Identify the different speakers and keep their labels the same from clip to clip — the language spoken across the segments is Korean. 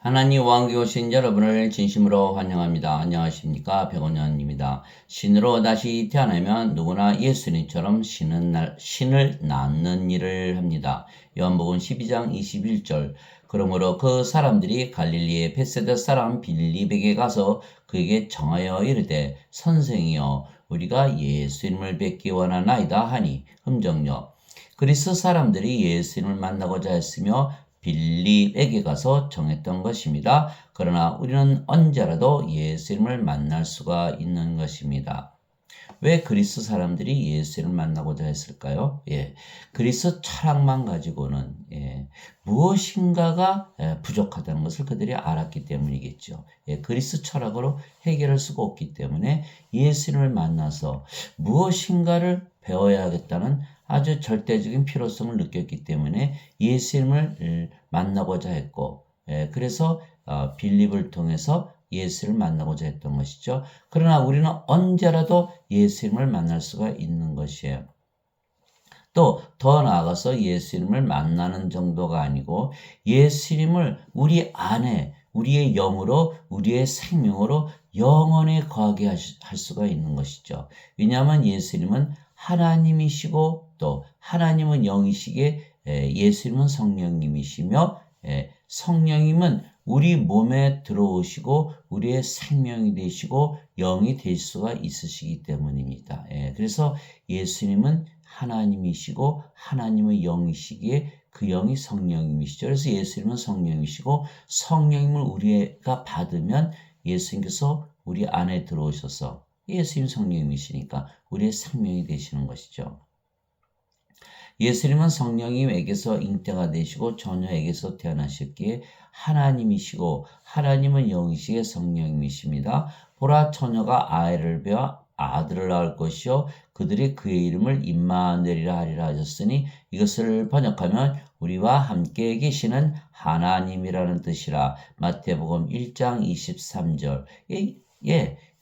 Speaker 1: 하나님 왕국에 오신 여러분을 진심으로 환영합니다. 안녕하십니까? 백원현입니다. 신으로 다시 태어나면 누구나 예수님처럼 신을 낳는 일을 합니다. 요한복음 12장 21절. 그러므로 그 사람들이 갈릴리의 벳세다 사람 빌립에게 가서 그에게 청하여 이르되 선생이여 우리가 예수님을 뵙기 원하나이다 하니 흠정여 그리스 사람들이 예수님을 만나고자 했으며 빌립에게 가서 정했던 것입니다. 그러나 우리는 언제라도 예수님을 만날 수가 있는 것입니다. 왜 그리스 사람들이 예수님을 만나고자 했을까요? 그리스 철학만 가지고는 무엇인가가 부족하다는 것을 그들이 알았기 때문이겠죠. 그리스 철학으로 해결할 수가 없기 때문에 예수님을 만나서 무엇인가를 배워야 하겠다는 아주 절대적인 필요성을 느꼈기 때문에 예수님을 만나고자 했고, 그래서 빌립을 통해서 예수를 만나고자 했던 것이죠. 그러나 우리는 언제라도 예수님을 만날 수가 있는 것이에요. 또 더 나아가서 예수님을 만나는 정도가 아니고 예수님을 우리 안에 우리의 영으로 우리의 생명으로 영원히 거하게 할 수가 있는 것이죠. 왜냐하면 예수님은 하나님이시고 또 하나님은 영이시기에 예수님은 성령님이시며 성령님은 우리 몸에 들어오시고 우리의 생명이 되시고 영이 될 수가 있으시기 때문입니다. 그래서 예수님은 하나님이시고 하나님의 영이시기에 그 영이 성령님이시죠. 그래서 예수님은 성령이시고 성령님을 우리가 받으면 예수님께서 우리 안에 들어오셔서 예수님 성령님이시니까 우리의 생명이 되시는 것이죠. 예수님은 성령님에게서 잉태가 되시고 처녀에게서 태어나셨기에 하나님이시고 하나님은 영이시기에 성령님이십니다. 보라 처녀가 아이를 배워 아들을 낳을 것이요 그들이 그의 이름을 임마누엘이라 하리라 하셨으니 이것을 번역하면 우리와 함께 계시는 하나님이라는 뜻이라. 마태복음 1장 23절.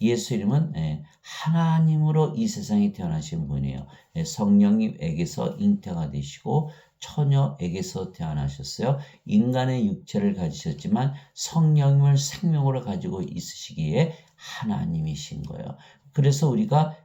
Speaker 1: 예수 이름은 하나님으로 이 세상에 태어나신 분이에요. 성령님에게서 잉태가 되시고 처녀에게서 태어나셨어요. 인간의 육체를 가지셨지만 성령님을 생명으로 가지고 있으시기에 하나님이신 거예요. 그래서 우리가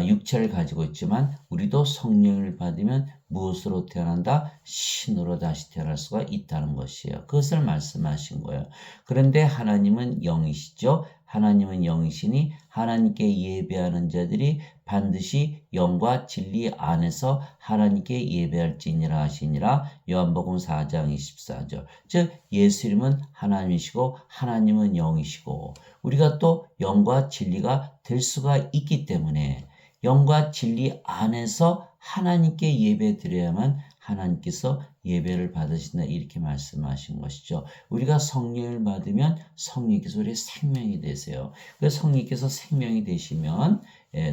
Speaker 1: 육체를 가지고 있지만 우리도 성령을 받으면 무엇으로 태어난다? 신으로 다시 태어날 수가 있다는 것이에요. 그것을 말씀하신 거예요. 그런데 하나님은 영이시죠. 하나님은 영이시니 하나님께 예배하는 자들이 반드시 영과 진리 안에서 하나님께 예배할지니라 하시니라. 요한복음 4장 24절. 즉 예수 이름은 하나님이시고 하나님은 영이시고 우리가 또 영과 진리가 될 수가 있기 때문에 영과 진리 안에서 하나님께 예배 드려야만 하나님께서 예배를 받으신다 이렇게 말씀하신 것이죠. 우리가 성령을 받으면 성령께서 우리의 생명이 되세요. 그래서 성령께서 생명이 되시면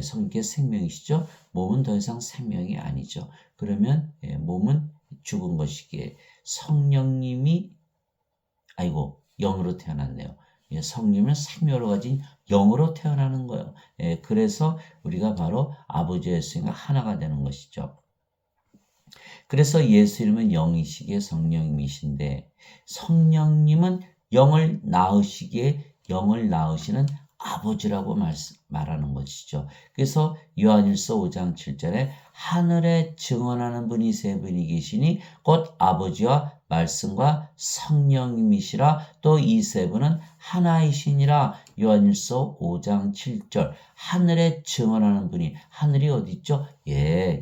Speaker 1: 성령께서 생명이시죠. 몸은 더 이상 생명이 아니죠. 그러면 몸은 죽은 것이기에 성령님이 영으로 태어났네요. 성령을 생명으로 가진 영으로 태어나는 거예요. 그래서 우리가 바로 아버지 예수님과 하나가 되는 것이죠. 그래서 예수 이름은 영이시기에 성령님이신데 성령님은 영을 낳으시기에 영을 낳으시는 아버지라고 말하는 것이죠. 그래서 요한일서 5장 7절에 하늘에 증언하는 분이 세 분이 계시니 곧 아버지와 말씀과 성령님이시라. 또 이 세 분은 하나이시니라. 요한일서 5장 7절. 하늘에 증언하는 분이, 하늘이 어디 있죠?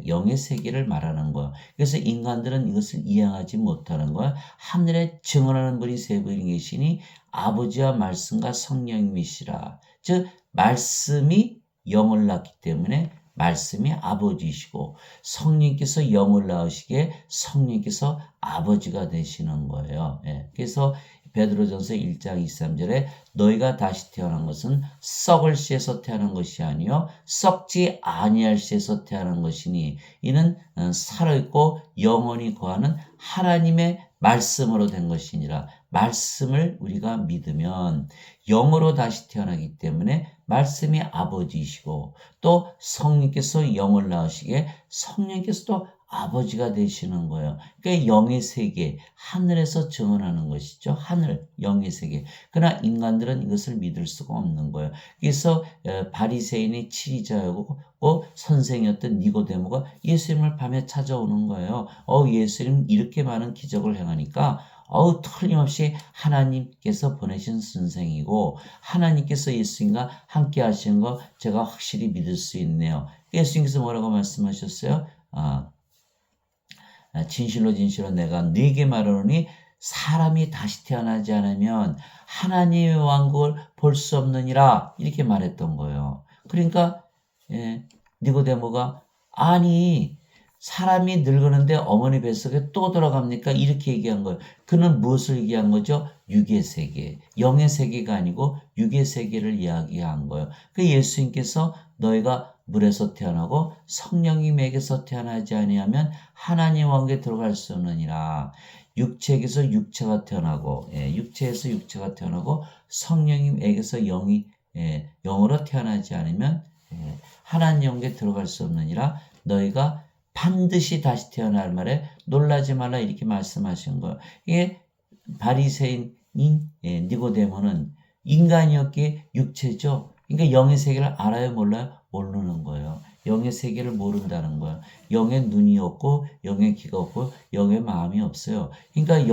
Speaker 1: 영의 세계를 말하는 거예요. 그래서 인간들은 이것을 이해하지 못하는 거예요. 하늘에 증언하는 분이 세 분이 계시니 아버지와 말씀과 성령님이시라. 즉 말씀이 영을 낳기 때문에 말씀이 아버지이시고 성령께서 영을 낳으시기에 성령께서 아버지가 되시는 거예요. 그래서 베드로전서 1장 23절에 너희가 다시 태어난 것은 썩을 씨에서 태어난 것이 아니요 썩지 아니할 씨에서 태어난 것이니 이는 살아있고 영원히 거하는 하나님의 말씀으로 된 것이니라. 말씀을 우리가 믿으면 영으로 다시 태어나기 때문에 말씀이 아버지이시고 또 성령께서 영을 낳으시기에 성령께서도 아버지가 되시는 거예요. 그러니까 영의 세계, 하늘에서 증언하는 것이죠. 하늘, 영의 세계. 그러나 인간들은 이것을 믿을 수가 없는 거예요. 그래서 바리새인의 치리자였고 선생이었던 니고데모가 예수님을 밤에 찾아오는 거예요. 예수님 이렇게 많은 기적을 행하니까 틀림없이 하나님께서 보내신 선생이고 하나님께서 예수님과 함께 하시는 거 제가 확실히 믿을 수 있네요. 예수님께서 뭐라고 말씀하셨어요? 진실로 진실로 내가 네게 말하노니 사람이 다시 태어나지 않으면 하나님의 왕국을 볼 수 없느니라 이렇게 말했던 거예요. 그러니까 니고데모가 아니 사람이 늙었는데 어머니 뱃속에 또 돌아갑니까? 이렇게 얘기한 거예요. 그는 무엇을 얘기한 거죠? 육의 세계, 영의 세계가 아니고 육의 세계를 이야기한 거예요. 그 예수님께서 너희가 물에서 태어나고 성령님에게서 태어나지 아니하면 하나님 왕국에 들어갈 수 없느니라. 육체에게서 육체가 태어나고 육체에서 육체가 태어나고 성령님에게서 영으로 태어나지 않으면 하나님 왕국에 들어갈 수 없느니라. 너희가 반드시 다시 태어날 말에 놀라지 말라 이렇게 말씀하신 거예요. 이게 바리새인인 니고데모는 인간이었기에 육체죠. 그러니까 영의 세계를 알아요, 몰라요? 모르는 거예요. 영의 세계를 모른다는 거예요. 영의 눈이 없고 영의 귀가 없고 영의 마음이 없어요. 그러니까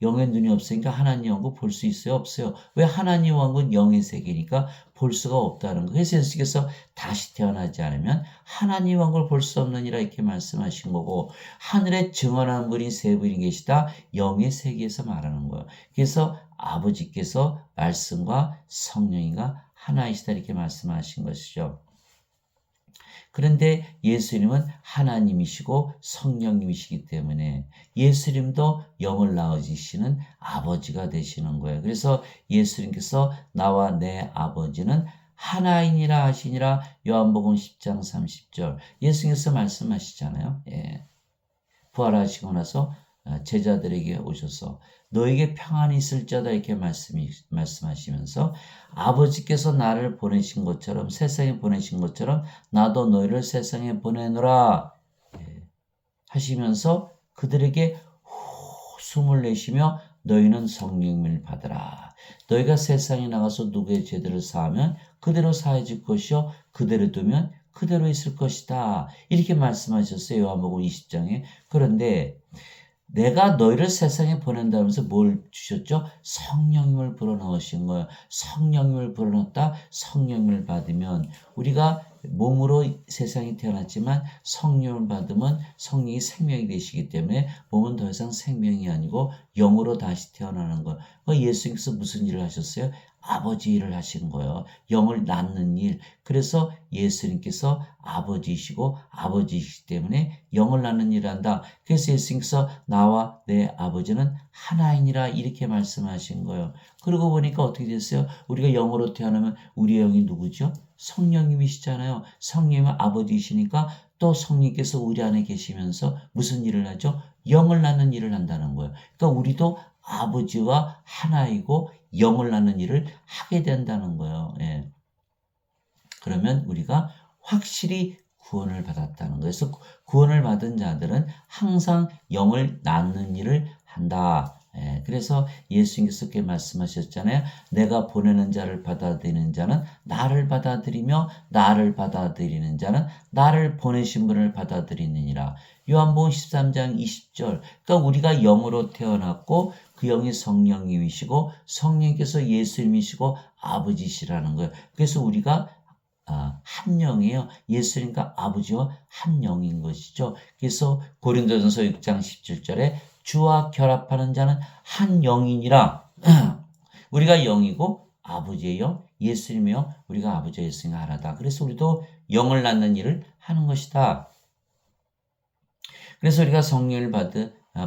Speaker 1: 영의 눈이 없으니까 하나님 왕국 볼 수 있어요? 없어요. 왜? 하나님 왕국은 영의 세계니까 볼 수가 없다는 거예요. 그래서 예수께서 다시 태어나지 않으면 하나님 왕국을 볼 수 없느니라 이렇게 말씀하신 거고 하늘에 증언한 분이 세 분이 계시다. 영의 세계에서 말하는 거예요. 그래서 아버지께서 말씀과 성령이가 하나이시다 이렇게 말씀하신 것이죠. 그런데 예수님은 하나님이시고 성령님이시기 때문에 예수님도 영을 낳으시는 아버지가 되시는 거예요. 그래서 예수님께서 나와 내 아버지는 하나이니라 하시니라 요한복음 10장 30절 예수님께서 말씀하시잖아요. 부활하시고 나서 제자들에게 오셔서 너에게 평안이 있을지어다 이렇게 말씀하시면서 아버지께서 나를 보내신 것처럼 세상에 보내신 것처럼 나도 너희를 세상에 보내노라 하시면서 그들에게 숨을 내쉬며 너희는 성령을 받으라. 너희가 세상에 나가서 누구의 죄들을 사하면 그대로 사해질 것이요 그대로 두면 그대로 있을 것이다. 이렇게 말씀하셨어요. 요한복음 20장에. 그런데 내가 너희를 세상에 보낸다면서 뭘 주셨죠? 성령님을 불어넣으신 거예요. 성령님을 불어넣었다. 성령님을 받으면 우리가 몸으로 세상에 태어났지만 성령을 받으면 성령이 생명이 되시기 때문에 몸은 더 이상 생명이 아니고 영으로 다시 태어나는 거예요. 예수님께서 무슨 일을 하셨어요? 아버지 일을 하신 거예요. 영을 낳는 일. 그래서 예수님께서 아버지이시고 아버지이시기 때문에 영을 낳는 일을 한다. 그래서 예수님께서 나와 내 아버지는 하나이니라 이렇게 말씀하신 거예요. 그러고 보니까 어떻게 됐어요? 우리가 영으로 태어나면 우리의 영이 누구죠? 성령님이시잖아요. 성령님은 아버지이시니까 또 성령께서 우리 안에 계시면서 무슨 일을 하죠? 영을 낳는 일을 한다는 거예요. 그러니까 우리도 아버지와 하나이고 영을 낳는 일을 하게 된다는 거예요. 그러면 우리가 확실히 구원을 받았다는 거예요. 그래서 구원을 받은 자들은 항상 영을 낳는 일을 한다. 그래서 예수님께서 그렇게 말씀하셨잖아요. 내가 보내는 자를 받아들이는 자는 나를 받아들이며 나를 받아들이는 자는 나를 보내신 분을 받아들이느니라. 요한복음 13장 20절. 그러니까 우리가 영으로 태어났고 그 영이 성령님이시고 성령께서 예수님이시고 아버지시라는 거예요. 그래서 우리가 한 영이에요. 예수님과 아버지와 한 영인 것이죠. 그래서 고린도전서 6장 17절에 주와 결합하는 자는 한 영이니라. 우리가 영이고 아버지의 영, 예수님의 영, 우리가 아버지와 예수님과 하나다. 그래서 우리도 영을 낳는 일을 하는 것이다. 그래서 우리가 성령을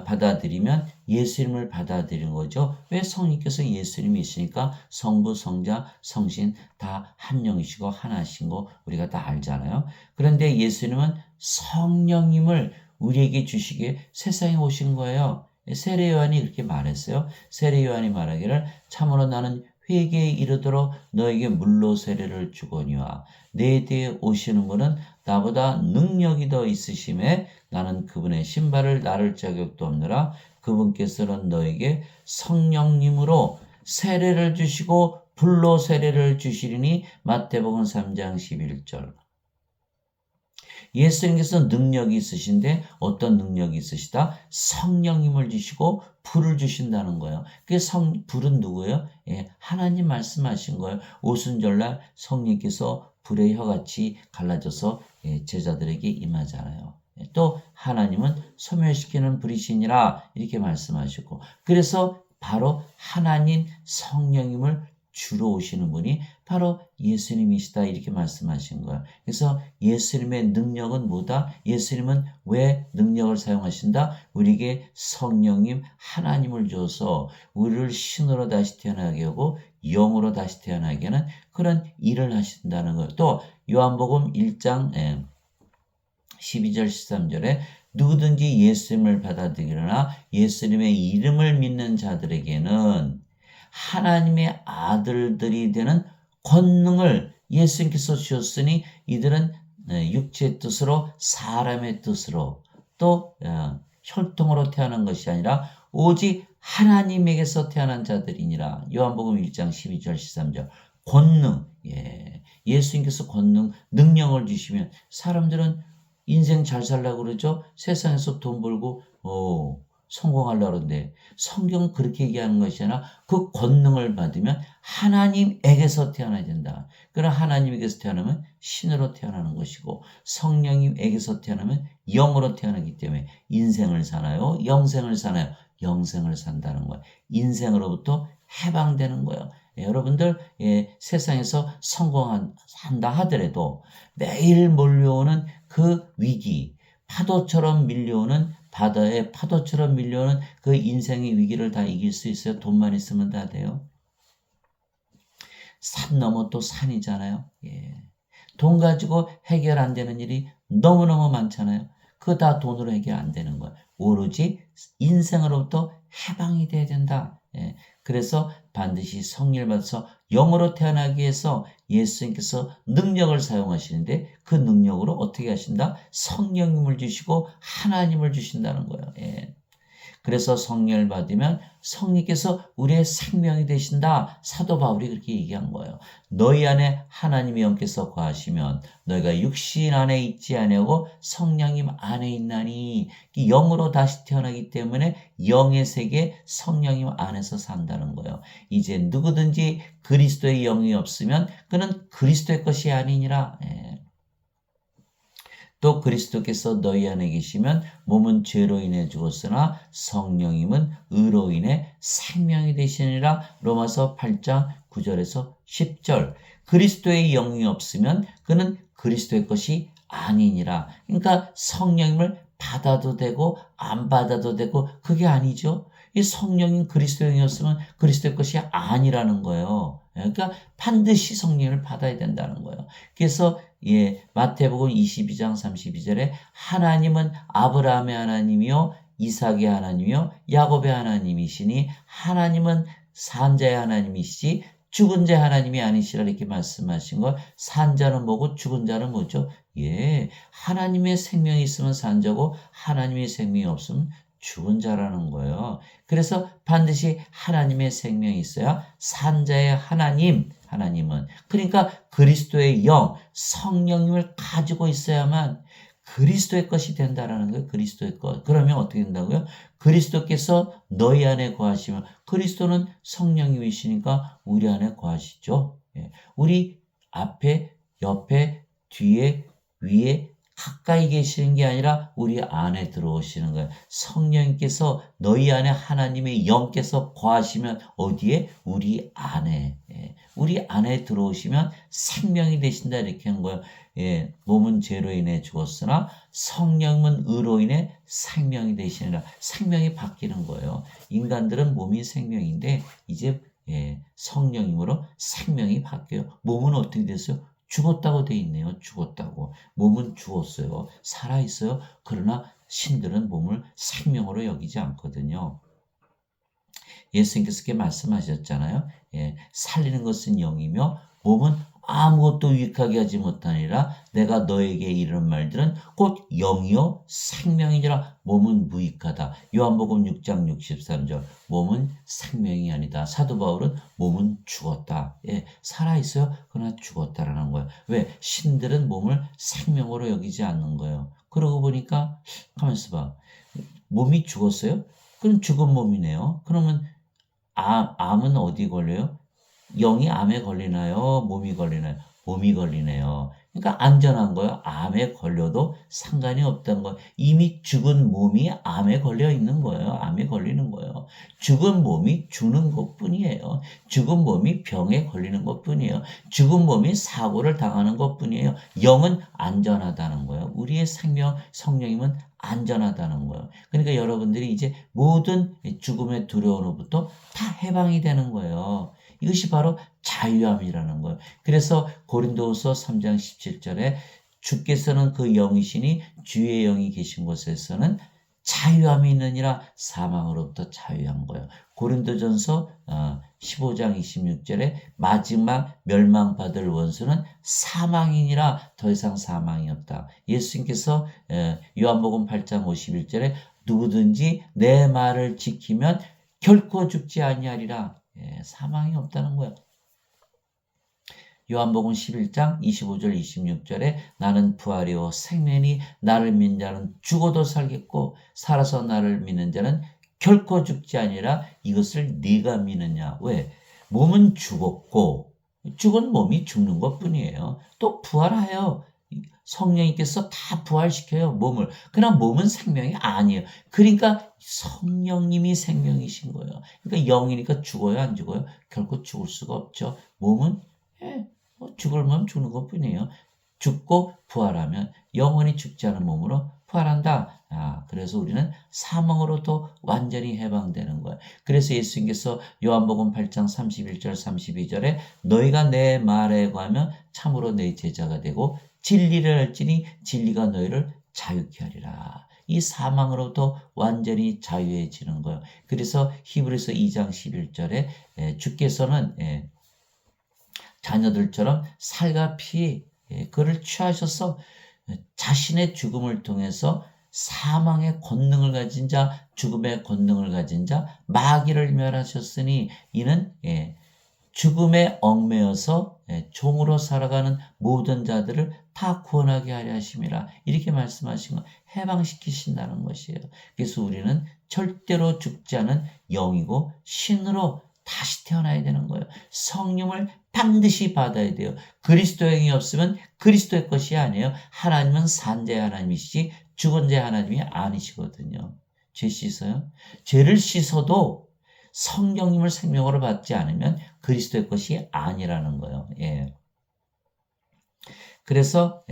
Speaker 1: 받아들이면 예수님을 받아들이는 거죠. 왜? 성령께서 예수님이 있으니까 성부, 성자, 성신 다 한 영이시고 하나신 거 우리가 다 알잖아요. 그런데 예수님은 성령님을 우리에게 주시기에 세상에 오신 거예요. 세례 요한이 그렇게 말했어요. 세례 요한이 말하기를 참으로 나는 회개에 이르도록 너에게 물로 세례를 주거니와 내 뒤에 오시는 분은 나보다 능력이 더 있으심에 나는 그분의 신발을 나를 자격도 없느라 그분께서는 너에게 성령님으로 세례를 주시고 불로 세례를 주시리니 마태복음 3장 11절. 예수님께서 능력이 있으신데 어떤 능력이 있으시다? 성령님을 주시고 불을 주신다는 거예요. 불은 누구예요? 하나님 말씀하신 거예요. 오순절날 성령께서 불의 혀같이 갈라져서 제자들에게 임하잖아요. 또 하나님은 소멸시키는 불이시니라 이렇게 말씀하셨고, 그래서 바로 하나님 성령님을 주로 오시는 분이 바로 예수님이시다 이렇게 말씀하신 거예요. 그래서 예수님의 능력은 뭐다? 예수님은 왜 능력을 사용하신다? 우리에게 성령님 하나님을 줘서 우리를 신으로 다시 태어나게 하고 영으로 다시 태어나게 하는 그런 일을 하신다는 거예요. 또 요한복음 1장 12절 13절에 누구든지 예수님을 받아들이거나 예수님의 이름을 믿는 자들에게는 하나님의 아들들이 되는 권능을 예수님께서 주셨으니 이들은 육체의 뜻으로 사람의 뜻으로 또 혈통으로 태어난 것이 아니라 오직 하나님에게서 태어난 자들이니라. 요한복음 1장 12절 13절. 권능, 예수님께서 권능, 능력을 주시면 사람들은 인생 잘 살라고 그러죠. 세상에서 돈 벌고 성공하려고 그러는데 성경은 그렇게 얘기하는 것이 아니라 그 권능을 받으면 하나님에게서 태어나야 된다. 그러나 하나님에게서 태어나면 신으로 태어나는 것이고 성령님에게서 태어나면 영으로 태어나기 때문에 인생을 사나요? 영생을 사나요? 영생을 산다는 거예요. 인생으로부터 해방되는 거예요. 여러분들 세상에서 성공한다 하더라도 매일 몰려오는 그 위기, 파도처럼 밀려오는 바다의 파도처럼 밀려오는 그 인생의 위기를 다 이길 수 있어요. 돈만 있으면 다 돼요. 산 넘어 또 산이잖아요. 돈 가지고 해결 안 되는 일이 너무너무 많잖아요. 그거 다 돈으로 해결 안 되는 거예요. 오로지 인생으로부터 해방이 돼야 된다. 그래서 반드시 성령을 받아서 영으로 태어나기 위해서 예수님께서 능력을 사용하시는데 그 능력으로 어떻게 하신다? 성령님을 주시고 하나님을 주신다는 거예요. 그래서 성령을 받으면 성령께서 우리의 생명이 되신다. 사도 바울이 그렇게 얘기한 거예요. 너희 안에 하나님의 영께서 거하시면 너희가 육신 안에 있지 아니하고 성령님 안에 있나니 영으로 다시 태어나기 때문에 영의 세계 성령님 안에서 산다는 거예요. 이제 누구든지 그리스도의 영이 없으면 그는 그리스도의 것이 아니니라. 또 그리스도께서 너희 안에 계시면 몸은 죄로 인해 죽었으나 성령님은 의로 인해 생명이 되시니라. 로마서 8장 9절에서 10절. 그리스도의 영이 없으면 그는 그리스도의 것이 아니니라. 그러니까 성령님을 받아도 되고 안 받아도 되고 그게 아니죠. 이 성령인 그리스도의 영이었으면 그리스도의 것이 아니라는 거예요. 그러니까 반드시 성령을 받아야 된다는 거예요. 그래서 마태복음 22장 32절에 하나님은 아브라함의 하나님이요 이삭의 하나님이요 야곱의 하나님이시니 하나님은 산자의 하나님이시지 죽은 자의 하나님이 아니시라 이렇게 말씀하신 거. 산자는 뭐고 죽은 자는 뭐죠? 하나님의 생명이 있으면 산자고 하나님의 생명이 없으면 죽은 자라는 거예요. 그래서 반드시 하나님의 생명이 있어야 산자의 하나님은 그러니까 그리스도의 영, 성령님을 가지고 있어야만 그리스도의 것이 된다라는 거예요. 그리스도의 것. 그러면 어떻게 된다고요? 그리스도께서 너희 안에 거하시면 그리스도는 성령님이시니까 우리 안에 거하시죠. 우리 앞에, 옆에, 뒤에, 위에 가까이 계시는 게 아니라 우리 안에 들어오시는 거예요. 성령님께서 너희 안에 하나님의 영께서 거하시면 어디에? 우리 안에. 우리 안에 들어오시면 생명이 되신다 이렇게 한 거예요. 몸은 죄로 인해 죽었으나 성령은 의로 인해 생명이 되시니라. 생명이 바뀌는 거예요. 인간들은 몸이 생명인데 이제 성령님으로 생명이 바뀌어요. 몸은 어떻게 됐어요? 죽었다고 돼 있네요. 죽었다고. 몸은 죽었어요. 살아있어요. 그러나 신들은 몸을 생명으로 여기지 않거든요. 예수님께서 그렇게 말씀하셨잖아요. 예, 살리는 것은 영이며 몸은 아무것도 유익하게 하지 못하니라. 내가 너에게 이르는 말들은 곧 영이요 생명이니라. 몸은 무익하다. 요한복음 6장 63절. 몸은 생명이 아니다. 사도 바울은 몸은 죽었다. 예, 살아있어요. 그러나 죽었다라는 거예요. 왜? 신들은 몸을 생명으로 여기지 않는 거예요. 그러고 보니까 가만있어 봐. 몸이 죽었어요? 그럼 죽은 몸이네요. 그러면 암은 어디 걸려요? 영이 암에 걸리나요? 몸이 걸리나요? 몸이 걸리네요. 그러니까 안전한 거예요. 암에 걸려도 상관이 없다는 거예요. 이미 죽은 몸이 암에 걸려 있는 거예요. 암에 걸리는 거예요. 죽은 몸이 죽는 것뿐이에요. 죽은 몸이 병에 걸리는 것뿐이에요. 죽은 몸이 사고를 당하는 것뿐이에요. 영은 안전하다는 거예요. 우리의 생명, 성령님은 안전하다는 거예요. 그러니까 여러분들이 이제 모든 죽음의 두려움으로부터 다 해방이 되는 거예요. 이것이 바로 자유함이라는 거예요. 그래서 고린도후서 3장 17절에 주께서는 그 영이시니 주의 영이 계신 곳에서는 자유함이 있느니라. 사망으로부터 자유한 거예요. 고린도전서 15장 26절에 마지막 멸망받을 원수는 사망이니라. 더 이상 사망이 없다. 예수님께서 요한복음 8장 51절에 누구든지 내 말을 지키면 결코 죽지 아니하리라. 예, 사망이 없다는 거예요. 요한복음 11장 25절 26절에 나는 부활이요 생명이 나를 믿는 자는 죽어도 살겠고 살아서 나를 믿는 자는 결코 죽지 아니라. 이것을 네가 믿느냐? 왜? 몸은 죽었고 죽은 몸이 죽는 것뿐이에요. 또 부활하여 성령님께서 다 부활시켜요, 몸을. 그러나 몸은 생명이 아니에요. 그러니까 성령님이 생명이신 거예요. 그러니까 영이니까 죽어요, 안 죽어요? 결코 죽을 수가 없죠. 몸은 죽을 몸 죽는 것뿐이에요. 죽고 부활하면 영원히 죽지 않은 몸으로 부활한다. 그래서 우리는 사망으로도 완전히 해방되는 거예요. 그래서 예수님께서 요한복음 8장 31절 32절에 너희가 내 말에 관하면 참으로 내 제자가 되고 진리를 알지니 진리가 너희를 자유케 하리라. 이 사망으로부터 완전히 자유해지는 거예요. 그래서 히브리서 2장 11절에 주께서는 자녀들처럼 살과 피 그를 취하셔서 자신의 죽음을 통해서 사망의 권능을 가진 자, 죽음의 권능을 가진 자, 마귀를 멸하셨으니 이는 죽음에 얽매여서 종으로 살아가는 모든 자들을 다 구원하게 하려 하심이라. 이렇게 말씀하신 거 해방시키신다는 것이에요. 그래서 우리는 절대로 죽지 않은 영이고 신으로 다시 태어나야 되는 거예요. 성령을 반드시 받아야 돼요. 그리스도의 영이 없으면 그리스도의 것이 아니에요. 하나님은 산재 하나님이시지 죽은 자 하나님이 아니시거든요. 죄 씻어요? 죄를 씻어도 성령님을 생명으로 받지 않으면 그리스도의 것이 아니라는 거예요. 예. 그래서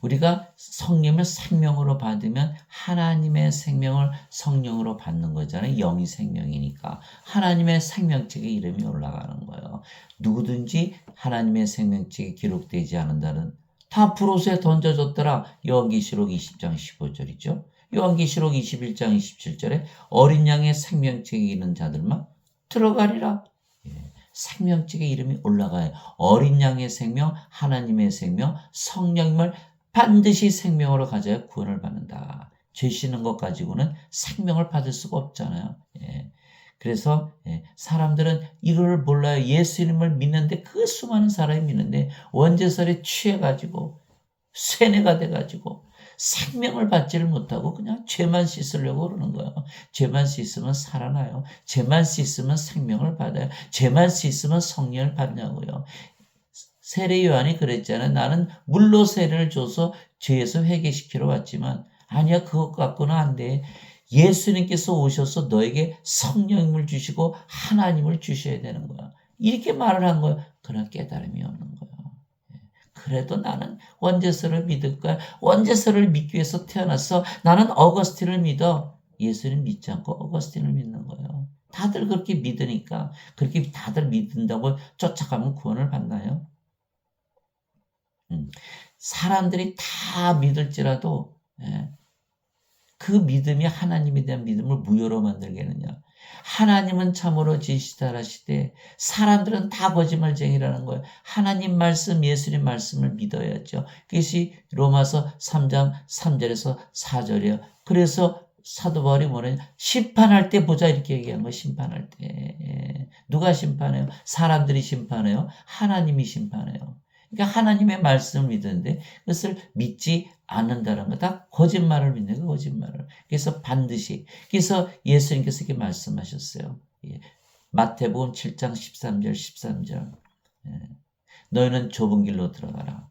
Speaker 1: 우리가 성령을 생명으로 받으면 하나님의 생명을 성령으로 받는 거잖아요. 영이 생명이니까 하나님의 생명책에 이름이 올라가는 거예요. 누구든지 하나님의 생명책에 기록되지 않는다는 다 불옷에 던져졌더라. 요한계시록 20장 15절이죠. 요한계시록 21장 27절에 어린 양의 생명책에 있는 자들만 들어가리라. 생명책에 이름이 올라가요. 어린 양의 생명, 하나님의 생명, 성령님을 반드시 생명으로 가져야 구원을 받는다. 죄 씻는 것 가지고는 생명을 받을 수가 없잖아요. 그래서 사람들은 이걸 몰라요. 예수님을 믿는데 그 수많은 사람이 믿는데 원죄설에 취해가지고 세뇌가 돼가지고 생명을 받지를 못하고 그냥 죄만 씻으려고 그러는 거예요. 죄만 씻으면 살아나요. 죄만 씻으면 생명을 받아요. 죄만 씻으면 성령을 받냐고요. 세례 요한이 그랬잖아요. 나는 물로 세례를 줘서 죄에서 회개시키러 왔지만 아니야, 그것 갖고는 안 돼. 예수님께서 오셔서 너에게 성령님을 주시고 하나님을 주셔야 되는 거야. 이렇게 말을 한 거예요. 그런 깨달음이 없는 거예요. 그래도 나는 원죄서를 믿을 거야. 원죄서를 믿기 위해서 태어났어. 나는 어거스틴을 믿어. 예수님 믿지 않고 어거스틴을 믿는 거예요. 다들 그렇게 믿으니까 그렇게 다들 믿는다고 쫓아가면 구원을 받나요? 사람들이 다 믿을지라도 그 믿음이 하나님에 대한 믿음을 무효로 만들겠느냐. 하나님은 참으로 진실하시되 사람들은 다 거짓말쟁이라는 거예요. 하나님 말씀, 예수님 말씀을 믿어야죠. 그것이 로마서 3장 3절에서 4절이에요. 그래서 사도 바울이 뭐냐면 심판할 때 보자 이렇게 얘기하는 거예요. 심판할 때. 누가 심판해요? 사람들이 심판해요? 하나님이 심판해요. 그러니까 하나님의 말씀을 믿는데 그것을 믿지 않는다는 거 다 거짓말을 믿는 거 거짓말을. 그래서 반드시 그래서 예수님께서 이렇게 말씀하셨어요. 마태복음 7장 13절 13절 너희는 좁은 길로 들어가라.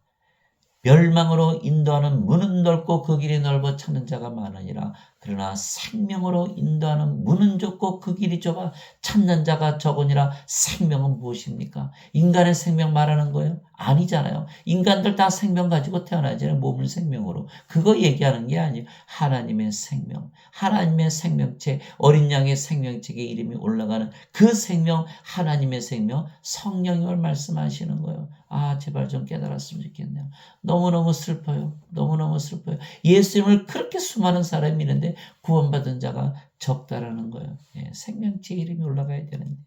Speaker 1: 멸망으로 인도하는 문은 넓고 그 길이 넓어 찾는 자가 많으니라. 그러나 생명으로 인도하는 문은 좁고 그 길이 좁아 찾는 자가 적으니라. 생명은 무엇입니까? 인간의 생명 말하는 거예요? 아니잖아요. 인간들 다 생명 가지고 태어나잖아요. 몸을 생명으로. 그거 얘기하는 게 아니에요. 하나님의 생명, 하나님의 생명체, 어린 양의 생명책에 이름이 올라가는 그 생명, 하나님의 생명, 성령님을 말씀하시는 거예요. 아, 제발 좀 깨달았으면 좋겠네요. 너무너무 슬퍼요. 너무너무 슬퍼요. 예수님을 그렇게 수많은 사람이 믿는데 구원받은 자가 적다라는 거예요. 생명체 이름이 올라가야 되는데.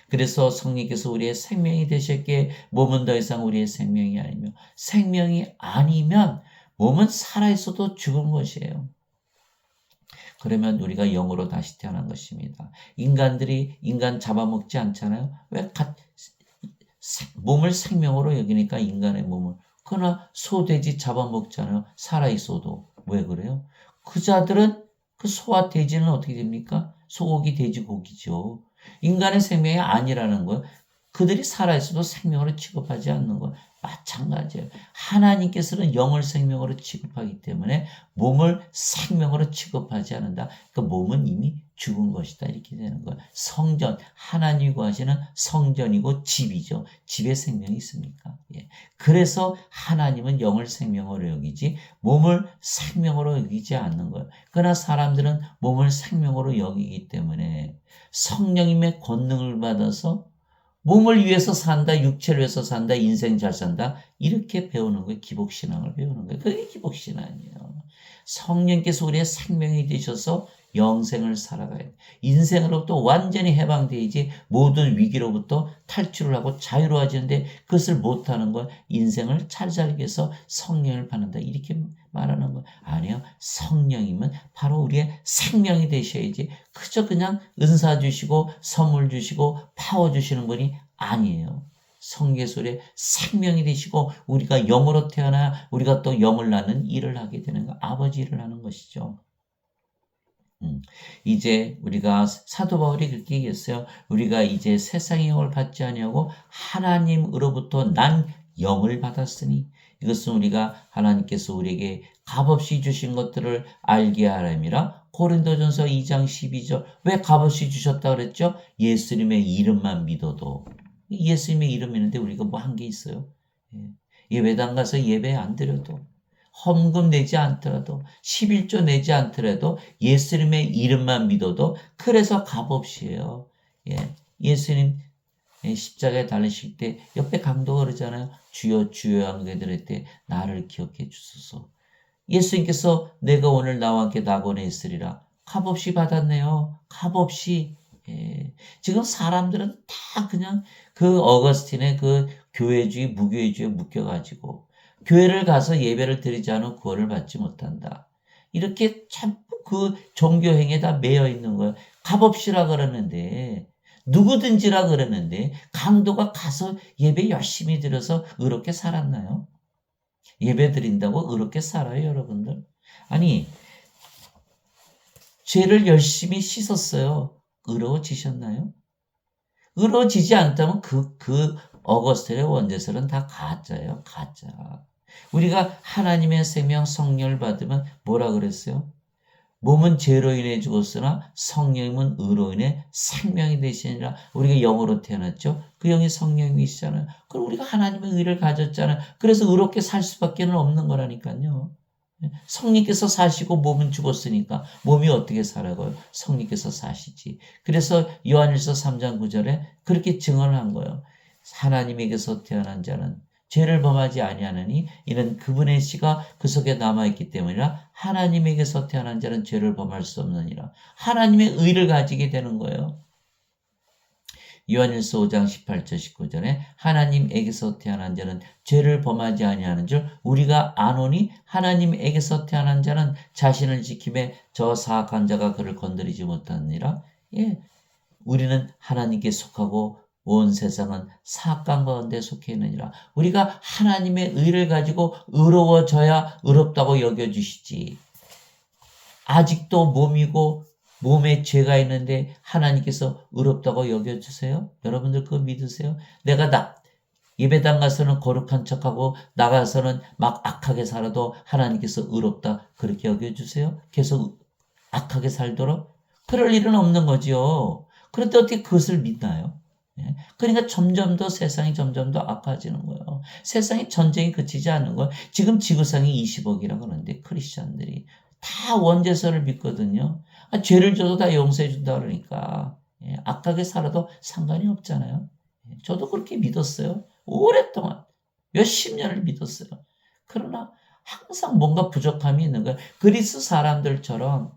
Speaker 1: 그래서 성령께서 우리의 생명이 되셨기에 몸은 더 이상 우리의 생명이 아니며 생명이 아니면 몸은 살아있어도 죽은 것이에요. 그러면 우리가 영으로 다시 태어난 것입니다. 인간들이 인간 잡아먹지 않잖아요. 왜 몸을 생명으로 여기니까 인간의 몸을. 그러나 소돼지 잡아먹잖아요. 살아있어도. 왜 그래요? 그 자들은 그 소와 돼지는 어떻게 됩니까? 소고기, 돼지고기죠. 인간의 생명이 아니라는 거예요. 그들이 살아있어도 생명으로 취급하지 않는 거예요. 마찬가지예요. 하나님께서는 영을 생명으로 취급하기 때문에 몸을 생명으로 취급하지 않는다. 그 몸은 이미 죽은 것이다. 이렇게 되는 거예요. 성전, 하나님이 구하시는 성전이고 집이죠. 집에 생명이 있습니까? 그래서 하나님은 영을 생명으로 여기지 몸을 생명으로 여기지 않는 거예요. 그러나 사람들은 몸을 생명으로 여기기 때문에 성령님의 권능을 받아서 몸을 위해서 산다, 육체를 위해서 산다, 인생 잘 산다 이렇게 배우는 거예요. 기복신앙을 배우는 거예요. 그게 기복신앙이에요. 성령께서 우리의 생명이 되셔서 영생을 살아가야 돼. 인생으로부터 완전히 해방되어야지 모든 위기로부터 탈출을 하고 자유로워지는데 그것을 못하는 건 인생을 잘 살기 위해서 성령을 받는다. 이렇게 말하는 거 아니에요. 성령이면 바로 우리의 생명이 되셔야지 그저 그냥 은사 주시고 선물 주시고 파워 주시는 분이 아니에요. 성령께서 우리의 생명이 되시고 우리가 영으로 태어나 우리가 또 영을 낳는 일을 하게 되는 거 아버지 일을 하는 것이죠. 이제 우리가 사도 바울이 그렇게 얘기했어요. 우리가 이제 세상의 영을 받지 아니하고 하나님으로부터 난 영을 받았으니 이것은 우리가 하나님께서 우리에게 값없이 주신 것들을 알게 하람이라. 고린도전서 2장 12절. 왜 값없이 주셨다 그랬죠? 예수님의 이름만 믿어도. 예수님의 이름 믿는데 우리가 뭐 한 게 있어요? 예배당 가서 예배 안 드려도 헌금 내지 않더라도 11조 내지 않더라도 예수님의 이름만 믿어도 그래서 값없이에요. 예수님 십자가에 달리실 때 옆에 강도가 그러잖아요. 주여 주여 하게 들을 때 나를 기억해 주소서. 예수님께서 내가 오늘 나와 함께 낙원에 있으리라. 값없이 받았네요. 값없이. 지금 사람들은 다 그냥 그 어거스틴의 그 교회주의 무교회주의에 묶여가지고 교회를 가서 예배를 드리지 않으면 구원을 받지 못한다. 이렇게 참 그 종교행위에 다 매여 있는 거예요. 값없이라 그러는데 누구든지라 그러는데 강도가 가서 예배 열심히 드려서 의롭게 살았나요? 예배 드린다고 의롭게 살아요, 여러분들? 아니, 죄를 열심히 씻었어요. 의로워지셨나요? 의로워지지 않다면 그 어거스틴의 원죄설은 다 가짜예요. 가짜. 우리가 하나님의 생명 성령을 받으면 뭐라 그랬어요? 몸은 죄로 인해 죽었으나 성령은 의로 인해 생명이 되시니라. 우리가 영으로 태어났죠. 그 영이 성령이시잖아요. 그럼 우리가 하나님의 의를 가졌잖아요. 그래서 의롭게 살 수밖에 없는 거라니까요. 성령께서 사시고 몸은 죽었으니까 몸이 어떻게 살아가요? 성령께서 사시지. 그래서 요한일서 3장 9절에 그렇게 증언한 거예요. 하나님에게서 태어난 자는 죄를 범하지 아니하느니 이는 그분의 씨가 그 속에 남아있기 때문이라. 하나님에게서 태어난 자는 죄를 범할 수 없느니라. 하나님의 의를 가지게 되는 거예요. 요한일서 5장 18절 19절에 하나님에게서 태어난 자는 죄를 범하지 아니하는 줄 우리가 아노니 하나님에게서 태어난 자는 자신을 지킴에 저 사악한 자가 그를 건드리지 못하느니라. 예, 우리는 하나님께 속하고 온 세상은 사악한 가운데 속해 있느니라. 우리가 하나님의 의를 가지고 의로워져야 의롭다고 여겨주시지. 아직도 몸이고 몸에 죄가 있는데 하나님께서 의롭다고 여겨주세요? 여러분들 그거 믿으세요? 내가 예배당 가서는 거룩한 척하고 나가서는 막 악하게 살아도 하나님께서 의롭다 그렇게 여겨주세요? 계속 악하게 살도록? 그럴 일은 없는 거지요. 그런데 어떻게 그것을 믿나요? 그러니까 점점 더 세상이 점점 더 악화지는 거예요. 세상에 전쟁이 그치지 않는 거예요. 지금 지구상이 20억이라고 하는데 크리스천들이 다 원죄서를 믿거든요. 죄를 져도 다 용서해 준다 그러니까 악하게 살아도 상관이 없잖아요. 저도 그렇게 믿었어요. 오랫동안 몇십 년을 믿었어요. 그러나 항상 뭔가 부족함이 있는 거예요. 그리스 사람들처럼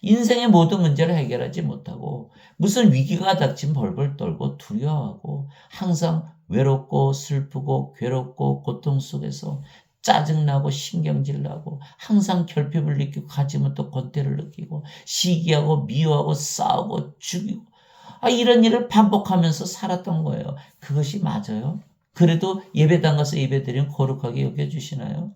Speaker 1: 인생의 모든 문제를 해결하지 못하고 무슨 위기가 닥치면 벌벌 떨고 두려워하고 항상 외롭고 슬프고 괴롭고 고통 속에서 짜증나고 신경질 나고 항상 결핍을 느끼고 가지면 또 권태를 느끼고 시기하고 미워하고 싸우고 죽이고 이런 일을 반복하면서 살았던 거예요. 그것이 맞아요? 그래도 예배당 가서 예배드리면 거룩하게 여겨주시나요?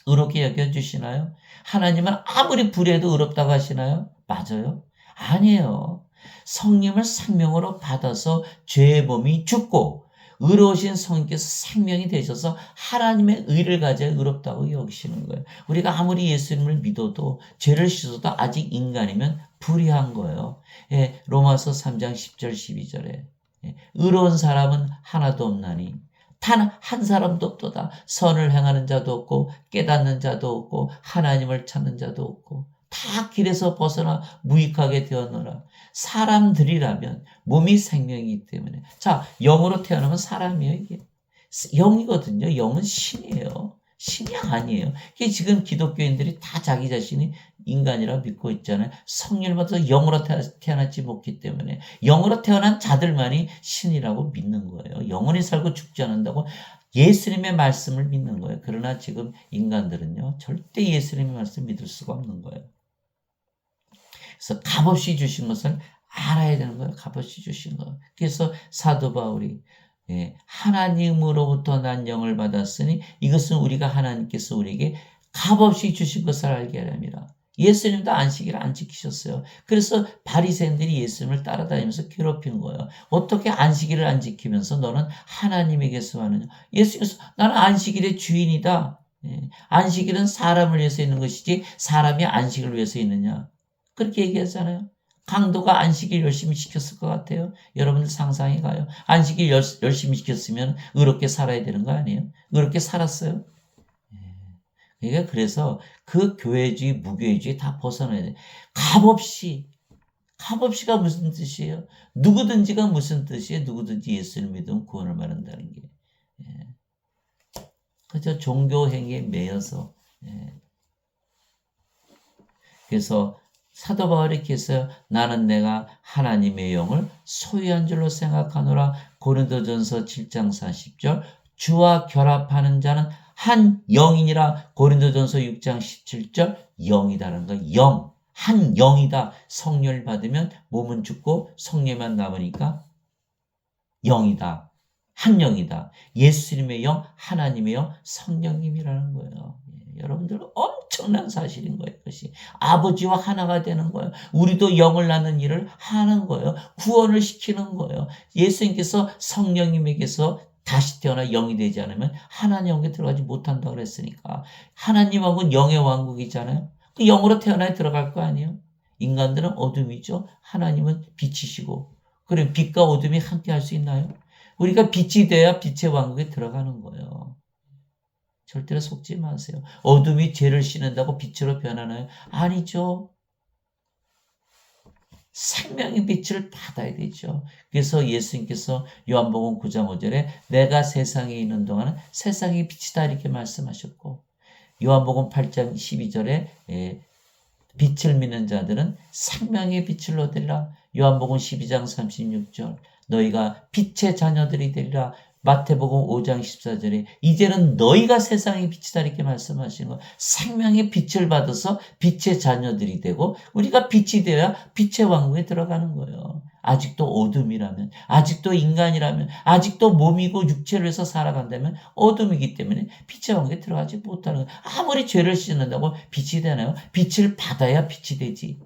Speaker 1: 의롭게 여겨주시나요? 하나님은 아무리 불의해도 의롭다고 하시나요? 맞아요? 아니에요. 성령을 생명으로 받아서 죄의 범이 죽고 의로우신 성령께서 생명이 되셔서 하나님의 의를 가져야 의롭다고 여기시는 거예요. 우리가 아무리 예수님을 믿어도 죄를 씻어도 아직 인간이면 불의한 거예요. 로마서 3장 10절 12절에 의로운 사람은 하나도 없나니 단 한 사람도 없도다. 선을 행하는 자도 없고 깨닫는 자도 없고 하나님을 찾는 자도 없고 다 길에서 벗어나 무익하게 되었노라. 사람들이라면 몸이 생명이기 때문에 자 영으로 태어나면 사람이에요. 이게 영이거든요. 영은 신이에요. 신이 아니에요. 이게 지금 기독교인들이 다 자기 자신이 인간이라 믿고 있잖아요. 성령을 받아서 영으로 태어났지 못기 때문에 영으로 태어난 자들만이 신이라고 믿는 거예요. 영원히 살고 죽지 않는다고 예수님의 말씀을 믿는 거예요. 그러나 지금 인간들은요. 절대 예수님의 말씀 믿을 수가 없는 거예요. 그래서 값없이 주신 것을 알아야 되는 거예요. 값없이 주신 거. 그래서 사도 바울이 하나님으로부터 난 영을 받았으니 이것은 우리가 하나님께서 우리에게 값없이 주신 것을 알게 하랍니다. 예수님도 안식일을 안 지키셨어요. 그래서 바리새인들이 예수님을 따라다니면서 괴롭힌 거예요. 어떻게 안식일을 안 지키면서 너는 하나님에게서 하느냐. 예수님께서 나는 안식일의 주인이다. 안식일은 사람을 위해서 있는 것이지 사람이 안식을 위해서 있느냐. 그렇게 얘기하잖아요. 강도가 안식일 열심히 지켰을 것 같아요. 여러분들 상상해 가요. 안식일 열심히 지켰으면 의롭게 살아야 되는 거 아니에요? 의롭게 살았어요. 그러니까 그래서 그 교회주의, 무교회주의 다 벗어나야 돼. 값없이가 무슨 뜻이에요? 누구든지가 무슨 뜻이에요? 누구든지 예수를 믿으면 구원을 받는다는 게. 그저 종교 행위에 매여서. 그래서 사도 바울이 계속 나는 내가 하나님의 영을 소유한 줄로 생각하노라. 고린도전서 7장 40절 주와 결합하는 자는 한 영이니라. 고린도전서 6장 17절 영이다라는 거. 영. 한 영이다. 성령을 받으면 몸은 죽고 성령만 남으니까 영이다. 한 영이다. 예수님의 영, 하나님의 영, 성령님이라는 거예요. 여러분들 엄청난 사실인 거예요. 그것이 아버지와 하나가 되는 거예요. 우리도 영을 낳는 일을 하는 거예요. 구원을 시키는 거예요. 예수님께서 성령님에게서 다시 태어나 영이 되지 않으면 하나님 영에 들어가지 못한다고 그랬으니까 하나님하고는 영의 왕국이잖아요. 그 영으로 태어나야 들어갈 거 아니에요. 인간들은 어둠이죠. 하나님은 빛이시고 그럼 빛과 어둠이 함께 할 수 있나요? 우리가 빛이 돼야 빛의 왕국에 들어가는 거예요. 절대로 속지 마세요. 어둠이 죄를 씻는다고 빛으로 변하나요? 아니죠. 생명의 빛을 받아야 되죠. 그래서 예수님께서 요한복음 9장 5절에 내가 세상에 있는 동안은 세상의 빛이다 이렇게 말씀하셨고 요한복음 8장 12절에 빛을 믿는 자들은 생명의 빛을 얻으리라. 요한복음 12장 36절. 너희가 빛의 자녀들이 되리라. 마태복음 5장 14절에 이제는 너희가 세상의 빛이다 이렇게 말씀하시는 거. 생명의 빛을 받아서 빛의 자녀들이 되고 우리가 빛이 되어야 빛의 왕국에 들어가는 거예요. 아직도 어둠이라면, 아직도 인간이라면, 아직도 몸이고 육체를 해서 살아간다면 어둠이기 때문에 빛의 왕국에 들어가지 못하는 거예요. 아무리 죄를 씻는다고 빛이 되나요? 빛을 받아야 빛이 되지.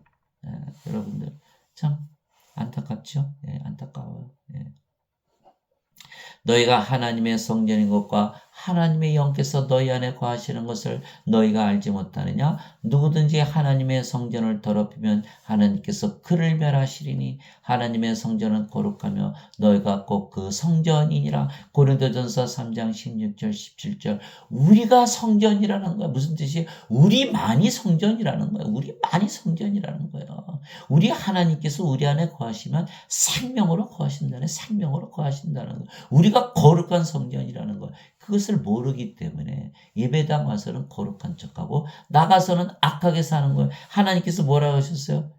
Speaker 1: 여러분들 참 안타깝죠? 안타까워요. 너희가 하나님의 성전인 것과 하나님의 영께서 너희 안에 거하시는 것을 너희가 알지 못하느냐? 누구든지 하나님의 성전을 더럽히면 하나님께서 그를 멸하시리니 하나님의 성전은 거룩하며 너희가 꼭 그 성전이니라. 고린도전서 3장 16절 17절. 우리가 성전이라는 거야. 무슨 뜻이에요? 우리만이 성전이라는 거야. 우리만이 성전이라는 거예요. 우리 하나님께서 우리 안에 거하시면 생명으로 거하신다는, 생명으로 거하신다는 거예요. 우리가 거룩한 성전이라는 거예요. 그것을 모르기 때문에 예배당 와서는 거룩한 척하고 나가서는 악하게 사는 거예요. 하나님께서 뭐라고 하셨어요?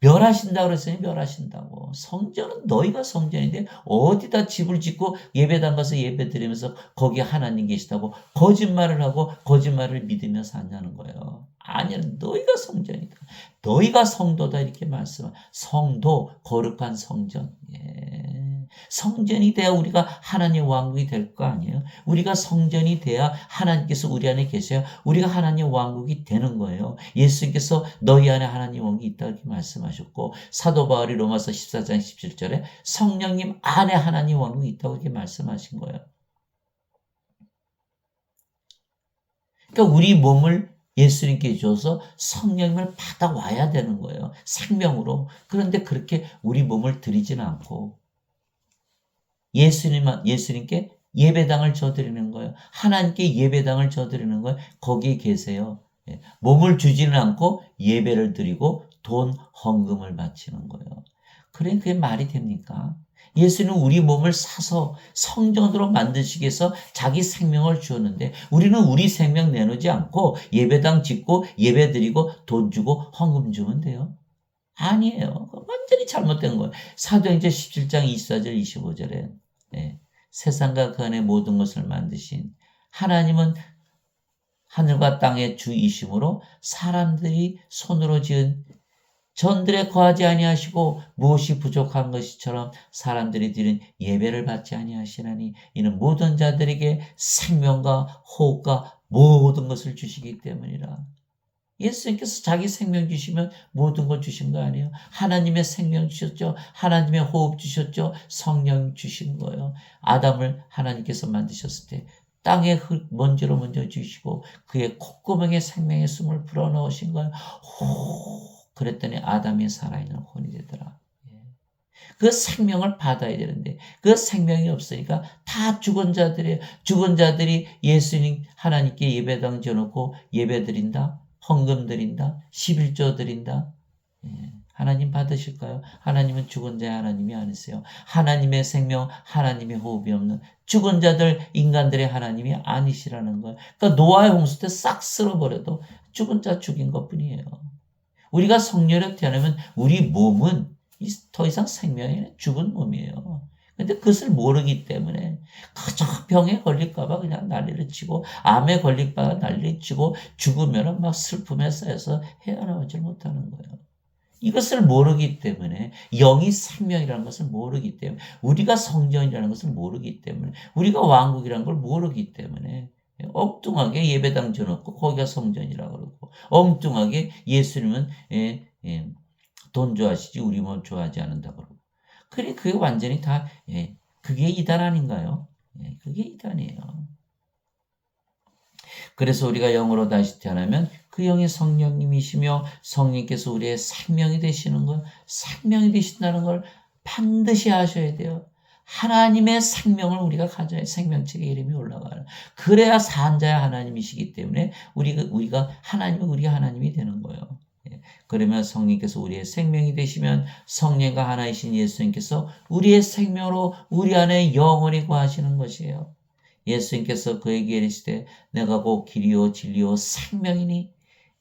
Speaker 1: 멸하신다고 그랬으니 멸하신다고. 성전은 너희가 성전인데 어디다 집을 짓고 예배당 가서 예배 드리면서 거기 하나님 계시다고 거짓말을 하고 거짓말을 믿으며 사냐는 거예요. 아니야, 너희가 성전이다. 너희가 성도다 이렇게 말씀한 성도, 거룩한 성전. 성전이 돼야 우리가 하나님의 왕국이 될 거 아니에요. 우리가 성전이 돼야 하나님께서 우리 안에 계셔야 우리가 하나님의 왕국이 되는 거예요. 예수님께서 너희 안에 하나님의 왕국이 있다 이렇게 말씀하셨고 사도 바울이 로마서 14장 17절에 성령님 안에 하나님의 왕국이 있다고 이렇게 말씀하신 거예요. 그러니까 우리 몸을 예수님께 줘서 성령님을 받아와야 되는 거예요. 생명으로. 그런데 그렇게 우리 몸을 드리지는 않고 예수님께 예배당을 줘드리는 거예요. 하나님께 예배당을 줘드리는 거예요. 거기에 계세요. 몸을 주지는 않고 예배를 드리고 돈 헌금을 바치는 거예요. 그래 그게 말이 됩니까? 예수는 우리 몸을 사서 성전으로 만드시기 위해서 자기 생명을 주었는데 우리는 우리 생명 내놓지 않고 예배당 짓고 예배 드리고 돈 주고 헌금 주면 돼요? 아니에요. 완전히 잘못된 거예요. 사도행전 17장 24절 25절에 세상과 그 안에 모든 것을 만드신 하나님은 하늘과 땅의 주이심으로 사람들이 손으로 지은 전들에 거하지 아니하시고 무엇이 부족한 것이처럼 사람들이 드린 예배를 받지 아니하시나니 이는 모든 자들에게 생명과 호흡과 모든 것을 주시기 때문이라. 예수님께서 자기 생명 주시면 모든 걸 주신 거 아니에요? 하나님의 생명 주셨죠? 하나님의 호흡 주셨죠? 성령 주신 거예요. 아담을 하나님께서 만드셨을 때 땅의 흙 먼지로 먼저 주시고 그의 콧구멍에 생명의 숨을 불어넣으신 거예요. 그랬더니 아담이 살아있는 혼이 되더라. 그 생명을 받아야 되는데 그 생명이 없으니까 다 죽은 자들이에요. 죽은 자들이 예수님 하나님께 예배당 줘놓고 예배 드린다. 헌금 드린다. 11조 드린다. 하나님 받으실까요? 하나님은 죽은 자의 하나님이 아니세요. 하나님의 생명, 하나님의 호흡이 없는 죽은 자들, 인간들의 하나님이 아니시라는 거예요. 그러니까 노아의 홍수 때 싹 쓸어버려도 죽은 자 죽인 것뿐이에요. 우리가 성령으로 태어나면 우리 몸은 더 이상 생명이 아니라 죽은 몸이에요. 근데 그것을 모르기 때문에 그저 병에 걸릴까봐 그냥 난리를 치고 암에 걸릴까봐 난리를 치고 죽으면 막 슬픔에 쌓여서 헤어나오지 못하는 거예요. 이것을 모르기 때문에 영이 생명이라는 것을 모르기 때문에 우리가 성전이라는 것을 모르기 때문에 우리가 왕국이라는 걸 모르기 때문에 엉뚱하게 예배당 줘놓고 거기가 성전이라고 그러고 엉뚱하게 예수님은 돈 좋아하시지 우리 몸 좋아하지 않는다고 그러고 그래, 그게 완전히 다, 그게 이단 아닌가요? 그게 이단이에요. 그래서 우리가 영으로 다시 태어나면 그 영이 성령님이시며 성령께서 우리의 생명이 되시는 것, 생명이 되신다는 걸 반드시 아셔야 돼요. 하나님의 생명을 우리가 가져야 생명책의 이름이 올라가요. 그래야 산자야 하나님이시기 때문에 우리가 하나님이 되는 거예요. 그러면 성령께서 우리의 생명이 되시면 성령과 하나이신 예수님께서 우리의 생명으로 우리 안에 영원히 거하시는 것이에요. 예수님께서 그에게 이르시되 내가 곧 길이요 진리요 생명이니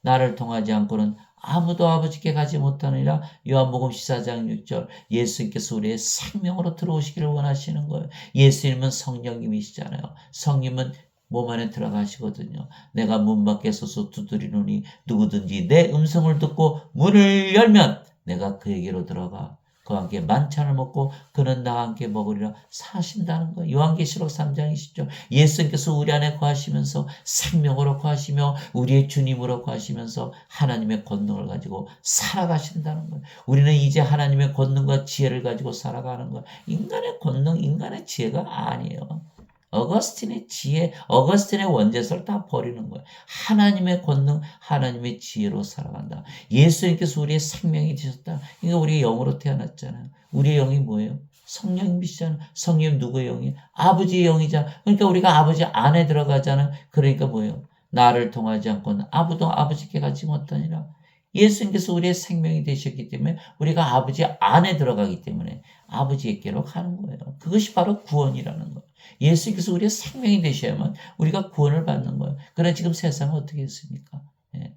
Speaker 1: 나를 통하지 않고는 아무도 아버지께 가지 못하느니라. 요한복음 14장 6절. 예수님께서 우리의 생명으로 들어오시기를 원하시는 거예요. 예수님은 성령님이시잖아요. 성령님은 몸 안에 들어가시거든요. 내가 문 밖에 서서 두드리노니 누구든지 내 음성을 듣고 문을 열면 내가 그에게로 들어가 그와 함께 만찬을 먹고 그는 나와 함께 먹으리라 사신다는 거예요. 요한계시록 3장 20절. 예수님께서 우리 안에 거하시면서 생명으로 거하시며 우리의 주님으로 거하시면서 하나님의 권능을 가지고 살아가신다는 거예요. 우리는 이제 하나님의 권능과 지혜를 가지고 살아가는 거예요. 인간의 권능, 인간의 지혜가 아니에요. 어거스틴의 지혜, 어거스틴의 원죄설 다 버리는 거예요. 하나님의 권능, 하나님의 지혜로 살아간다. 예수님께서 우리의 생명이 되셨다. 그러니까 우리의 영으로 태어났잖아요. 우리의 영이 뭐예요? 성령님이시잖아요. 성령 누구의 영이에요? 아버지의 영이잖아요. 그러니까 우리가 아버지 안에 들어가잖아요. 그러니까 뭐예요? 나를 통하지 않고는 아무도 아버지께 가지 못하니라. 예수님께서 우리의 생명이 되셨기 때문에 우리가 아버지 안에 들어가기 때문에 아버지에게로 가는 거예요. 그것이 바로 구원이라는 거예요. 예수께서 우리의 생명이 되셔야만 우리가 구원을 받는 거예요. 그러나 지금 세상은 어떻게 했습니까? 예.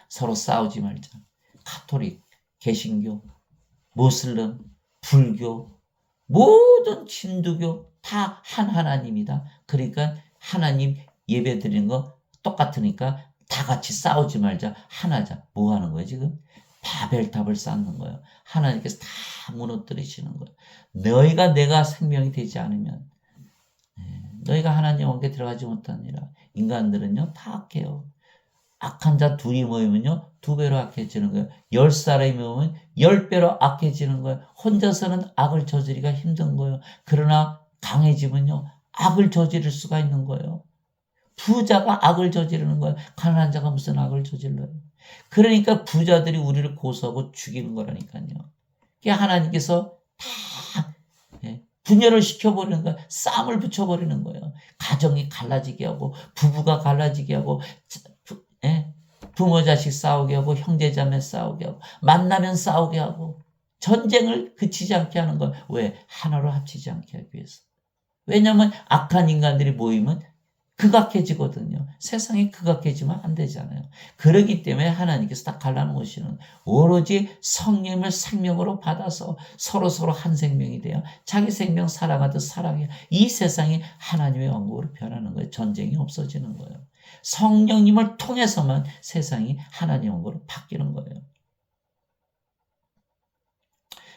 Speaker 1: 서로 싸우지 말자. 카톨릭, 개신교, 모슬람, 불교, 모든 진두교 다 한 하나님이다. 그러니까 하나님 예배 드리는 거 똑같으니까 다 같이 싸우지 말자. 하나자. 뭐 하는 거예요, 지금? 바벨탑을 쌓는 거예요. 하나님께서 다 무너뜨리시는 거예요. 너희가 내가 생명이 되지 않으면 너희가 하나님 왕국에 들어가지 못하니라. 인간들은요 다 악해요. 악한 자 둘이 모이면요 2배로 악해지는 거예요. 10사람이 모이면 10배로 악해지는 거예요. 혼자서는 악을 저지르기가 힘든 거예요. 그러나 강해지면요 악을 저지를 수가 있는 거예요. 부자가 악을 저지르는 거예요. 가난한 자가 무슨 악을 저질러요. 그러니까 부자들이 우리를 고소하고 죽이는 거라니까요. 하나님께서 다 분열을 시켜버리는 거예요. 쌈을 붙여버리는 거예요. 가정이 갈라지게 하고 부부가 갈라지게 하고 부모 자식 싸우게 하고 형제 자매 싸우게 하고 만나면 싸우게 하고 전쟁을 그치지 않게 하는 거예요. 왜? 하나로 합치지 않게 하기 위해서. 왜냐하면 악한 인간들이 모이면 극악해지거든요. 세상이 극악해지면 안 되잖아요. 그렇기 때문에 하나님께서 다 갈라놓으시는 오로지 성령을 생명으로 받아서 서로 한 생명이 돼요. 자기 생명 사랑하듯 사랑해. 이 세상이 하나님의 왕국으로 변하는 거예요. 전쟁이 없어지는 거예요. 성령님을 통해서만 세상이 하나님의 왕국으로 바뀌는 거예요.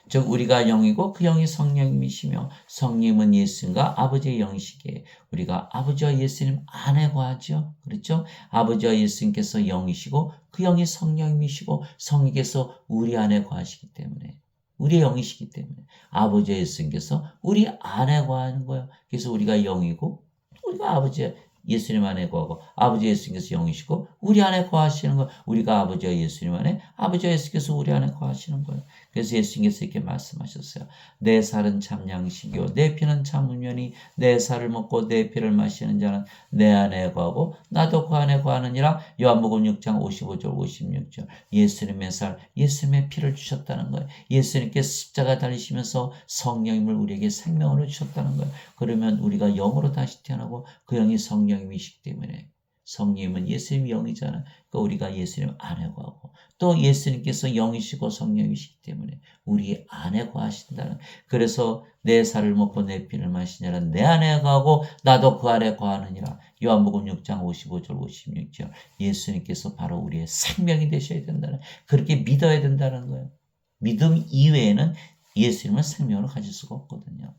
Speaker 1: 즉 우리가 영이고 그 영이 성령님이시며 성령님은 예수님과 아버지의 영이시기에 우리가 아버지와 예수님 안에 거하죠. 그렇죠? 아버지와 예수님께서 영이시고 그 영이 성령님이시고 성령께서 우리 안에 거하시기 때문에 우리의 영이시기 때문에 아버지와 예수님께서 우리 안에 거하는 거예요. 그래서 우리가 영이고 우리가 아버지 예수님 안에 거하고 아버지 예수님께서 영이시고 우리 안에 거하시는 거예요. 우리가 아버지와 예수님 안에 아버지와 예수께서 우리 안에 거하시는 거예요. 그래서 예수님께서 이렇게 말씀하셨어요. 내 살은 참 양식이요 내 피는 참 운명이 내 살을 먹고 내 피를 마시는 자는 내 안에 거하고 나도 그 안에 거하느니라. 요한복음 6장 55절 56절. 예수님의 살 예수님의 피를 주셨다는 거예요. 예수님께서 십자가 달리시면서 성령님을 우리에게 생명으로 주셨다는 거예요. 그러면 우리가 영으로 다시 태어나고 그 영이 성령님이시기 때문에 성령님은 예수님이 영이잖아요. 그러니까 우리가 예수님 안에 거하고 또 예수님께서 영이시고 성령이시기 때문에 우리 안에 거하신다는. 그래서 내 살을 먹고 내 피를 마시냐는 내 안에 거하고 나도 그 안에 거하느니라. 요한복음 6장 55절 56절. 예수님께서 바로 우리의 생명이 되셔야 된다는, 그렇게 믿어야 된다는 거예요. 믿음 이외에는 예수님을 생명으로 가질 수가 없거든요.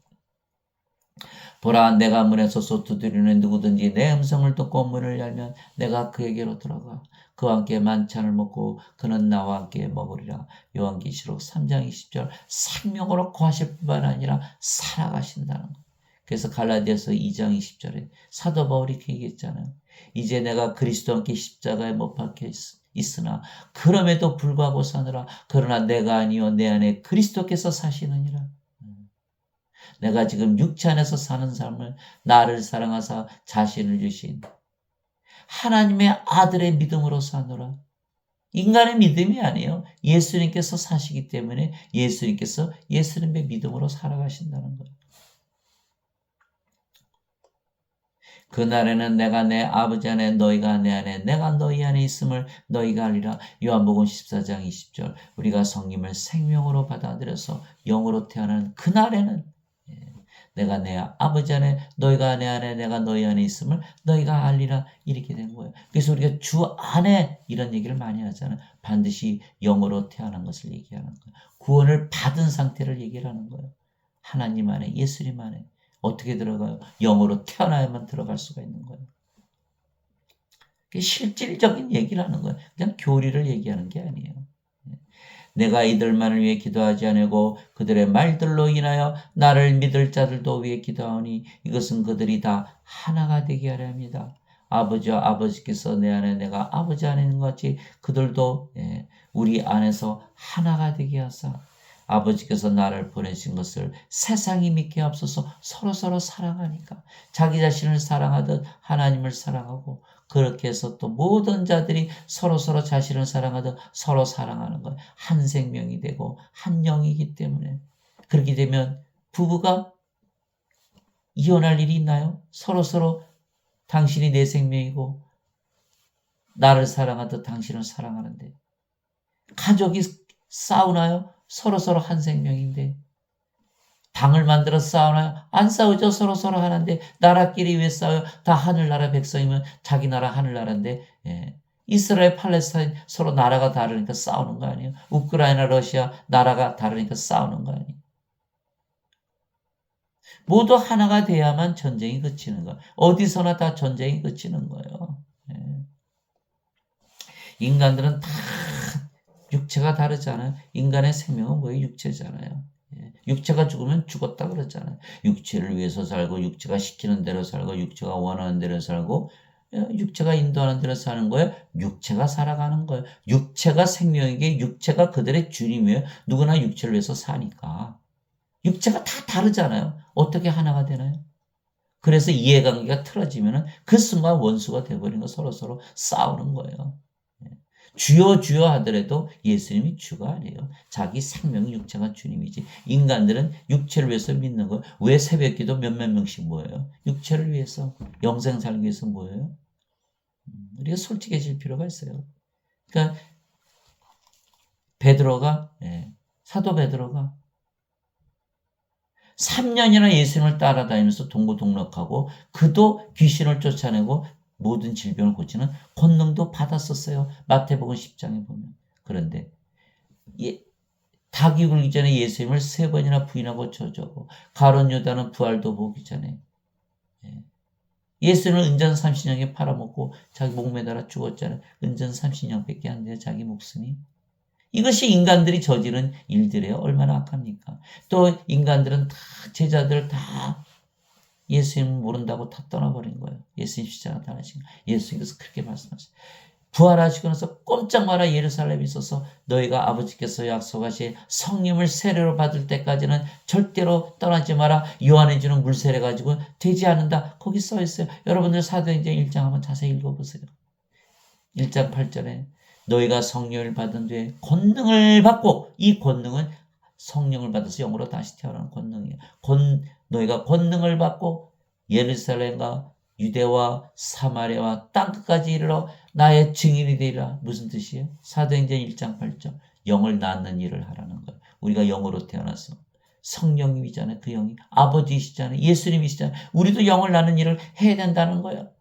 Speaker 1: 보라 내가 문에 서서 두드리는 누구든지 내 음성을 듣고 문을 열면 내가 그에게로 들어가 그와 함께 만찬을 먹고 그는 나와 함께 먹으리라. 요한계시록 3장 20절. 생명으로 거하실 뿐만 아니라 살아가신다는 것. 그래서 갈라디아서 2장 20절에 사도 바울이 이렇게 얘기했잖아요. 이제 내가 그리스도와 함께 십자가에 못 박혀 있으나 그럼에도 불구하고 사느라. 그러나 내가 아니요 내 안에 그리스도께서 사시느니라. 내가 지금 육체 안에서 사는 삶을 나를 사랑하사 자신을 주신 하나님의 아들의 믿음으로 사노라. 인간의 믿음이 아니에요. 예수님께서 사시기 때문에 예수님께서 예수님의 믿음으로 살아가신다는 거예요. 그날에는 내가 내 아버지 안에 너희가 내 안에 내가 너희 안에 있음을 너희가 알리라. 요한복음 14장 20절. 우리가 성김을 생명으로 받아들여서 영으로 태어나는 그날에는 내가 내 아버지 안에 너희가 내 안에 내가 너희 안에 있음을 너희가 알리라. 이렇게 된 거예요. 그래서 우리가 주 안에 이런 얘기를 많이 하잖아요. 반드시 영으로 태어난 것을 얘기하는 거예요. 구원을 받은 상태를 얘기를 하는 거예요. 하나님 안에 예수님 안에. 어떻게 들어가요? 영으로 태어나야만 들어갈 수가 있는 거예요. 실질적인 얘기를 하는 거예요. 그냥 교리를 얘기하는 게 아니에요. 내가 이들만을 위해 기도하지 아니고 그들의 말들로 인하여 나를 믿을 자들도 위해 기도하오니 이것은 그들이 다 하나가 되게 하려 합니다. 아버지와 아버지께서 내 안에 내가 아버지 안에 있는 것 같이 그들도 우리 안에서 하나가 되게 하사 아버지께서 나를 보내신 것을 세상이 믿게 앞서서 서로서로 사랑하니까 자기 자신을 사랑하듯 하나님을 사랑하고 그렇게 해서 또 모든 자들이 서로서로 자신을 사랑하듯 서로 사랑하는 거예요. 한 생명이 되고 한 영이기 때문에 그렇게 되면 부부가 이혼할 일이 있나요? 서로서로 당신이 내 생명이고 나를 사랑하듯 당신을 사랑하는데 가족이 싸우나요? 서로서로 한 생명인데 당을 만들어 싸우나요? 안 싸우죠. 서로서로 하는데 나라끼리 왜 싸워요? 다 하늘나라 백성이면 자기 나라 하늘나라인데 이스라엘 팔레스타인 서로 나라가 다르니까 싸우는 거 아니에요? 우크라이나 러시아 나라가 다르니까 싸우는 거 아니에요? 모두 하나가 돼야만 전쟁이 그치는 거예요. 어디서나 다 전쟁이 그치는 거예요. 인간들은 다 육체가 다르잖아요. 인간의 생명은 뭐예요? 육체잖아요. 육체가 죽으면 죽었다 그러잖아요. 육체를 위해서 살고 육체가 시키는 대로 살고 육체가 원하는 대로 살고 육체가 인도하는 대로 사는 거예요. 육체가 살아가는 거예요. 육체가 생명이기에 육체가 그들의 주님이에요. 누구나 육체를 위해서 사니까. 육체가 다 다르잖아요. 어떻게 하나가 되나요? 그래서 이해관계가 틀어지면 그 순간 원수가 돼버린 거 서로서로 싸우는 거예요. 주여 주여 하더라도 예수님이 주가 아니에요. 자기 생명 육체가 주님이지. 인간들은 육체를 위해서 믿는 거예요. 왜 새벽기도 몇몇 명씩 모여요? 육체를 위해서, 영생 살기 위해서 모여요. 우리가 솔직해질 필요가 있어요. 그러니까 베드로가 사도 베드로가 3년이나 예수님을 따라다니면서 동고동락하고 그도 귀신을 쫓아내고 모든 질병을 고치는 권능도 받았었어요. 마태복음 10장에 보면. 그런데 닭이 굴기 전에 예수님을 3번이나 부인하고 저주하고 가룟 유다는 부활도 보기 전에 예수님을 은전 30년에 팔아먹고 자기 목 매달아 죽었잖아요. 은전 30년밖에 안 돼요. 자기 목숨이. 이것이 인간들이 저지른 일들이에요. 얼마나 악합니까? 또 인간들은 다 제자들 다 예수님 모른다고 다 떠나버린 거예요. 예수님 십자가 나타나신 거예요. 예수님께서 그렇게 말씀하셨어요. 부활하시고 나서 꼼짝 마라 예루살렘에 있어서 너희가 아버지께서 약속하신 성령을 세례로 받을 때까지는 절대로 떠나지 마라. 요한이 주는 물세례 가지고 되지 않는다. 거기 써 있어요. 여러분들 사도행전 1장 한번 자세히 읽어보세요. 1장 8절에 너희가 성령을 받은 뒤에 권능을 받고 이 권능은 성령을 받아서 영으로 다시 태어나는 권능이에요. 너희가 권능을 받고 예루살렘과 유대와 사마리아와 땅끝까지 이르러 나의 증인이 되리라. 무슨 뜻이에요? 사도행전 1장 8절. 영을 낳는 일을 하라는 거예요. 우리가 영으로 태어나서 성령님이잖아요. 그 영이 아버지이시잖아요. 예수님이시잖아요. 우리도 영을 낳는 일을 해야 된다는 거예요.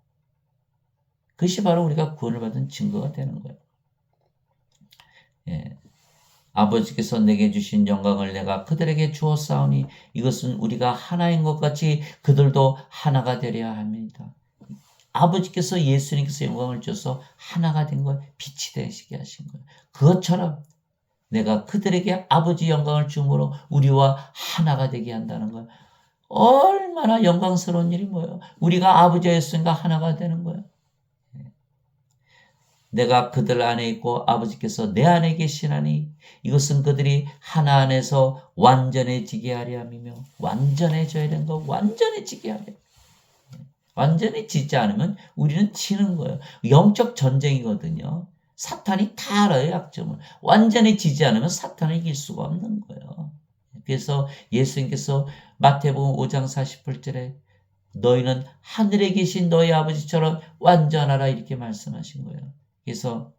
Speaker 1: 그것이 바로 우리가 구원을 받은 증거가 되는 거예요. 아버지께서 내게 주신 영광을 내가 그들에게 주었사오니 이것은 우리가 하나인 것 같이 그들도 하나가 되려야 합니다. 아버지께서 예수님께서 영광을 주셔서 하나가 된 거예요. 빛이 되시게 하신 거예요. 그것처럼 내가 그들에게 아버지 영광을 주므로 우리와 하나가 되게 한다는 거예요. 얼마나 영광스러운 일이 뭐예요. 우리가 아버지와 예수님과 하나가 되는 거예요. 내가 그들 안에 있고 아버지께서 내 안에 계시나니 이것은 그들이 하나 안에서 완전해지게 하려 함이며 완전해져야 되는 거 완전해지게 하려. 완전해지지 않으면 우리는 지는 거예요. 영적 전쟁이거든요. 사탄이 다 알아요. 약점을. 완전해지지 않으면 사탄을 이길 수가 없는 거예요. 그래서 예수님께서 마태복음 5장 48절에 너희는 하늘에 계신 너희 아버지처럼 완전하라 이렇게 말씀하신 거예요. 그래서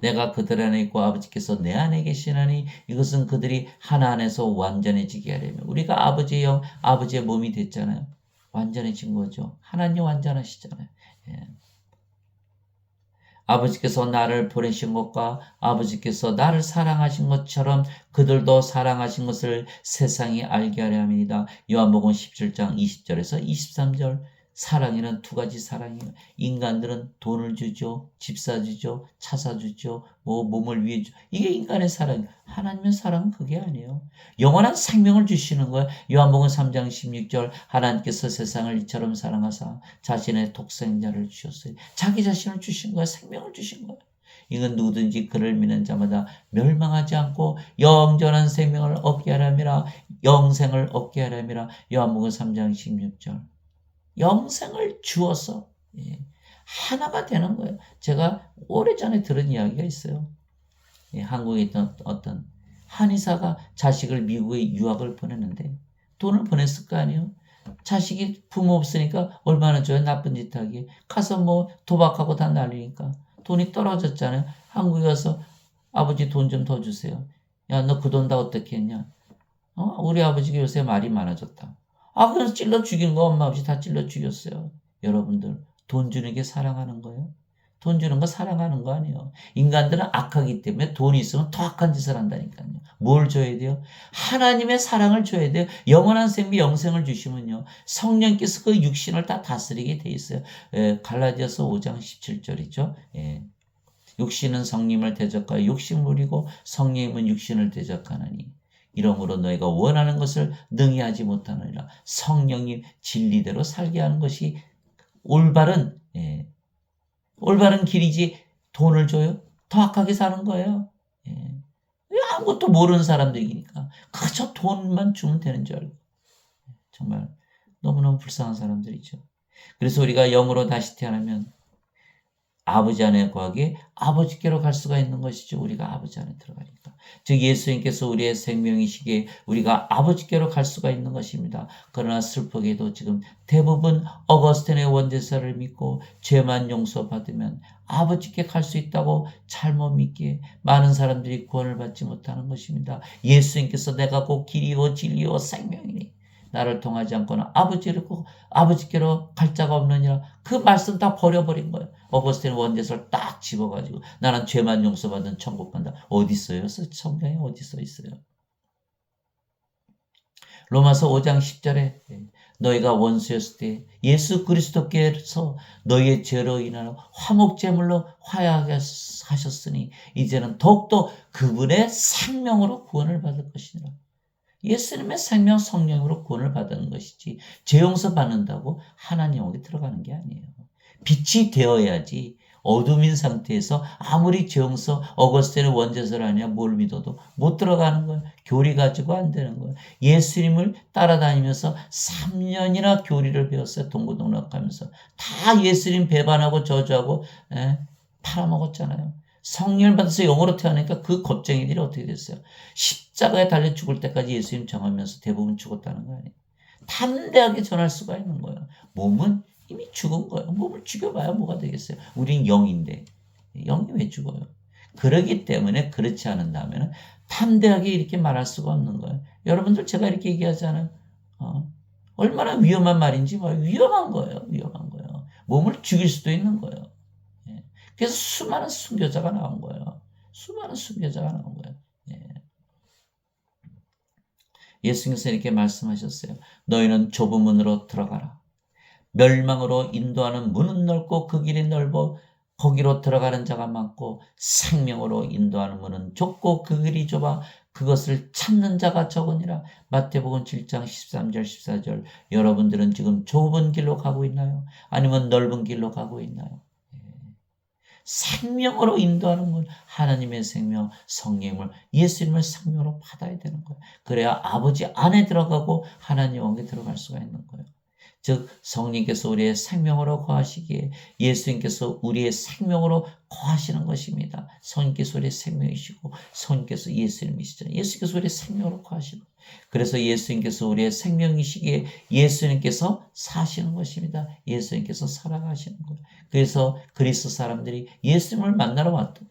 Speaker 1: 내가 그들 안에 있고 아버지께서 내 안에 계시나니 이것은 그들이 하나 안에서 완전해지게 하려면 우리가 아버지의 영, 아버지의 몸이 됐잖아요. 완전해진 거죠. 하나님 완전하시잖아요. 예. 아버지께서 나를 보내신 것과 아버지께서 나를 사랑하신 것처럼 그들도 사랑하신 것을 세상이 알게 하려 함이니이다. 요한복음 17장 20절에서 23절. 사랑에는 두 가지 사랑이에요. 인간들은 돈을 주죠. 집 사주죠. 차 사주죠. 몸을 위해 주죠. 이게 인간의 사랑이에요. 하나님의 사랑은 그게 아니에요. 영원한 생명을 주시는 거예요. 요한복음 3장 16절. 하나님께서 세상을 이처럼 사랑하사 자신의 독생자를 주셨어요. 자기 자신을 주신 거예요. 생명을 주신 거예요. 이건 누구든지 그를 믿는 자마다 멸망하지 않고 영전한 생명을 얻게 하려니라. 영생을 얻게 하려니라. 요한복음 3장 16절. 영생을 주어서 하나가 되는 거예요. 제가 오래전에 들은 이야기가 있어요. 한국에 있던 어떤 한의사가 자식을 미국에 유학을 보냈는데 돈을 보냈을 거 아니에요. 자식이 부모 없으니까 얼마나 줘요. 나쁜 짓 하기. 가서 도박하고 다 날리니까 돈이 떨어졌잖아요. 한국에 가서 아버지 돈 좀 더 주세요. 야, 너 그 돈 다 어떻게 했냐? 우리 아버지가 요새 말이 많아졌다. 그래서 찔러 죽인 거 엄마 없이 다 찔러 죽였어요. 여러분들, 돈 주는 게 사랑하는 거예요? 돈 주는 거 사랑하는 거 아니에요. 인간들은 악하기 때문에 돈이 있으면 더 악한 짓을 한다니까요. 뭘 줘야 돼요? 하나님의 사랑을 줘야 돼요. 영원한 생명, 영생을 주시면요. 성령께서 그 육신을 다 다스리게 돼 있어요. 갈라디아서 5장 17절이죠. 육신은 성령을 대적하여 육신물이고 성령은 육신을 대적하나니 이러므로 너희가 원하는 것을 능히 하지 못하느니라. 성령님 진리대로 살게 하는 것이 올바른 길이지. 돈을 줘요? 더 악하게 사는 거예요. 아무것도 모르는 사람들이니까 그저 돈만 주면 되는 줄 알고 정말 너무너무 불쌍한 사람들이죠. 그래서 우리가 영으로 다시 태어나면 아버지 안에 거하게 아버지께로 갈 수가 있는 것이죠. 우리가 아버지 안에 들어가니까. 즉 예수님께서 우리의 생명이시기에 우리가 아버지께로 갈 수가 있는 것입니다. 그러나 슬프게도 지금 대부분 어거스틴의 원죄사를 믿고 죄만 용서받으면 아버지께 갈 수 있다고 잘못 믿기에 많은 사람들이 구원을 받지 못하는 것입니다. 예수님께서 내가 곧 길이요 진리요 생명이니 나를 통하지 않고는 아버지께로 갈 자가 없느니라. 그 말씀 다 버려버린 거예요. 어거스틴 원죄서를 딱 집어가지고 나는 죄만 용서받은 천국 간다. 어디 있어요? 성경에 어디 써 있어요? 로마서 5장 10절에 너희가 원수였을 때 예수 그리스도께서 너희의 죄로 인하여 화목제물로 화해하게 하셨으니 이제는 더욱더 그분의 생명으로 구원을 받을 것이니라. 예수님의 생명 성령으로 구원을 받는 것이지 죄 용서 받는다고 하나님에게 들어가는 게 아니에요. 빛이 되어야지. 어둠인 상태에서 아무리 죄 용서 어거스틴의 원죄서를 아니야 뭘 믿어도 못 들어가는 거예요. 교리 가지고 안 되는 거예요. 예수님을 따라다니면서 3년이나 교리를 배웠어요. 동고동락하면서 다 예수님 배반하고 저주하고 팔아먹었잖아요. 성령을 받아서 영으로 태어나니까 그 겁쟁이들이 어떻게 됐어요? 십자가에 달려 죽을 때까지 예수님 정하면서 대부분 죽었다는 거 아니에요. 담대하게 전할 수가 있는 거예요. 몸은 이미 죽은 거예요. 몸을 죽여봐야 뭐가 되겠어요. 우린 영인데 영이 왜 죽어요? 그러기 때문에 그렇지 않은다면 담대하게 이렇게 말할 수가 없는 거예요. 여러분들 제가 이렇게 얘기하잖아요. 얼마나 위험한 말인지 위험한 거예요. 위험한 거예요. 몸을 죽일 수도 있는 거예요. 그래서 수많은 순교자가 나온 거예요. 수많은 순교자가 나온 거예요. 예수님께서 이렇게 말씀하셨어요. 너희는 좁은 문으로 들어가라. 멸망으로 인도하는 문은 넓고 그 길이 넓어 거기로 들어가는 자가 많고 생명으로 인도하는 문은 좁고 그 길이 좁아 그것을 찾는 자가 적으니라. 마태복음 7장 13절 14절. 여러분들은 지금 좁은 길로 가고 있나요? 아니면 넓은 길로 가고 있나요? 생명으로 인도하는 분, 하나님의 생명, 성령을 예수님을 생명으로 받아야 되는 거예요. 그래야 아버지 안에 들어가고 하나님 왕에 들어갈 수가 있는 거예요. 즉 성령께서 우리의 생명으로 거하시기에 예수님께서 우리의 생명으로 거하시는 것입니다. 성령께서 우리의 생명이시고 성령께서 예수님이시죠. 예수님께서 우리의 생명으로 거하시는 거예요. 그래서 예수님께서 우리의 생명이시기에 예수님께서 사시는 것입니다. 예수님께서 살아가시는 거예요. 그래서 그리스도 사람들이 예수님을 만나러 왔던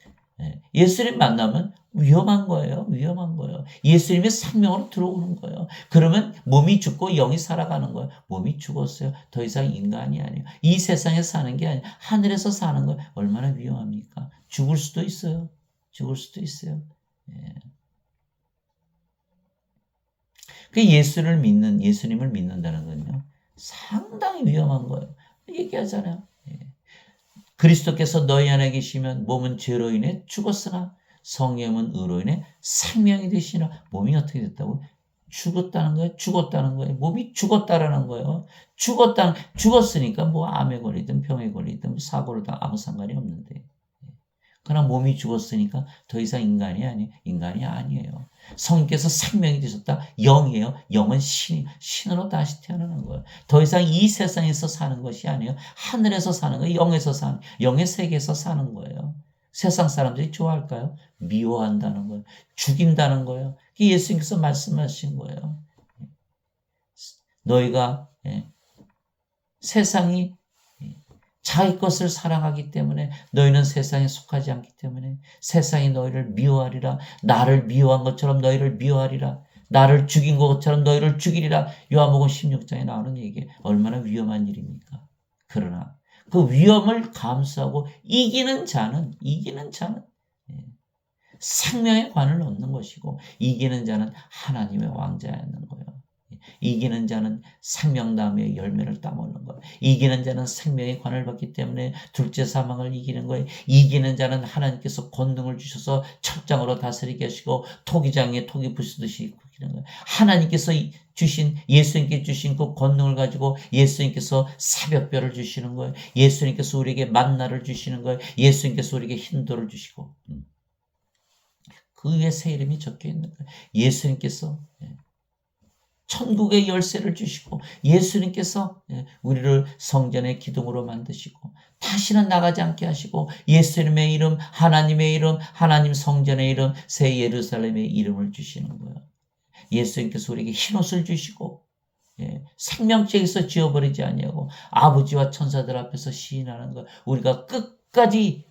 Speaker 1: 예수님 만나면 위험한 거예요. 위험한 거예요. 예수님의 생명으로 들어오는 거예요. 그러면 몸이 죽고 영이 살아가는 거예요. 몸이 죽었어요. 더 이상 인간이 아니에요. 이 세상에 사는 게 아니에요. 하늘에서 사는 거예요. 얼마나 위험합니까? 죽을 수도 있어요. 죽을 수도 있어요. 그 예수님을 믿는다는 건요. 상당히 위험한 거예요. 얘기하잖아요. 그리스도께서 너희 안에 계시면 몸은 죄로 인해 죽었으나 성령은 의로 인해 생명이 되시나. 몸이 어떻게 됐다고? 죽었다는 거예요. 죽었다는 거예요. 몸이 죽었다라는 거예요. 죽었으니까 뭐 암에 걸리든 병에 걸리든 뭐 사고를 당 아무 상관이 없는데. 그러나 몸이 죽었으니까 더 이상 인간이 아니에요. 성령께서 생명이 되셨다. 영이에요. 영은 신으로 다시 태어나는 거예요. 더 이상 이 세상에서 사는 것이 아니에요. 하늘에서 사는 거예요. 영의 세계에서 사는 거예요. 세상 사람들이 좋아할까요? 미워한다는 거예요. 죽인다는 거예요. 예수님께서 말씀하신 거예요. 너희가 세상이 자기 것을 사랑하기 때문에 너희는 세상에 속하지 않기 때문에 세상이 너희를 미워하리라. 나를 미워한 것처럼 너희를 미워하리라. 나를 죽인 것처럼 너희를 죽이리라. 요한복음 16장에 나오는 얘기 얼마나 위험한 일입니까? 그러나 그 위험을 감수하고 이기는 자는 생명의 관을 얻는 것이고 이기는 자는 하나님의 왕자에 앉는 거예요. 이기는 자는 생명나무의 열매를 따먹는 거예요. 이기는 자는 생명의 관을 받기 때문에 둘째 사망을 이기는 거예요. 이기는 자는 하나님께서 권능을 주셔서 철장으로 다스리게 하시고 토기장에 토기 부수듯이 이기는 거예요. 하나님께서 예수님께 주신 그 권능을 가지고 예수님께서 새벽별을 주시는 거예요. 예수님께서 우리에게 만나를 주시는 거예요. 예수님께서 우리에게 힌도를 주시고 그 위에 새 이름이 적혀 있는 거예요. 예수님께서 천국의 열쇠를 주시고 예수님께서 우리를 성전의 기둥으로 만드시고 다시는 나가지 않게 하시고 예수님의 이름, 하나님의 이름, 하나님 성전의 이름, 새 예루살렘의 이름을 주시는 거예요. 예수님께서 우리에게 흰옷을 주시고 생명책에서 지워버리지 아니하고 아버지와 천사들 앞에서 시인하는 거 우리가 끝까지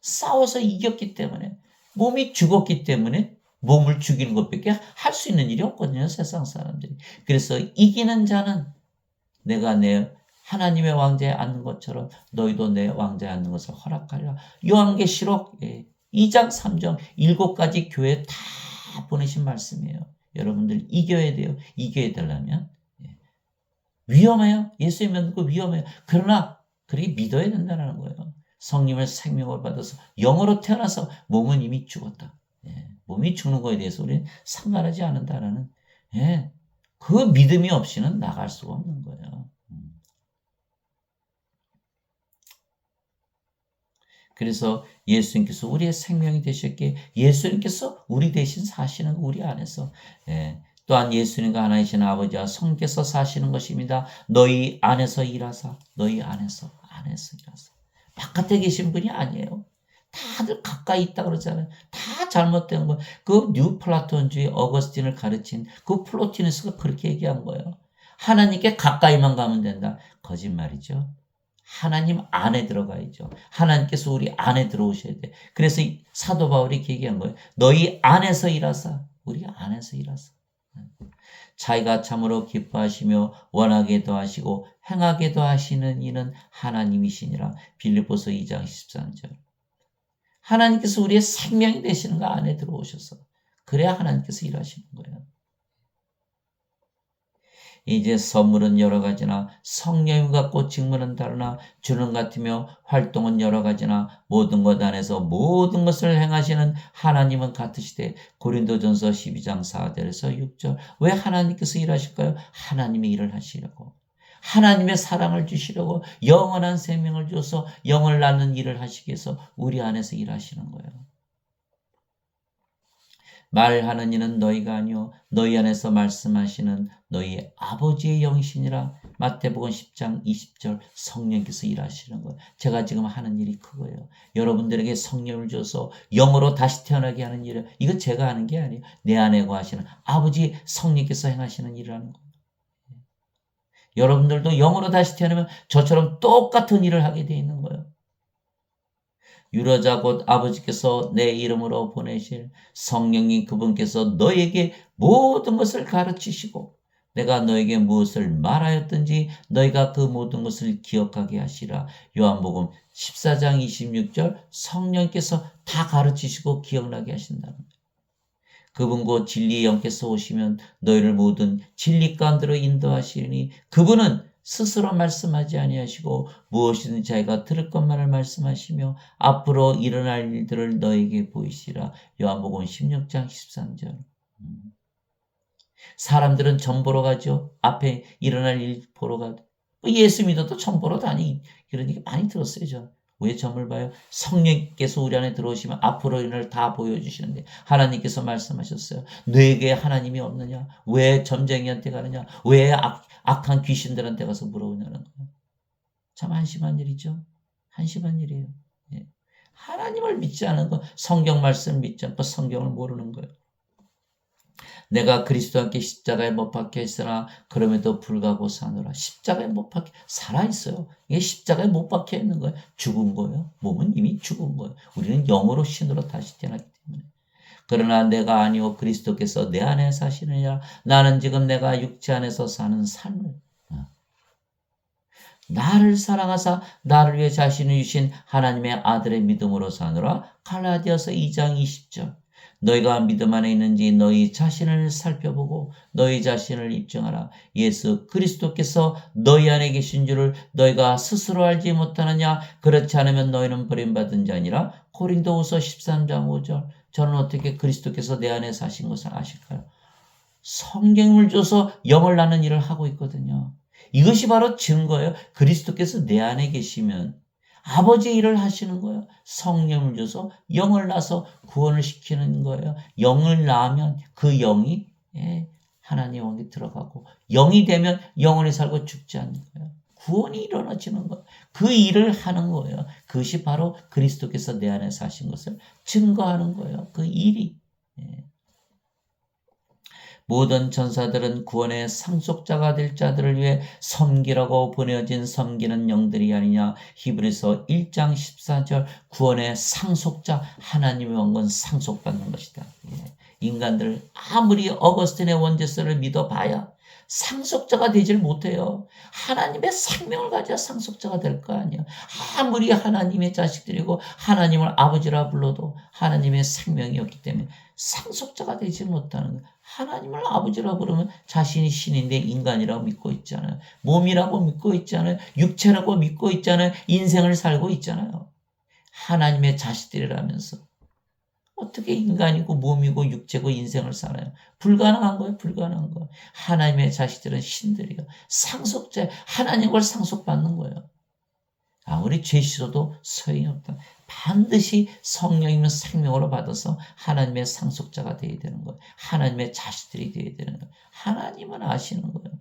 Speaker 1: 싸워서 이겼기 때문에 몸이 죽었기 때문에 몸을 죽이는 것밖에 할 수 있는 일이 없거든요. 세상 사람들이. 그래서 이기는 자는 내가 내 하나님의 왕자에 앉는 것처럼 너희도 내 왕자에 앉는 것을 허락하리라. 요한계시록 2장 3장 7가지 교회에 다 보내신 말씀이에요. 여러분들 이겨야 돼요. 이겨야 되려면 위험해요. 예수님 믿고 위험해요. 그러나 그렇게 믿어야 된다는 거예요. 성령을 생명을 받아서 영으로 태어나서 몸은 이미 죽었다. 몸이 죽는 거에 대해서 우리는 상관하지 않는다라는 그 믿음이 없이는 나갈 수가 없는 거예요. 그래서 예수님께서 우리의 생명이 되셨기에 예수님께서 우리 대신 사시는 우리 안에서 또한 예수님과 하나이신 아버지와 성께서 사시는 것입니다. 너희 안에서 일하사 너희 안에서 일하사 바깥에 계신 분이 아니에요. 다들 가까이 있다 그러잖아요. 다 잘못된 거예요. 그 뉴플라톤주의 어거스틴을 가르친 그 플로티누스가 그렇게 얘기한 거예요. 하나님께 가까이만 가면 된다. 거짓말이죠. 하나님 안에 들어가야죠. 하나님께서 우리 안에 들어오셔야 돼. 그래서 사도 바울이 얘기한 거예요. 너희 안에서 일하사 우리 안에서 일하사 자기가 참으로 기뻐하시며 원하게도 하시고 행하게도 하시는 이는 하나님이시니라. 빌립보서 2장 13절. 하나님께서 우리의 생명이 되시는 거 안에 들어오셔서 그래야 하나님께서 일하시는 거예요. 이제 선물은 여러 가지나 성령이 같고 직분은 다르나 주는 같으며 활동은 여러 가지나 모든 것 안에서 모든 것을 행하시는 하나님은 같으시되. 고린도전서 12장 4절에서 6절. 왜 하나님께서 일하실까요? 하나님의 일을 하시려고. 하나님의 사랑을 주시려고 영원한 생명을 줘서 영을 낳는 일을 하시기 위해서 우리 안에서 일하시는 거예요. 말하는 이는 너희가 아니요 너희 안에서 말씀하시는 너희 아버지의 영이시니라. 마태복음 10장 20절 성령께서 일하시는 거예요. 제가 지금 하는 일이 그거예요. 여러분들에게 성령을 줘서 영으로 다시 태어나게 하는 일이에요. 이거 제가 하는 게 아니에요. 내 안에 거하시는 아버지 성령께서 행하시는 일이라는 거예요. 여러분들도 영으로 다시 태어나면 저처럼 똑같은 일을 하게 돼 있는 거예요. 유로자 곧 아버지께서 내 이름으로 보내실 성령인 그분께서 너에게 모든 것을 가르치시고 내가 너에게 무엇을 말하였든지 너희가 그 모든 것을 기억하게 하시라. 요한복음 14장 26절 성령께서 다 가르치시고 기억나게 하신다는 거예요. 그분 곧 진리의 영께서 오시면 너희를 모든 진리 가운데로 인도하시리니 그분은 스스로 말씀하지 아니하시고 무엇이든 자기가 들을 것만을 말씀하시며 앞으로 일어날 일들을 너에게 보이시라. 요한복음 16장 13절. 사람들은 점 보러 가죠. 앞에 일어날 일 보러 가죠. 예수 믿어도 점 보러 다니 이런 얘기 많이 들었어요. 저. 왜 점을 봐요? 성령께서 우리 안에 들어오시면 앞으로 일을 다 보여주시는데 하나님께서 말씀하셨어요. 너에게 하나님이 없느냐? 왜 점쟁이한테 가느냐? 왜 악한 귀신들한테 가서 물어보냐는 거예요. 참 한심한 일이죠. 한심한 일이에요. 예. 하나님을 믿지 않은 거, 성경 말씀을 믿지 않고 성경을 모르는 거예요. 내가 그리스도와 함께 십자가에 못 박혀 있으나 그럼에도 불구하고 사노라. 십자가에 못 박혀 살아있어요. 이게 십자가에 못 박혀 있는 거예요. 죽은 거예요. 몸은 이미 죽은 거예요. 우리는 영으로 신으로 다시 태어났기 때문에. 그러나 내가 아니오 그리스도께서 내 안에 사시느냐. 나는 지금 내가 육체 안에서 사는 삶을 나를 사랑하사 나를 위해 자신을 주신 하나님의 아들의 믿음으로 사노라. 갈라디아서 2장 20절. 너희가 믿음 안에 있는지 너희 자신을 살펴보고 너희 자신을 입증하라. 예수 그리스도께서 너희 안에 계신 줄을 너희가 스스로 알지 못하느냐. 그렇지 않으면 너희는 버림받은 자니라. 고린도후서 13장 5절. 저는 어떻게 그리스도께서 내 안에 사신 것을 아실까요? 성경을 줘서 영을 낳는 일을 하고 있거든요. 이것이 바로 증거예요. 그리스도께서 내 안에 계시면 아버지의 일을 하시는 거예요. 성령을 줘서 영을 낳아서 구원을 시키는 거예요. 영을 낳으면 그 영이 하나님의 영이 들어가고 영이 되면 영원히 살고 죽지 않는 거예요. 구원이 일어나지는 거예요. 그 일을 하는 거예요. 그것이 바로 그리스도께서 내 안에 사신 것을 증거하는 거예요. 그 일이. 모든 전사들은 구원의 상속자가 될 자들을 위해 섬기라고 보내어진 섬기는 영들이 아니냐. 히브리서 1장 14절. 구원의 상속자, 하나님의 왕은 상속받는 것이다. 인간들 아무리 어거스틴의 원죄서를 믿어봐야 상속자가 되질 못해요. 하나님의 생명을 가져야 상속자가 될 거 아니야. 아무리 하나님의 자식들이고 하나님을 아버지라 불러도 하나님의 생명이 없기 때문에 상속자가 되지 못하는 거예요. 하나님을 아버지라 부르면 자신이 신인데 인간이라고 믿고 있잖아요. 몸이라고 믿고 있잖아요. 육체라고 믿고 있잖아요. 인생을 살고 있잖아요. 하나님의 자식들이라면서 어떻게 인간이고 몸이고 육체고 인생을 살아요? 불가능한 거예요. 불가능한 거예요. 하나님의 자식들은 신들이요. 상속자, 하나님을 상속받는 거예요. 아무리 죄 씻어도 소용이 없다. 반드시 성령이면 생명으로 받아서 하나님의 상속자가 되어야 되는 거예요. 하나님의 자식들이 되어야 되는 거예요. 하나님은 아시는 거예요.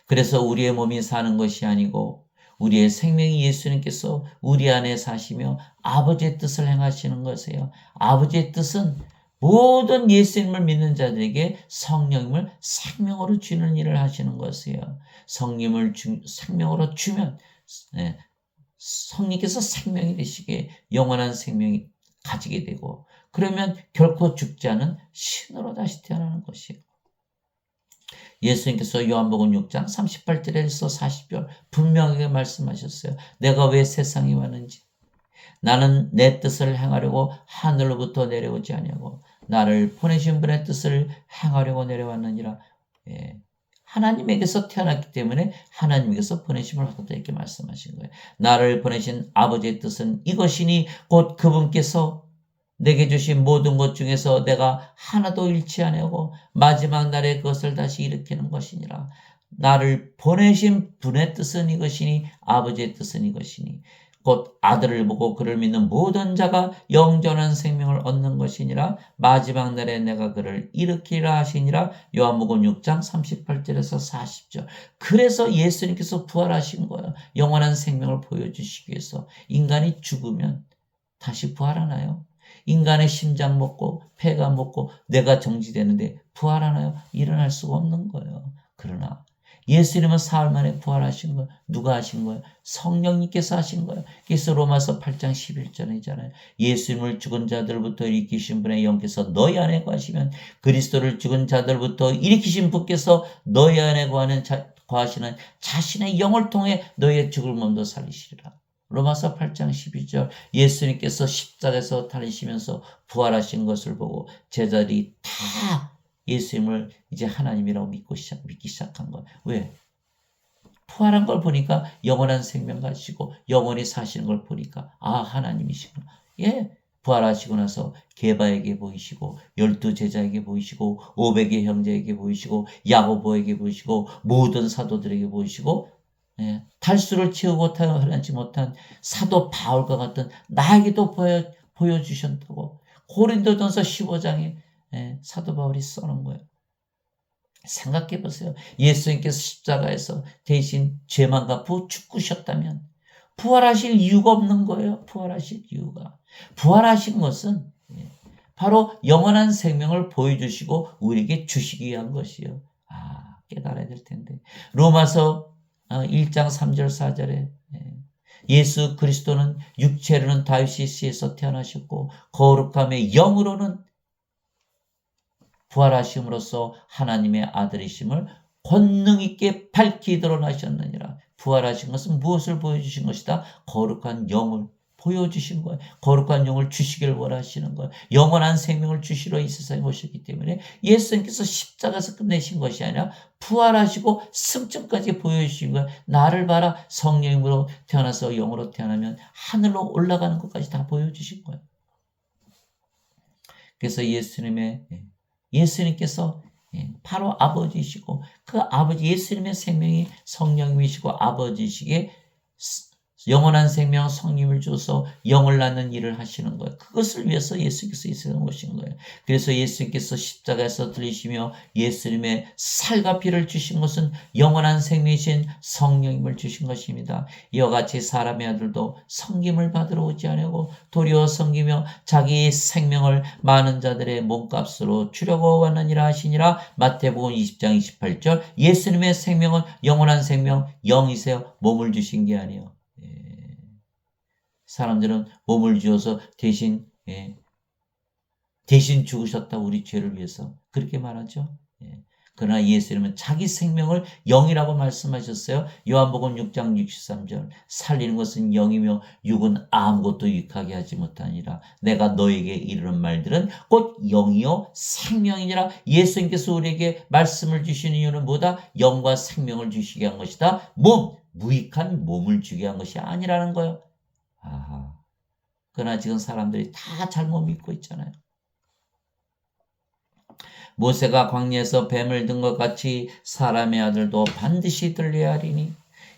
Speaker 1: 그래서 우리의 몸이 사는 것이 아니고 우리의 생명이 예수님께서 우리 안에 사시며 아버지의 뜻을 행하시는 것이에요. 아버지의 뜻은 모든 예수님을 믿는 자들에게 성령님을 생명으로 주는 일을 하시는 것이에요. 성령을 생명으로 주면 성령께서 생명이 되시게 영원한 생명이 가지게 되고 그러면 결코 죽지 않은 신으로 다시 태어나는 것이에요. 예수님께서 요한복음 6장 38절에서 40절 분명하게 말씀하셨어요. 내가 왜 세상에 왔는지 나는 내 뜻을 행하려고 하늘로부터 내려오지 아니하고 나를 보내신 분의 뜻을 행하려고 내려왔느니라. 하나님에게서 태어났기 때문에 하나님에게서 보내심을 받았다 이렇게 말씀하신 거예요. 나를 보내신 아버지의 뜻은 이것이니 곧 그분께서 내게 주신 모든 것 중에서 내가 하나도 잃지 아니하고 마지막 날에 그것을 다시 일으키는 것이니라. 나를 보내신 분의 뜻은 이것이니 아버지의 뜻은 이것이니 곧 아들을 보고 그를 믿는 모든 자가 영전한 생명을 얻는 것이니라. 마지막 날에 내가 그를 일으키라 하시니라. 요한복음 6장 38절에서 40절. 그래서 예수님께서 부활하신 거예요. 영원한 생명을 보여주시기 위해서. 인간이 죽으면 다시 부활하나요? 인간의 심장 먹고 폐가 먹고 뇌가 정지되는데 부활하나요? 일어날 수가 없는 거예요. 그러나 예수님은 사흘 만에 부활하신 거예요. 누가 하신 거예요? 성령님께서 하신 거예요. 그래서 로마서 8장 11절이잖아요. 예수님을 죽은 자들부터 일으키신 분의 영께서 너희 안에 거하시면 그리스도를 죽은 자들부터 일으키신 분께서 너희 안에 거하시는 자신의 영을 통해 너희의 죽을 몸도 살리시리라. 로마서 8장 12절. 예수님께서 십자가에서 달리시면서 부활하신 것을 보고 제자들이 다 예수님을 이제 하나님이라고 믿기 시작한 거예요. 왜? 부활한 걸 보니까 영원한 생명 가지고 영원히 사시는 걸 보니까 하나님이시구나. 예, 부활하시고 나서 게바에게 보이시고 12제자에게 보이시고 500의 형제에게 보이시고 야고보에게 보이시고 모든 사도들에게 보이시고 달수를 채우고 타지 못한 사도 바울과 같은 나에게도 보여주셨다고 고린도전서 15장에 사도 바울이 써놓은 거예요. 생각해 보세요. 예수님께서 십자가에서 대신 죄만 갚고 죽으셨다면 부활하실 이유가 없는 거예요. 부활하실 이유가. 부활하신 것은 바로 영원한 생명을 보여주시고 우리에게 주시기 위한 것이요. 깨달아야 될 텐데. 로마서 1장 3절 4절에 예수 그리스도는 육체로는 다윗의 씨에서 태어나셨고 거룩함의 영으로는 부활하심으로써 하나님의 아들이심을 권능 있게 밝히 드러나셨느니라. 부활하신 것은 무엇을 보여주신 것이다? 거룩한 영을 보여주신 거예요. 거룩한 영을 주시길 원하시는 거예요. 영원한 생명을 주시러 이 세상에 오셨기 때문에 예수님께서 십자가에서 끝내신 것이 아니라 부활하시고 승천까지 보여주신 거예요. 나를 봐라. 성령으로 태어나서 영으로 태어나면 하늘로 올라가는 것까지 다 보여주신 거예요. 그래서 예수님께서 바로 아버지이시고 그 아버지 예수님의 생명이 성령님이시고 아버지이시기에 영원한 생명 성령을 줘서 영을 낳는 일을 하시는 거예요. 그것을 위해서 예수께서 이 세상에 오신 거예요. 그래서 예수님께서 십자가에서 들리시며 예수님의 살과 피를 주신 것은 영원한 생명이신 성령님을 주신 것입니다. 이와 같이 사람의 아들도 성김을 받으러 오지 않고 도리어 성기며 자기 생명을 많은 자들의 몸값으로 주려고 왔느니라 하시니라. 마태복음 20장 28절. 예수님의 생명은 영원한 생명 영이세요. 몸을 주신 게 아니에요. 사람들은 몸을 주어서 대신 죽으셨다 우리 죄를 위해서 그렇게 말하죠. 그러나 예수님은 자기 생명을 영이라고 말씀하셨어요. 요한복음 6장 63절. 살리는 것은 영이며 육은 아무것도 유익하게 하지 못하니라. 내가 너에게 이르는 말들은 곧 영이요 생명이니라. 예수님께서 우리에게 말씀을 주시는 이유는 뭐다? 영과 생명을 주시게 한 것이다. 무익한 몸을 주게 한 것이 아니라는 거예요. 그러나 지금 사람들이 다 잘못 믿고 있잖아요. 모세가 광야에서 뱀을 든 것 같이 사람의 아들도 반드시 들려야 하리니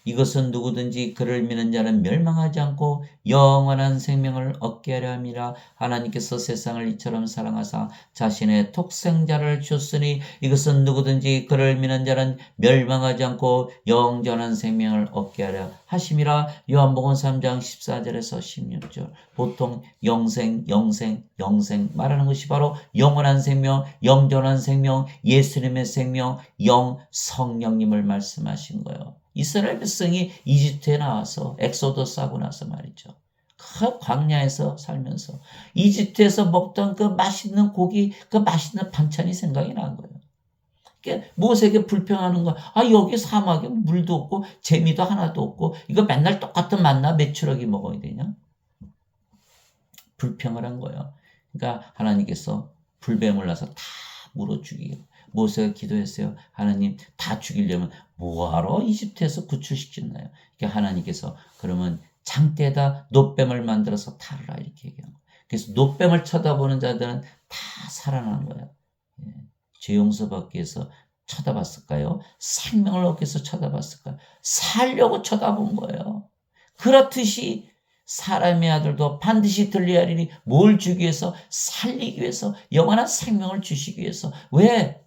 Speaker 1: 이것은 누구든지 그를 믿는 자는 멸망하지 않고 영원한 생명을 얻게 하려 함이라. 하나님께서 세상을 이처럼 사랑하사 자신의 독생자를 주셨으니 이것은 누구든지 그를 믿는 자는 멸망하지 않고 영원한 생명을 얻게 하려 하심이라. 요한복음 3장 14절에서 16절. 보통 영생 말하는 것이 바로 영원한 생명, 영존한 생명, 예수님의 생명, 영 성령님을 말씀하신 거예요. 이스라엘 백성이 이집트에 나와서 엑소더스 하고 나서 말이죠. 그 광야에서 살면서 이집트에서 먹던 그 맛있는 고기, 그 맛있는 반찬이 생각이 난 거예요. 그러니까 모세에게 불평하는 거야. 여기 사막에 물도 없고 재미도 하나도 없고 이거 맨날 똑같은 만나 몇추럭이 먹어야 되냐? 불평을 한 거예요. 그러니까 하나님께서 불뱀을 놔서 다 물어 죽이고 모세가 기도했어요. 하나님 다 죽이려면 뭐하러 이집트에서 구출시켰나요? 그러니까 하나님께서 그러면 장대에다 놋뱀을 만들어서 타르라 이렇게 얘기한 거예요. 그래서 놋뱀을 쳐다보는 자들은 다 살아난 거예요. 죄 용서받기 위해서 쳐다봤을까요? 생명을 얻기 위해서 쳐다봤을까요? 살려고 쳐다본 거예요. 그렇듯이 사람의 아들도 반드시 들려하리니 뭘 주기 위해서? 살리기 위해서, 영원한 생명을 주시기 위해서. 왜?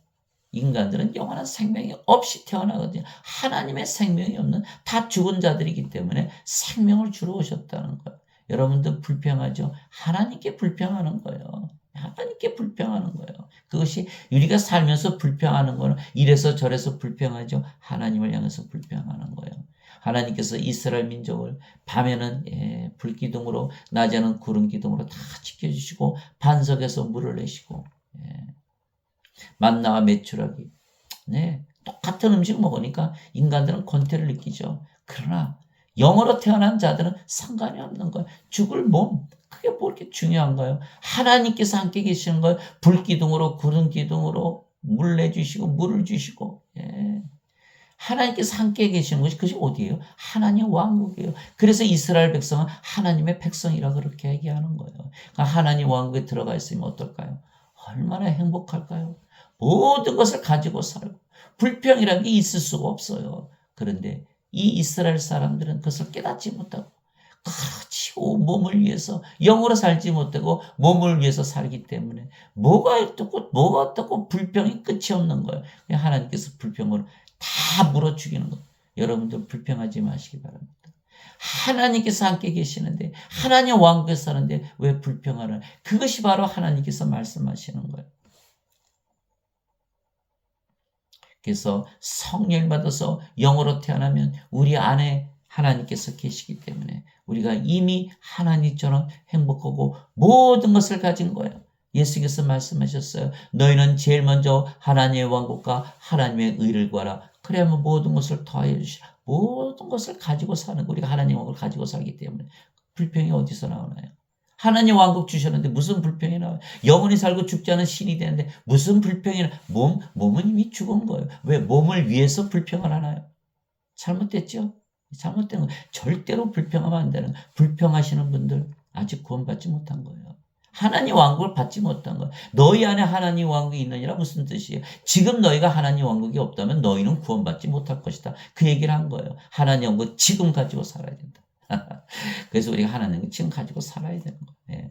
Speaker 1: 인간들은 영원한 생명이 없이 태어나거든요. 하나님의 생명이 없는 다 죽은 자들이기 때문에 생명을 주러 오셨다는 거예요. 여러분들 불평하죠? 하나님께 불평하는 거예요. 하나님께 불평하는 거예요. 그것이 우리가 살면서 불평하는 거는 이래서 저래서 불평하죠. 하나님을 향해서 불평하는 거예요. 하나님께서 이스라엘 민족을 밤에는 불기둥으로 낮에는 구름기둥으로 다 지켜주시고 반석에서 물을 내시고 만나와 메추라기 똑같은 음식 먹으니까 인간들은 권태를 느끼죠. 그러나 영으로 태어난 자들은 상관이 없는 거예요. 죽을 몸 그게 뭐 이렇게 중요한가요? 하나님께서 함께 계시는 거예요. 불기둥으로 구름기둥으로 물 내주시고 물을 주시고 하나님께서 함께 계시는 것이 그것이 어디예요? 하나님의 왕국이에요. 그래서 이스라엘 백성은 하나님의 백성이라 그렇게 얘기하는 거예요. 그러니까 하나님 왕국에 들어가 있으면 어떨까요? 얼마나 행복할까요? 모든 것을 가지고 살고 불평이라는 게 있을 수가 없어요. 그런데 이 이스라엘 사람들은 그것을 깨닫지 못하고 그렇지 몸을 위해서 영으로 살지 못하고 몸을 위해서 살기 때문에 뭐가 어떻고 불평이 끝이 없는 거예요. 하나님께서 불평을 다 물어 죽이는 거예요. 여러분들 불평하지 마시기 바랍니다. 하나님께서 함께 계시는데 하나님 왕국에 사는데 왜 불평하는? 그것이 바로 하나님께서 말씀하시는 거예요. 그래서 성령을 받아서 영으로 태어나면 우리 안에 하나님께서 계시기 때문에 우리가 이미 하나님처럼 행복하고 모든 것을 가진 거예요. 예수께서 말씀하셨어요. 너희는 제일 먼저 하나님의 왕국과 하나님의 의를 구하라. 그래야만 모든 것을 더해 주시라. 모든 것을 가지고 사는 거. 우리가 하나님 왕국을 가지고 살기 때문에 불평이 어디서 나오나요? 하나님 왕국 주셨는데 무슨 불평이 나와요? 영원히 살고 죽지 않은 신이 되는데 무슨 불평이 나와요? 몸은 이미 죽은 거예요. 왜? 몸을 위해서 불평을 하나요? 잘못됐죠? 잘못된 거. 절대로 불평하면 안 되는 거예요. 불평하시는 분들 아직 구원받지 못한 거예요. 하나님 왕국을 받지 못한 거예요. 너희 안에 하나님 왕국이 있느니라 무슨 뜻이에요? 지금 너희가 하나님 왕국이 없다면 너희는 구원받지 못할 것이다. 그 얘기를 한 거예요. 하나님 왕국 지금 가지고 살아야 된다. 그래서 우리가 하나님을 지금 가지고 살아야 되는 거예요.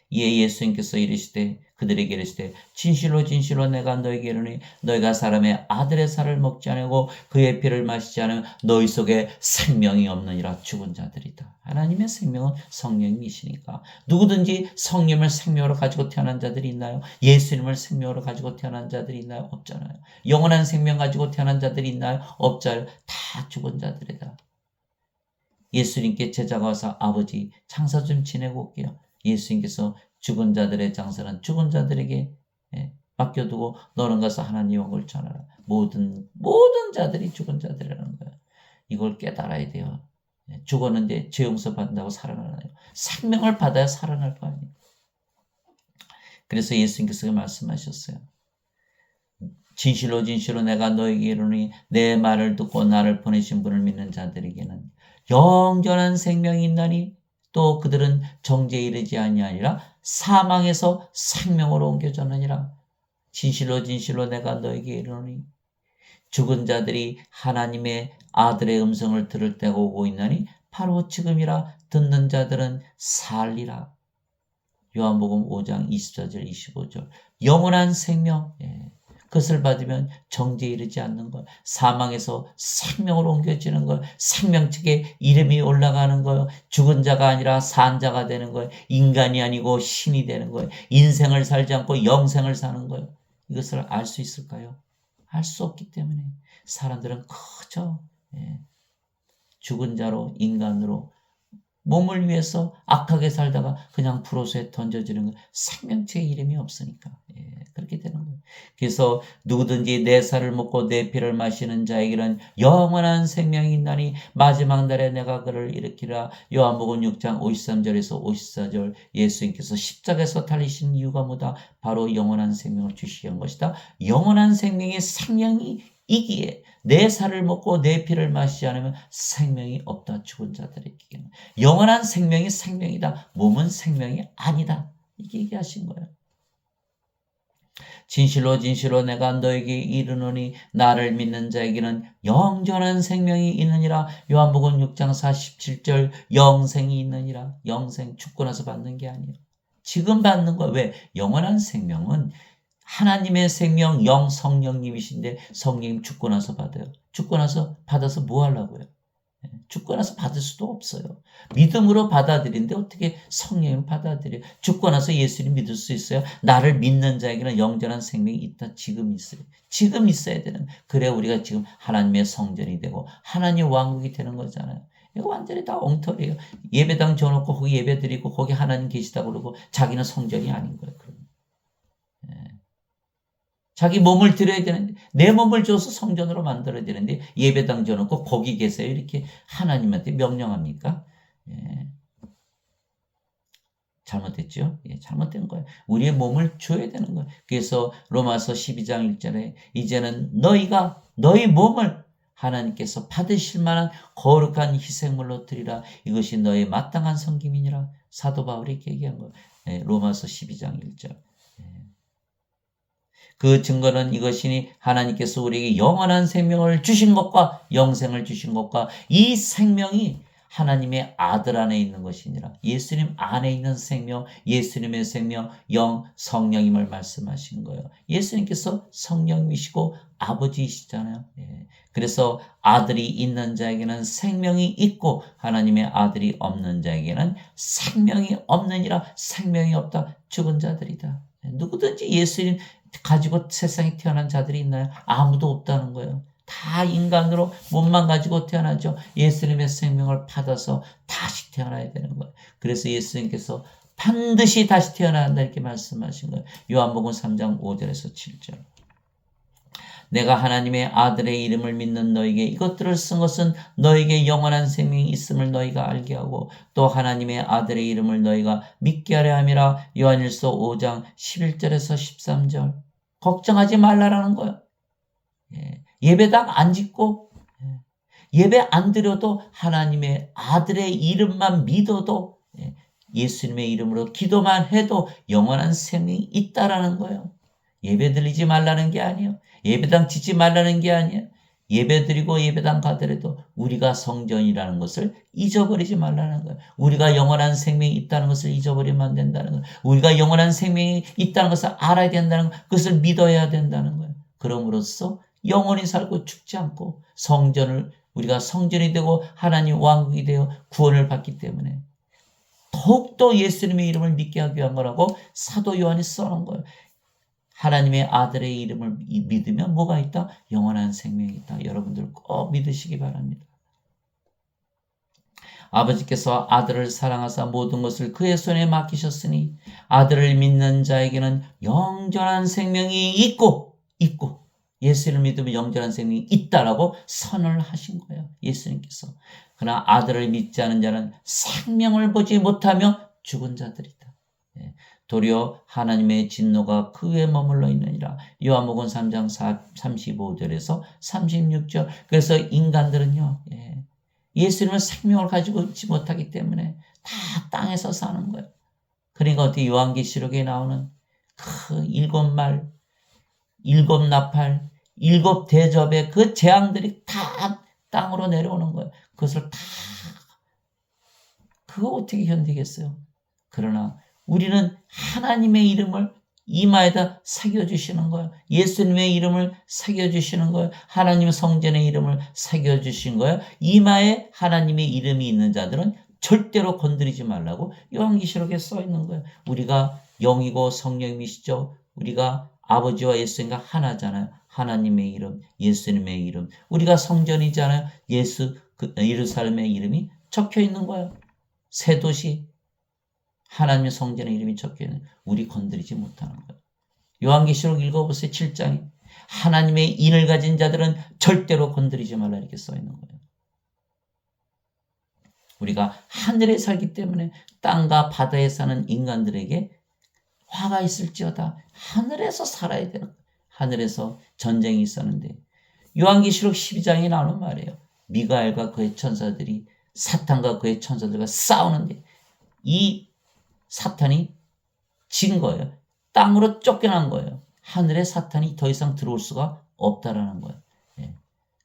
Speaker 1: 이에 예수님께서 이르시되 그들에게 이르시되 진실로 진실로 내가 너에게 이르니 너희가 사람의 아들의 살을 먹지 않고 그의 피를 마시지 않으면 너희 속에 생명이 없느니라. 죽은 자들이다. 하나님의 생명은 성령이시니까 누구든지 성령을 생명으로 가지고 태어난 자들이 있나요? 예수님을 생명으로 가지고 태어난 자들이 있나요? 없잖아요. 영원한 생명 가지고 태어난 자들이 있나요? 없잖아요. 다 죽은 자들이다. 예수님께 제자가 와서 아버지 장사 좀 지내고 올게요. 예수님께서 죽은 자들의 장사는 죽은 자들에게 맡겨두고 너는 가서 하나님 왕국을 전하라. 모든 자들이 죽은 자들이라는 거예요. 이걸 깨달아야 돼요. 죽었는데 죄 용서 받는다고 살아나나요? 생명을 받아야 살아날 거 아니에요. 그래서 예수님께서 말씀하셨어요. 진실로 진실로 내가 너에게 이르노니 내 말을 듣고 나를 보내신 분을 믿는 자들에게는 영원한 생명이 있나니 또 그들은 정죄에 이르지 아니하니라 사망에서 생명으로 옮겨졌느니라. 진실로 진실로 내가 너에게 이르노니 죽은 자들이 하나님의 아들의 음성을 들을 때가 오고 있나니 바로 지금이라. 듣는 자들은 살리라. 요한복음 5장 24절 25절. 영원한 생명, 그것을 받으면 정죄에 이르지 않는 것, 사망에서 생명으로 옮겨지는 것, 생명책에 이름이 올라가는 것, 죽은 자가 아니라 산 자가 되는 것, 인간이 아니고 신이 되는 것, 인생을 살지 않고 영생을 사는 것. 이것을 알 수 있을까요? 알 수 없기 때문에 사람들은 그저 죽은 자로 인간으로 몸을 위해서 악하게 살다가 그냥 불호수에 던져지는 거. 생명체의 이름이 없으니까 그렇게 되는 거예요. 그래서 누구든지 내 살을 먹고 내 피를 마시는 자에게는 영원한 생명이 있나니 마지막 날에 내가 그를 일으키라. 요한복음 6장 53절에서 54절. 예수님께서 십자가에서 달리신 이유가 뭐다? 바로 영원한 생명을 주시기 위한 것이다. 영원한 생명의 생명이 이기에 내 살을 먹고 내 피를 마시지 않으면 생명이 없다. 죽은 자들에게는 영원한 생명이 생명이다. 몸은 생명이 아니다. 이렇게 얘기하신 거예요. 진실로 진실로 내가 너에게 이르노니 나를 믿는 자에게는 영전한 생명이 있느니라. 요한복음 6장 47절 영생이 있느니라. 영생 죽고 나서 받는 게 아니에요. 지금 받는 거야. 왜? 영원한 생명은 하나님의 생명 영 성령님이신데 성령님 죽고 나서 받아요. 죽고 나서 받아서 뭐 하려고요? 죽고 나서 받을 수도 없어요. 믿음으로 받아들이는데 어떻게 성령을 받아들여요? 죽고 나서 예수님 믿을 수 있어요? 나를 믿는 자에게는 영전한 생명이 있다. 지금 있어요. 지금 있어야 되는. 그래 우리가 지금 하나님의 성전이 되고 하나님의 왕국이 되는 거잖아요. 이거 완전히 다 엉터리예요. 예배당 줘놓고 거기 예배 드리고 거기 하나님 계시다고 그러고 자기는 성전이 아닌 거예요. 그럼. 자기 몸을 드려야 되는데 내 몸을 줘서 성전으로 만들어야 되는데 예배당 줘놓고 거기 계세요 이렇게 하나님한테 명령합니까? 예. 잘못됐죠? 예, 잘못된 거예요. 우리의 몸을 줘야 되는 거예요. 그래서 로마서 12장 1절에 이제는 너희가 너희 몸을 하나님께서 받으실 만한 거룩한 희생물로 드리라. 이것이 너희 마땅한 섬김이니라. 사도 바울이 얘기한 거예요. 예, 로마서 12장 1절. 그 증거는 이것이니 하나님께서 우리에게 영원한 생명을 주신 것과 영생을 주신 것과 이 생명이 하나님의 아들 안에 있는 것이니라. 예수님 안에 있는 생명, 예수님의 생명, 영, 성령임을 말씀하신 거예요. 예수님께서 성령이시고 아버지이시잖아요. 예. 그래서 아들이 있는 자에게는 생명이 있고 하나님의 아들이 없는 자에게는 생명이 없느니라. 생명이 없다. 죽은 자들이다. 누구든지 예수님 가지고 세상에 태어난 자들이 있나요? 아무도 없다는 거예요. 다 인간으로 몸만 가지고 태어나죠. 예수님의 생명을 받아서 다시 태어나야 되는 거예요. 그래서 예수님께서 반드시 다시 태어나야 한다 이렇게 말씀하신 거예요. 요한복음 3장 5절에서 7절. 내가 하나님의 아들의 이름을 믿는 너에게 이것들을 쓴 것은 너에게 영원한 생명이 있음을 너희가 알게 하고 또 하나님의 아들의 이름을 너희가 믿게 하려 함이라. 요한일서 5장 11절에서 13절. 걱정하지 말라라는 거예요. 예배당 안 짓고 예배 안 드려도 하나님의 아들의 이름만 믿어도 예수님의 이름으로 기도만 해도 영원한 생명이 있다라는 거예요. 예배 드리지 말라는 게 아니에요. 예배당 짓지 말라는 게 아니에요. 예배 드리고 예배당 가더라도 우리가 성전이라는 것을 잊어버리지 말라는 거예요. 우리가 영원한 생명이 있다는 것을 잊어버리면 안 된다는 거예요. 우리가 영원한 생명이 있다는 것을 알아야 된다는 거예요. 그것을 믿어야 된다는 거예요. 그럼으로써 영원히 살고 죽지 않고 성전을 우리가 성전이 되고 하나님 왕국이 되어 구원을 받기 때문에 더욱더 예수님의 이름을 믿게 하기 위한 거라고 사도 요한이 써놓은 거예요. 하나님의 아들의 이름을 믿으면 뭐가 있다? 영원한 생명이 있다. 여러분들 꼭 믿으시기 바랍니다. 아버지께서 아들을 사랑하사 모든 것을 그의 손에 맡기셨으니 아들을 믿는 자에게는 영전한 생명이 있고 예수를 믿으면 영전한 생명이 있다라고 선언을 하신 거예요. 예수님께서. 그러나 아들을 믿지 않은 자는 생명을 보지 못하며 죽은 자들이다. 도리어 하나님의 진노가 그 위에 머물러 있느니라. 요한복음 3장 35절에서 36절. 그래서 인간들은요. 예수님은 생명을 가지고 있지 못하기 때문에 다 땅에서 사는 거예요. 그러니까 어떻게 요한계시록에 나오는 그 7말, 7나팔, 7대접의 그 재앙들이 다 땅으로 내려오는 거예요. 그것을 다 그거 어떻게 견디겠어요? 그러나 우리는 하나님의 이름을 이마에다 새겨주시는 거예요. 예수님의 이름을 새겨주시는 거예요. 하나님 성전의 이름을 새겨주신 거예요. 이마에 하나님의 이름이 있는 자들은 절대로 건드리지 말라고 요한계시록에 써 있는 거예요. 우리가 영이고 성령이시죠. 우리가 아버지와 예수님과 하나잖아요. 하나님의 이름, 예수님의 이름. 우리가 성전이잖아요. 예루살렘의 이름이 적혀 있는 거예요. 새 도시. 하나님의 성전의 이름이 적혀있는 우리 건드리지 못하는 거예요. 요한계시록 읽어보세요. 7장에 하나님의 인을 가진 자들은 절대로 건드리지 말라 이렇게 써있는 거예요. 우리가 하늘에 살기 때문에 땅과 바다에 사는 인간들에게 화가 있을지어다 하늘에서 살아야 되는 거예요. 하늘에서 전쟁이 있었는데 요한계시록 12장에 나오는 말이에요. 미가엘과 그의 천사들이 사탄과 그의 천사들과 싸우는데 이 사탄이 진 거예요. 땅으로 쫓겨난 거예요. 하늘에 사탄이 더 이상 들어올 수가 없다라는 거예요. 예.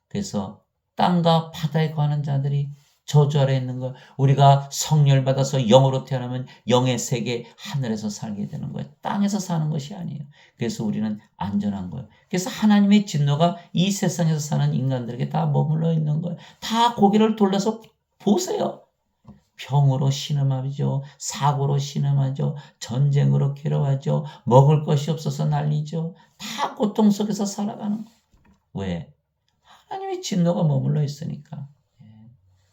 Speaker 1: 그래서 땅과 바다에 거하는 자들이 저주 아래 있는 거예요. 우리가 성령을 받아서 영으로 태어나면 영의 세계 하늘에서 살게 되는 거예요. 땅에서 사는 것이 아니에요. 그래서 우리는 안전한 거예요. 그래서 하나님의 진노가 이 세상에서 사는 인간들에게 다 머물러 있는 거예요. 다 고개를 돌려서 보세요. 병으로 신음하죠. 사고로 신음하죠. 전쟁으로 괴로워하죠. 먹을 것이 없어서 난리죠. 다 고통 속에서 살아가는 거예요. 왜? 하나님의 진노가 머물러 있으니까.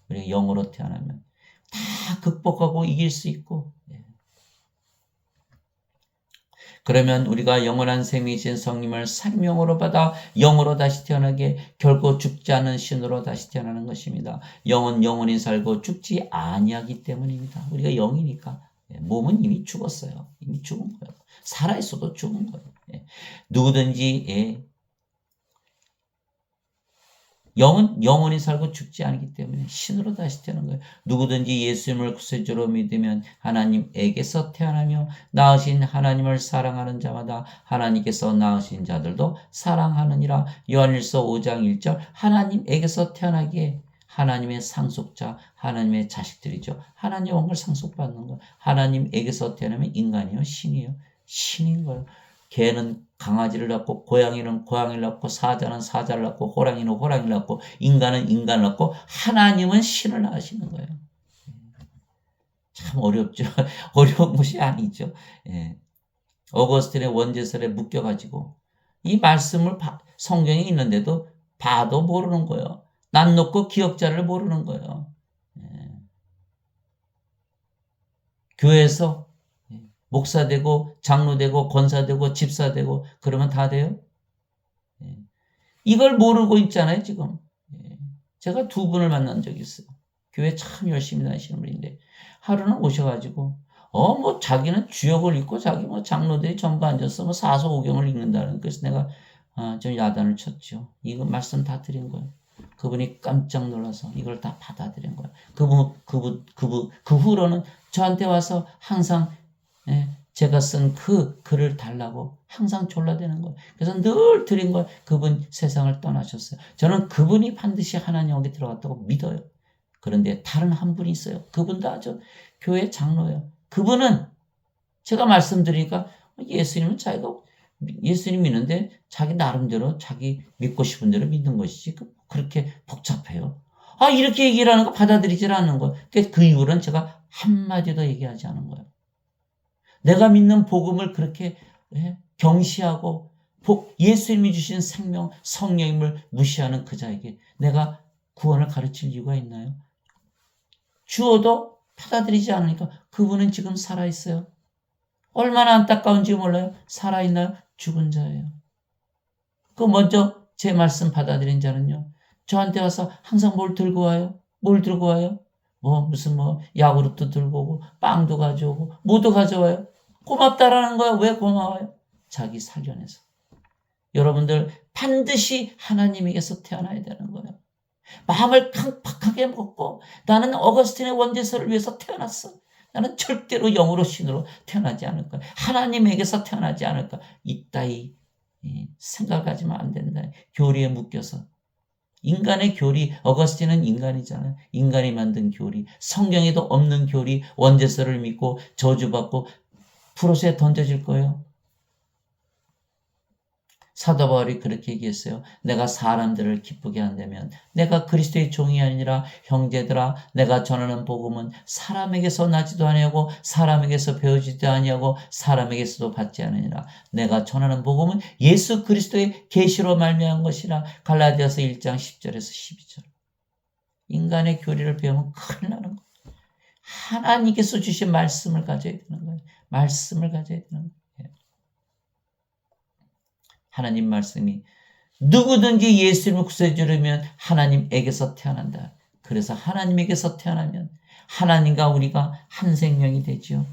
Speaker 1: 우리가 영으로 태어나면 다 극복하고 이길 수 있고, 그러면 우리가 영원한 생명이신 성령을 생명으로 받아 영으로 다시 태어나게 결코 죽지 않은 신으로 다시 태어나는 것입니다. 영은 영원히 살고 죽지 아니하기 때문입니다. 우리가 영이니까. 몸은 이미 죽었어요. 이미 죽은 거예요. 살아있어도 죽은 거예요. 누구든지 영은 영원히 살고 죽지 않기 때문에 신으로 다시 태어난 거예요. 누구든지 예수님을 구세주로 믿으면 하나님에게서 태어나며 낳으신 하나님을 사랑하는 자마다 하나님께서 낳으신 자들도 사랑하느니라. 요한일서 5장 1절. 하나님에게서 태어나기에 하나님의 상속자, 하나님의 자식들이죠. 하나님의 영을 상속받는 거예요. 하나님에게서 태어나면 인간이요, 신이요. 신인 거예요. 개는 강아지를 낳고, 고양이는 고양이를 낳고, 사자는 사자를 낳고, 호랑이는 호랑이를 낳고, 인간은 인간을 낳고, 하나님은 신을 낳으시는 거예요. 참 어렵죠. 어려운 것이 아니죠. 어거스틴의 원죄설에 묶여가지고 이 말씀을 성경에 있는데도 봐도 모르는 거예요. 난 놓고 기억자를 모르는 거예요. 교회에서 목사 되고 장로 되고 권사 되고 집사 되고 그러면 다 돼요? 이걸 모르고 있잖아요, 지금. 제가 두 분을 만난 적이 있어요. 교회 참 열심히 다니시는 분인데 하루는 오셔가지고 뭐 자기는 주역을 읽고 자기 뭐 장로들이 전부 앉아서 뭐 사서오경을 읽는다는. 그래서 내가 좀 야단을 쳤죠. 이거 말씀 다 드린 거예요. 그분이 깜짝 놀라서 이걸 다 받아들인 거예요. 그 후로는 저한테 와서 항상 제가 쓴 그 글을 달라고 항상 졸라대는 거예요. 그래서 늘 드린 거예요. 그분 세상을 떠나셨어요. 저는 그분이 반드시 하나님 에게 들어갔다고 믿어요. 그런데 다른 한 분이 있어요. 그분도 아주 교회 장로예요. 그분은 제가 말씀드리니까 예수님은 자기가 예수님 믿는데 자기 나름대로 자기 믿고 싶은 대로 믿는 것이지 그렇게 복잡해요. 이렇게 얘기를 하는 거 받아들이질 않는 거예요. 그 이후로는 제가 한마디도 얘기하지 않은 거예요. 내가 믿는 복음을 그렇게 경시하고 예수님이 주신 생명, 성령임을 무시하는 그 자에게 내가 구원을 가르칠 이유가 있나요? 주어도 받아들이지 않으니까 그분은 지금 살아있어요. 얼마나 안타까운지 몰라요? 살아있나요? 죽은 자예요. 먼저 제 말씀 받아들인 자는요. 저한테 와서 항상 뭘 들고 와요? 뭘 들고 와요? 무슨 야구르트 들고 오고 빵도 가져오고 뭐도 가져와요. 고맙다라는 거야. 왜 고마워요? 자기 살려내서. 여러분들 반드시 하나님에게서 태어나야 되는 거예요. 마음을 강팍하게 먹고 나는 어거스틴의 원죄설을 위해서 태어났어. 나는 절대로 영으로 신으로 태어나지 않을 거야. 하나님에게서 태어나지 않을 거야. 이따위 생각하지만 안 된다. 교리에 묶여서. 인간의 교리, 어거스틴은 인간이잖아요. 인간이 만든 교리, 성경에도 없는 교리, 원죄설을 믿고 저주받고 프로세에 던져질 거예요. 사도 바울이 그렇게 얘기했어요. 내가 사람들을 기쁘게 한다면 내가 그리스도의 종이 아니라 형제들아 내가 전하는 복음은 사람에게서 나지도 아니하고 사람에게서 배우지도 아니하고 사람에게서도 받지 않으니라. 내가 전하는 복음은 예수 그리스도의 계시로 말미암은 것이라. 갈라디아서 1장 10절에서 12절. 인간의 교리를 배우면 큰일 나는 거예요. 하나님께서 주신 말씀을 가져야 되는 거예요. 말씀을 가져야 되는 거예요. 하나님 말씀이 누구든지 예수님을 구세주려면 하나님에게서 태어난다. 그래서 하나님에게서 태어나면 하나님과 우리가 한 생명이 되죠.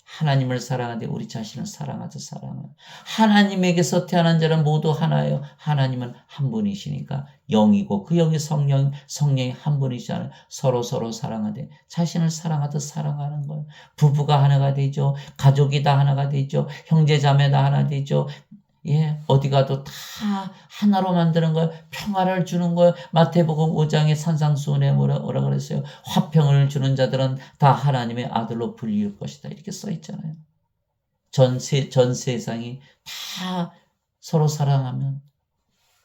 Speaker 1: 하나님을 사랑하되 우리 자신을 사랑하자 사랑하라. 하나님에게서 태어난 자는 모두 하나예요. 하나님은 한 분이시니까 영이고 그 영이 성령이 한 분이시잖아요. 서로 사랑하되 자신을 사랑하듯 사랑하는 거예요. 부부가 하나가 되죠. 가족이 다 하나가 되죠. 형제 자매 다 하나 되죠. 어디 가도 다 하나로 만드는 거예요. 평화를 주는 거예요. 마태복음 5장의 산상수훈에 뭐라 그랬어요? 화평을 주는 자들은 다 하나님의 아들로 불릴 것이다. 이렇게 써 있잖아요. 전 세상이 다 서로 사랑하면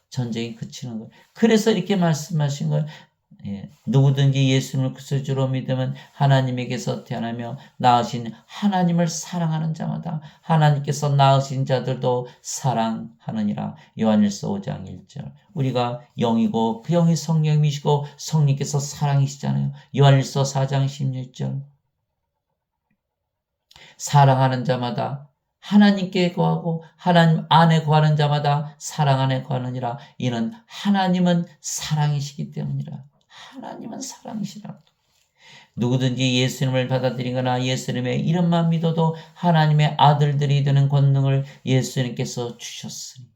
Speaker 1: 전쟁이 그치는 거예요. 그래서 이렇게 말씀하신 거예요. 누구든지 예수님을 그리스도로 믿으면 하나님에게서 태어나며 낳으신 하나님을 사랑하는 자마다 하나님께서 낳으신 자들도 사랑하느니라. 요한일서 5장 1절. 우리가 영이고 그 영이 성령이시고 성령께서 사랑이시잖아요. 요한일서 4장 16절. 사랑하는 자마다 하나님께 거하고 하나님 안에 거하는 자마다 사랑 안에 거하느니라. 이는 하나님은 사랑이시기 때문이라. 하나님은 사랑이시라. 누구든지 예수님을 받아들이거나 예수님의 이름만 믿어도 하나님의 아들들이 되는 권능을 예수님께서 주셨으니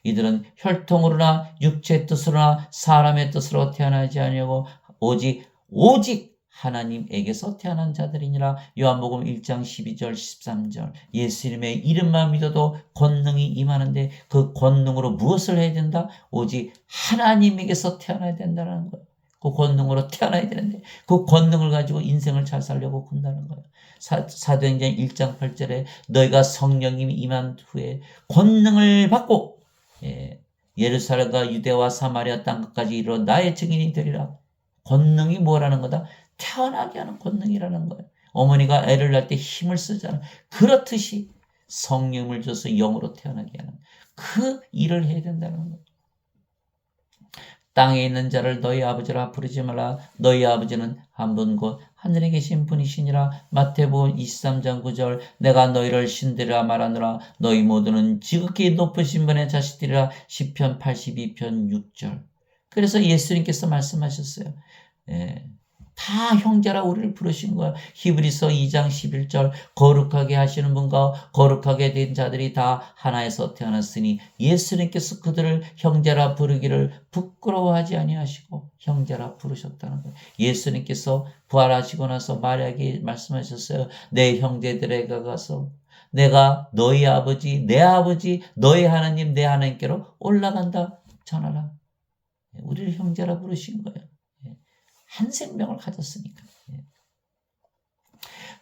Speaker 1: 이들은 혈통으로나 육체의 뜻으로나 사람의 뜻으로 태어나지 아니하고 오직 하나님에게서 태어난 자들이니라. 요한복음 1장 12절 13절. 예수님의 이름만 믿어도 권능이 임하는데 그 권능으로 무엇을 해야 된다? 오직 하나님에게서 태어나야 된다는 거예요. 그 권능으로 태어나야 되는데 그 권능을 가지고 인생을 잘 살려고 군다는 거예요. 사도행전 1장 8절에 너희가 성령님이 임한 후에 권능을 받고 예루살렘과 유대와 사마리아 땅끝까지 이르러 나의 증인이 되리라. 권능이 뭐라는 거다? 태어나게 하는 권능이라는 거예요. 어머니가 애를 낳을 때 힘을 쓰잖아요. 그렇듯이 성령을 줘서 영으로 태어나게 하는 그 일을 해야 된다는 거예요. 땅에 있는 자를 너희 아버지라 부르지 말라. 너희 아버지는 한 분 곧 하늘에 계신 분이시니라. 마태복음 23장 9절. 내가 너희를 신들이라 말하노라. 너희 모두는 지극히 높으신 분의 자식들이라. 시편 82편 6절. 그래서 예수님께서 말씀하셨어요. 다 형제라 우리를 부르신 거야. 히브리서 2장 11절. 거룩하게 하시는 분과 거룩하게 된 자들이 다 하나에서 태어났으니 예수님께서 그들을 형제라 부르기를 부끄러워하지 아니하시고 형제라 부르셨다는 거예요. 예수님께서 부활하시고 나서 마리아에게 말씀하셨어요. 내 형제들에게 가서 내가 너희 아버지, 내 아버지, 너희 하나님, 내 하나님께로 올라간다 전하라. 우리를 형제라 부르신 거예요. 한 생명을 가졌으니까.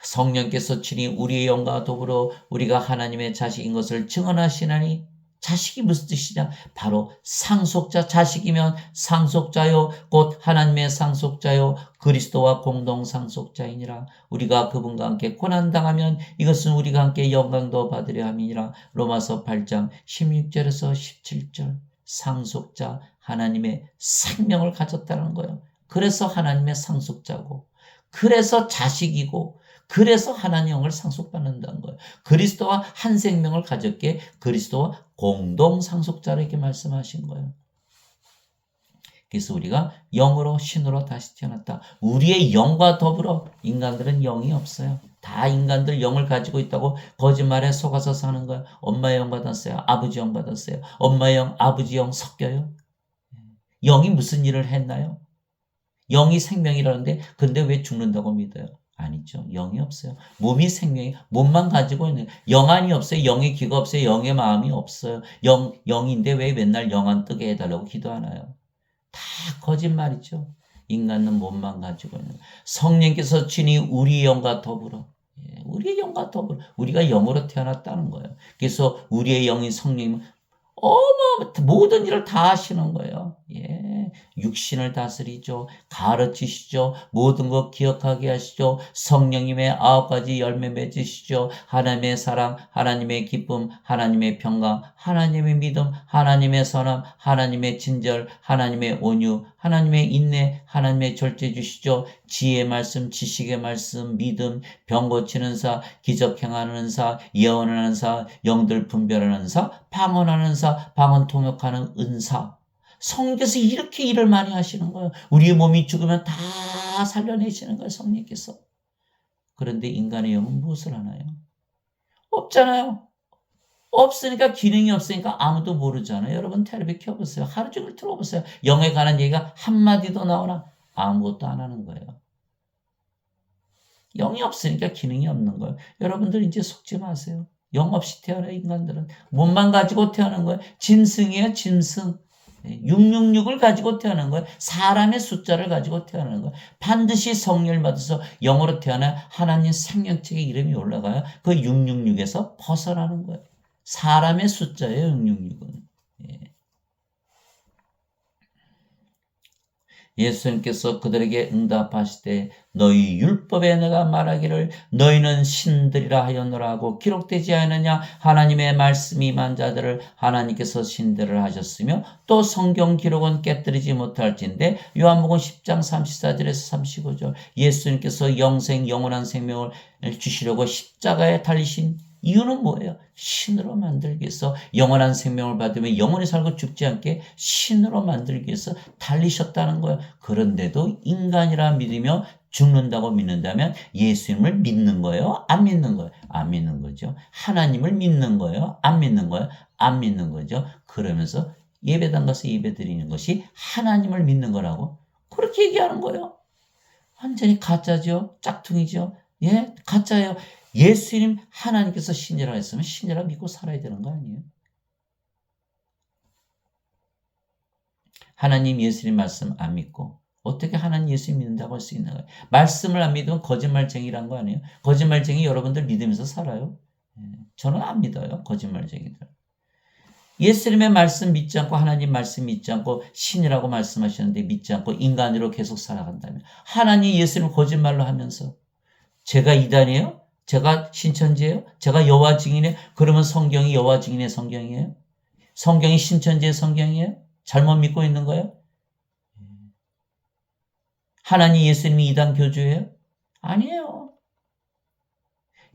Speaker 1: 성령께서 친히 우리의 영과 더불어 우리가 하나님의 자식인 것을 증언하시나니 자식이 무슨 뜻이냐? 바로 상속자. 자식이면 상속자요 곧 하나님의 상속자요 그리스도와 공동 상속자이니라. 우리가 그분과 함께 고난당하면 이것은 우리가 함께 영광도 받으려 함이니라. 로마서 8장 16절에서 17절. 상속자, 하나님의 생명을 가졌다는 거예요. 그래서 하나님의 상속자고, 그래서 자식이고, 그래서 하나님의 영을 상속받는다는 거예요. 그리스도와 한 생명을 가졌기에 그리스도와 공동 상속자로 이렇게 말씀하신 거예요. 그래서 우리가 영으로 신으로 다시 태어났다. 우리의 영과 더불어 인간들은 영이 없어요. 다 인간들 영을 가지고 있다고 거짓말에 속아서 사는 거예요. 엄마의 영 받았어요. 아버지 영 받았어요. 엄마의 영, 아버지 영 섞여요. 영이 무슨 일을 했나요? 영이 생명이라는데 근데 왜 죽는다고 믿어요? 아니죠. 영이 없어요. 몸이 생명이 몸만 가지고 있는 영안이 없어요. 영의 귀가 없어요. 영의 마음이 없어요. 영인데 왜 맨날 영안 뜨게 해달라고 기도하나요? 다 거짓말이죠. 인간은 몸만 가지고 있는 성령께서 친히 우리 영과 더불어 우리의 영과 더불어 우리가 영으로 태어났다는 거예요. 그래서 우리의 영인 성령님은 모든 일을 다 하시는 거예요. 육신을 다스리죠. 가르치시죠. 모든 것 기억하게 하시죠. 성령님의 9가지 열매 맺으시죠. 하나님의 사랑, 하나님의 기쁨, 하나님의 평강, 하나님의 믿음, 하나님의 선함, 하나님의 친절, 하나님의 온유, 하나님의 인내, 하나님의 절제 주시죠. 지혜의 말씀, 지식의 말씀, 믿음, 병 고치는 사, 기적 행하는 사, 예언하는 사, 영들 분별하는 사, 방언하는 사, 방언 통역하는 은사. 성령께서 이렇게 일을 많이 하시는 거예요. 우리의 몸이 죽으면 다 살려내시는 거예요. 성령께서. 그런데 인간의 영은 무엇을 하나요? 없잖아요. 없으니까 기능이 없으니까 아무도 모르잖아요. 여러분 텔레비 켜보세요. 하루 종일 들어보세요. 영에 관한 얘기가 한마디도 나오나 아무것도 안 하는 거예요. 영이 없으니까 기능이 없는 거예요. 여러분들 이제 속지 마세요. 영 없이 태어나 인간들은. 몸만 가지고 태어난 거예요. 짐승이에요, 짐승. 666을 가지고 태어난 거예요. 사람의 숫자를 가지고 태어나는 거예요. 반드시 성령을 받아서 영으로 태어나 하나님 생명책에 이름이 올라가요. 그 666에서 벗어나는 거예요. 사람의 숫자예요, 666은. 예수님께서 그들에게 응답하시되 너희 율법에 내가 말하기를 너희는 신들이라 하였노라 하고 기록되지 않느냐. 하나님의 말씀이 임한 자들을 하나님께서 신들을 하셨으며 또 성경 기록은 깨뜨리지 못할진대. 요한복음 10장 34절에서 35절. 예수님께서 영원한 생명을 주시려고 십자가에 달리신 이유는 뭐예요? 신으로 만들기 위해서, 영원한 생명을 받으면 영원히 살고 죽지 않게 신으로 만들기 위해서 달리셨다는 거예요. 그런데도 인간이라 믿으며 죽는다고 믿는다면 예수님을 믿는 거예요? 안 믿는 거예요? 안 믿는 거죠. 하나님을 믿는 거예요? 안 믿는 거예요? 안 믿는 거죠. 그러면서 예배당 가서 예배 드리는 것이 하나님을 믿는 거라고 그렇게 얘기하는 거예요. 완전히 가짜죠. 짝퉁이죠. 예, 가짜예요. 예수님 하나님께서 신이라 했으면 신이라 믿고 살아야 되는 거 아니에요? 하나님 예수님 말씀 안 믿고 어떻게 하나님 예수님 믿는다고 할 수 있는 거예요? 말씀을 안 믿으면 거짓말쟁이란 거 아니에요? 거짓말쟁이 여러분들 믿으면서 살아요? 저는 안 믿어요. 거짓말쟁이들. 예수님의 말씀 믿지 않고 하나님 말씀 믿지 않고 신이라고 말씀하셨는데 믿지 않고 인간으로 계속 살아간다면 하나님 예수님 거짓말로 하면서 제가 이단이에요? 제가 신천지예요? 제가 여호와 증인이에요? 그러면 성경이 여호와 증인의 성경이에요? 성경이 신천지의 성경이에요? 잘못 믿고 있는 거예요? 하나님 예수님이 이단 교주예요? 아니에요.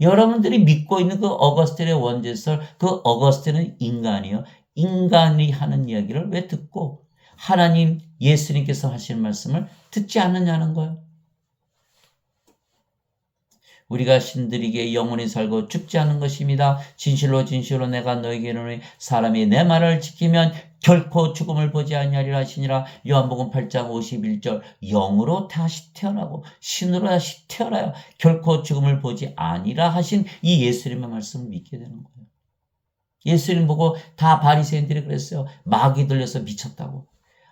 Speaker 1: 여러분들이 믿고 있는 그 어거스틴의 원죄설, 그 어거스틴은 인간이에요. 인간이 하는 이야기를 왜 듣고 하나님 예수님께서 하시는 말씀을 듣지 않느냐는 거예요. 우리가 신들에게 영원히 살고 죽지 않은 것입니다. 진실로 진실로 내가 너에게 이르노니 사람이 내 말을 지키면 결코 죽음을 보지 아니하리라 하시니라. 요한복음 8장 51절. 영으로 다시 태어나고 신으로 다시 태어나야 결코 죽음을 보지 아니라 하신 이 예수님의 말씀을 믿게 되는 거예요. 예수님 보고 다 바리새인들이 그랬어요. 마귀 들려서 미쳤다고.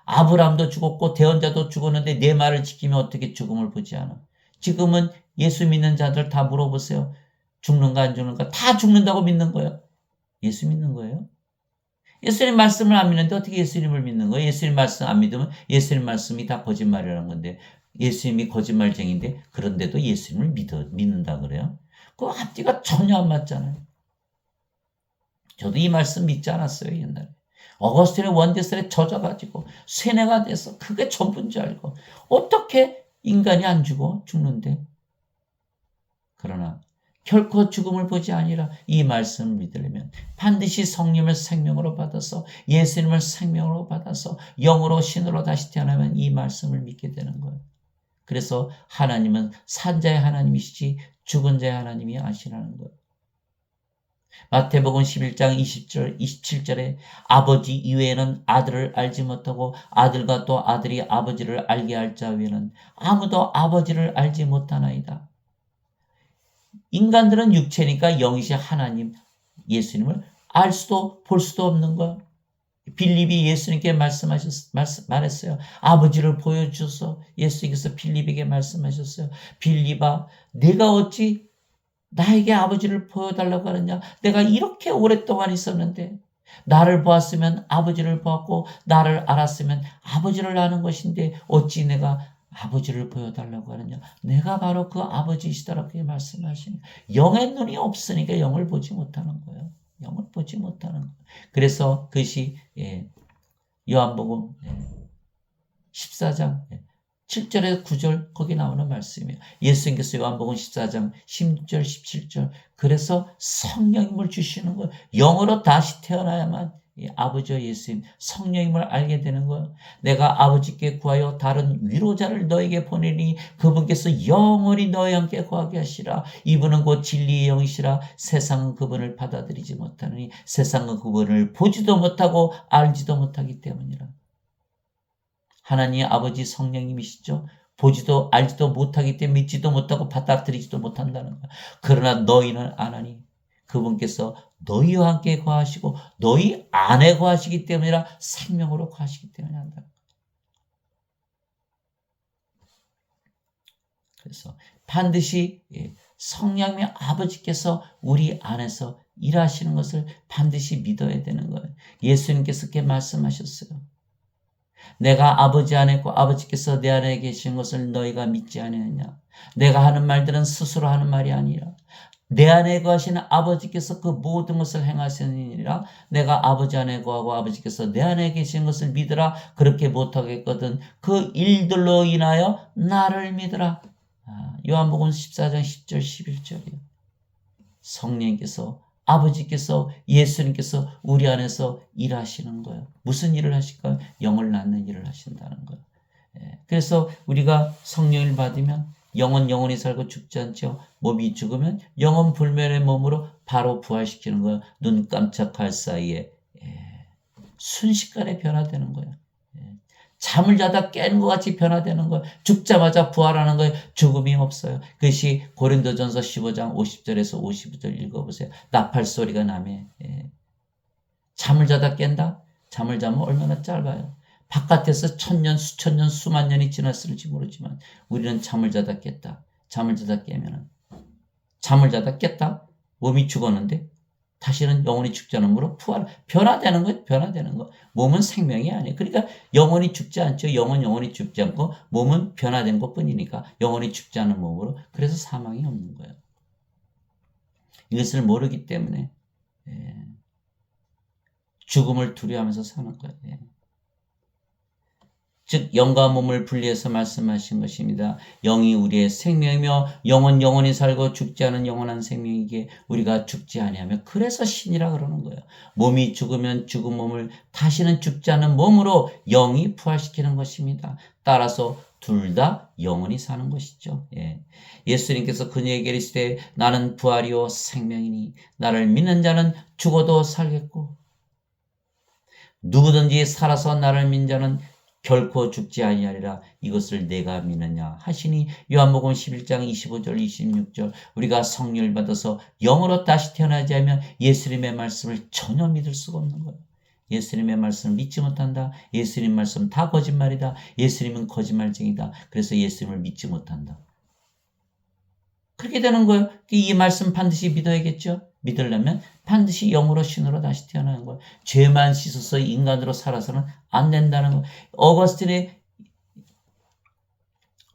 Speaker 1: 아브라함도 죽었고 대언자도 죽었는데 내 말을 지키면 어떻게 죽음을 보지 않아. 지금은 예수 믿는 자들 다 물어보세요. 죽는가 안 죽는가? 다 죽는다고 믿는 거예요. 예수 믿는 거예요. 예수님 말씀을 안 믿는데 어떻게 예수님을 믿는 거예요? 예수님 말씀 안 믿으면 예수님 말씀이 다 거짓말이라는 건데 예수님이 거짓말쟁인데 그런데도 예수님을 믿는다 그래요? 그 앞뒤가 전혀 안 맞잖아요. 저도 이 말씀 믿지 않았어요. 옛날에. 어거스틴의 원죄설에 젖어가지고 세뇌가 돼서 그게 전부인 줄 알고 어떻게 인간이 안 죽는데. 그러나 결코 죽음을 보지 아니라 이 말씀을 믿으려면 반드시 성령을 생명으로 받아서 예수님을 생명으로 받아서 영으로 신으로 다시 태어나면 이 말씀을 믿게 되는 거예요. 그래서 하나님은 산자의 하나님이시지 죽은 자의 하나님이 아시라는 거예요. 마태복음 11장 20절, 27절에 아버지 이외에는 아들을 알지 못하고 아들과 또 아들이 아버지를 알게 할 자 외에는 아무도 아버지를 알지 못하나이다. 인간들은 육체니까 영이시 하나님, 예수님을 알 수도 볼 수도 없는 거예요. 빌립이 예수님께 말했어요. 아버지를 보여주소. 예수님께서 빌립에게 말씀하셨어요. 빌립아, 내가 어찌 나에게 아버지를 보여달라고 하느냐? 내가 이렇게 오랫동안 있었는데 나를 보았으면 아버지를 보았고 나를 알았으면 아버지를 아는 것인데 어찌 내가 아버지를 보여달라고 하느냐? 내가 바로 그 아버지이시다라고 말씀하시니 영의 눈이 없으니까 영을 보지 못하는 거예요. 영을 보지 못하는 거예요. 그래서 그것이 요한복음 14장 7절에서 9절 거기 나오는 말씀이에요. 예수님께서 요한복음 14장 16절 17절 그래서 성령님을 주시는 거예요. 영으로 다시 태어나야만 아버지와 예수님 성령님을 알게 되는 거예요. 내가 아버지께 구하여 다른 위로자를 너에게 보내니 그분께서 영원히 너희 함께 거하게 하시라. 이분은 곧 진리의 영이시라. 세상은 그분을 받아들이지 못하느니 세상은 그분을 보지도 못하고 알지도 못하기 때문이라. 하나님 아버지 성령님이시죠. 보지도 알지도 못하기 때문에 믿지도 못하고 받아들이지도 못한다는 거야. 그러나 너희는 아나니 그분께서 너희와 함께 거하시고 너희 안에 거하시기 때문이라 생명으로 거하시기 때문에 한다. 그래서 반드시 성령의 아버지께서 우리 안에서 일하시는 것을 반드시 믿어야 되는 거예요. 예수님께서 그렇게 말씀하셨어요. 내가 아버지 안에 있고 아버지께서 내 안에 계신 것을 너희가 믿지 않느냐. 내가 하는 말들은 스스로 하는 말이 아니라 내 안에 거하시는 아버지께서 그 모든 것을 행하시느니라. 내가 아버지 안에 거하고 아버지께서 내 안에 계신 것을 믿으라. 그렇게 못하겠거든 그 일들로 인하여 나를 믿으라. 요한복음 14장 10절 11절이에요. 성령께서 아버지께서 예수님께서 우리 안에서 일하시는 거예요. 무슨 일을 하실까요? 영을 낳는 일을 하신다는 거예요. 그래서 우리가 성령을 받으면 영은 영원히 살고 죽지 않죠. 몸이 죽으면 영은 불멸의 몸으로 바로 부활시키는 거예요. 눈 깜짝할 사이에 순식간에 변화되는 거예요. 잠을 자다 깬 것 같이 변화되는 거예요. 죽자마자 부활하는 거예요. 죽음이 없어요. 그것이 고린도전서 15장 50절에서 52절 읽어보세요. 나팔 소리가 나며 잠을 자다 깬다? 잠을 자면 얼마나 짧아요. 바깥에서 천년, 수천년, 수만 년이 지났을지 모르지만 우리는 잠을 자다 깼다. 잠을 자다 깨면은 잠을 자다 깼다? 몸이 죽었는데 다시는 영원히 죽지 않은 몸으로 변화되는 거예요. 변화되는 거. 몸은 생명이 아니에요. 그러니까 영원히 죽지 않죠. 영은 영원히 죽지 않고 몸은 변화된 것뿐이니까 영원히 죽지 않은 몸으로. 그래서 사망이 없는 거예요. 이것을 모르기 때문에 죽음을 두려워하면서 사는 거예요. 즉 영과 몸을 분리해서 말씀하신 것입니다. 영이 우리의 생명이며 영은 영원히 살고 죽지 않은 영원한 생명이기에 우리가 죽지 아니하며 그래서 신이라 그러는 거예요. 몸이 죽으면 죽은 몸을 다시는 죽지 않은 몸으로 영이 부활시키는 것입니다. 따라서 둘 다 영원히 사는 것이죠. 예수님께서 그녀에게 이르시되 나는 부활이요 생명이니 나를 믿는 자는 죽어도 살겠고 누구든지 살아서 나를 믿는 자는 결코 죽지 아니하리라. 이것을 내가 믿느냐 하시니 요한복음 11장 25절 26절 우리가 성령을 받아서 영으로 다시 태어나지 않으면 예수님의 말씀을 전혀 믿을 수가 없는 거예요. 예수님의 말씀을 믿지 못한다. 예수님 말씀 다 거짓말이다. 예수님은 거짓말쟁이다. 그래서 예수님을 믿지 못한다. 그렇게 되는 거예요. 이 말씀 반드시 믿어야겠죠. 믿으려면 반드시 영으로 신으로 다시 태어나는 거예요. 죄만 씻어서 인간으로 살아서는 안 된다는 거예요. 어거스틴의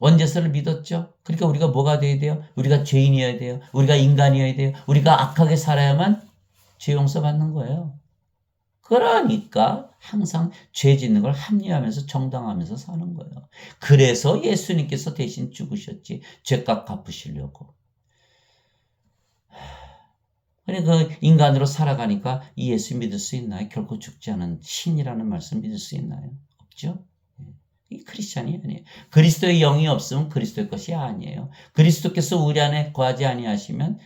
Speaker 1: 원죄서를 믿었죠. 그러니까 우리가 뭐가 돼야 돼요? 우리가 죄인이어야 돼요. 우리가 인간이어야 돼요. 우리가 악하게 살아야만 죄 용서 받는 거예요. 그러니까 항상 죄 짓는 걸 합리화하면서 정당하면서 사는 거예요. 그래서 예수님께서 대신 죽으셨지. 죄값 갚으시려고. 그 인간으로 살아가니까 이 예수 믿을 수 있나요? 결코 죽지 않은 신이라는 말씀 믿을 수 있나요? 없죠? 이 크리스찬이 아니에요. 그리스도의 영이 없으면 그리스도의 것이 아니에요. 그리스도께서 우리 안에 거하지 아니하시면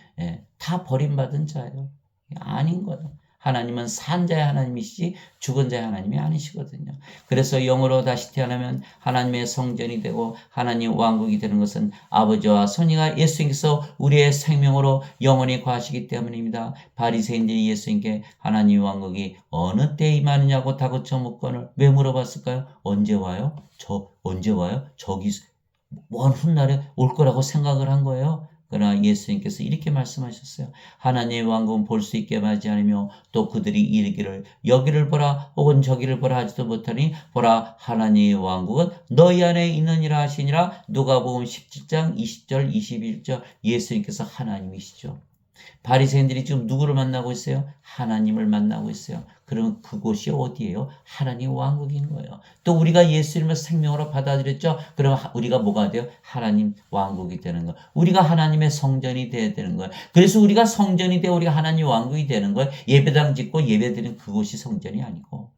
Speaker 1: 다 버림받은 자예요. 아닌 거예요. 하나님은 산 자의 하나님이시지 죽은 자의 하나님이 아니시거든요. 그래서 영으로 다시 태어나면 하나님의 성전이 되고 하나님 왕국이 되는 것은 아버지와 손이가 예수님께서 우리의 생명으로 영원히 거하시기 때문입니다. 바리새인들이 예수님께 하나님 왕국이 어느 때에 임하느냐고 다그쳐 묻거늘 왜 물어봤을까요? 언제 와요? 언제 와요? 저기 먼 훗날에 올 거라고 생각을 한 거예요. 그러나 예수님께서 이렇게 말씀하셨어요. 하나님의 왕국은 볼 수 있게 하지 않으며 또 그들이 이르기를 여기를 보라 혹은 저기를 보라 하지도 못하니 보라 하나님의 왕국은 너희 안에 있느니라 하시니라. 누가복음 17장 20절 21절 예수님께서 하나님이시죠. 바리새인들이 지금 누구를 만나고 있어요? 하나님을 만나고 있어요. 그러면 그곳이 어디예요? 하나님 왕국인 거예요. 또 우리가 예수님을 생명으로 받아들였죠? 그러면 우리가 뭐가 돼요? 하나님 왕국이 되는 거예요. 우리가 하나님의 성전이 되어야 되는 거예요. 그래서 우리가 성전이 되어 우리가 하나님 왕국이 되는 거예요. 예배당 짓고 예배드리는 그곳이 성전이 아니고.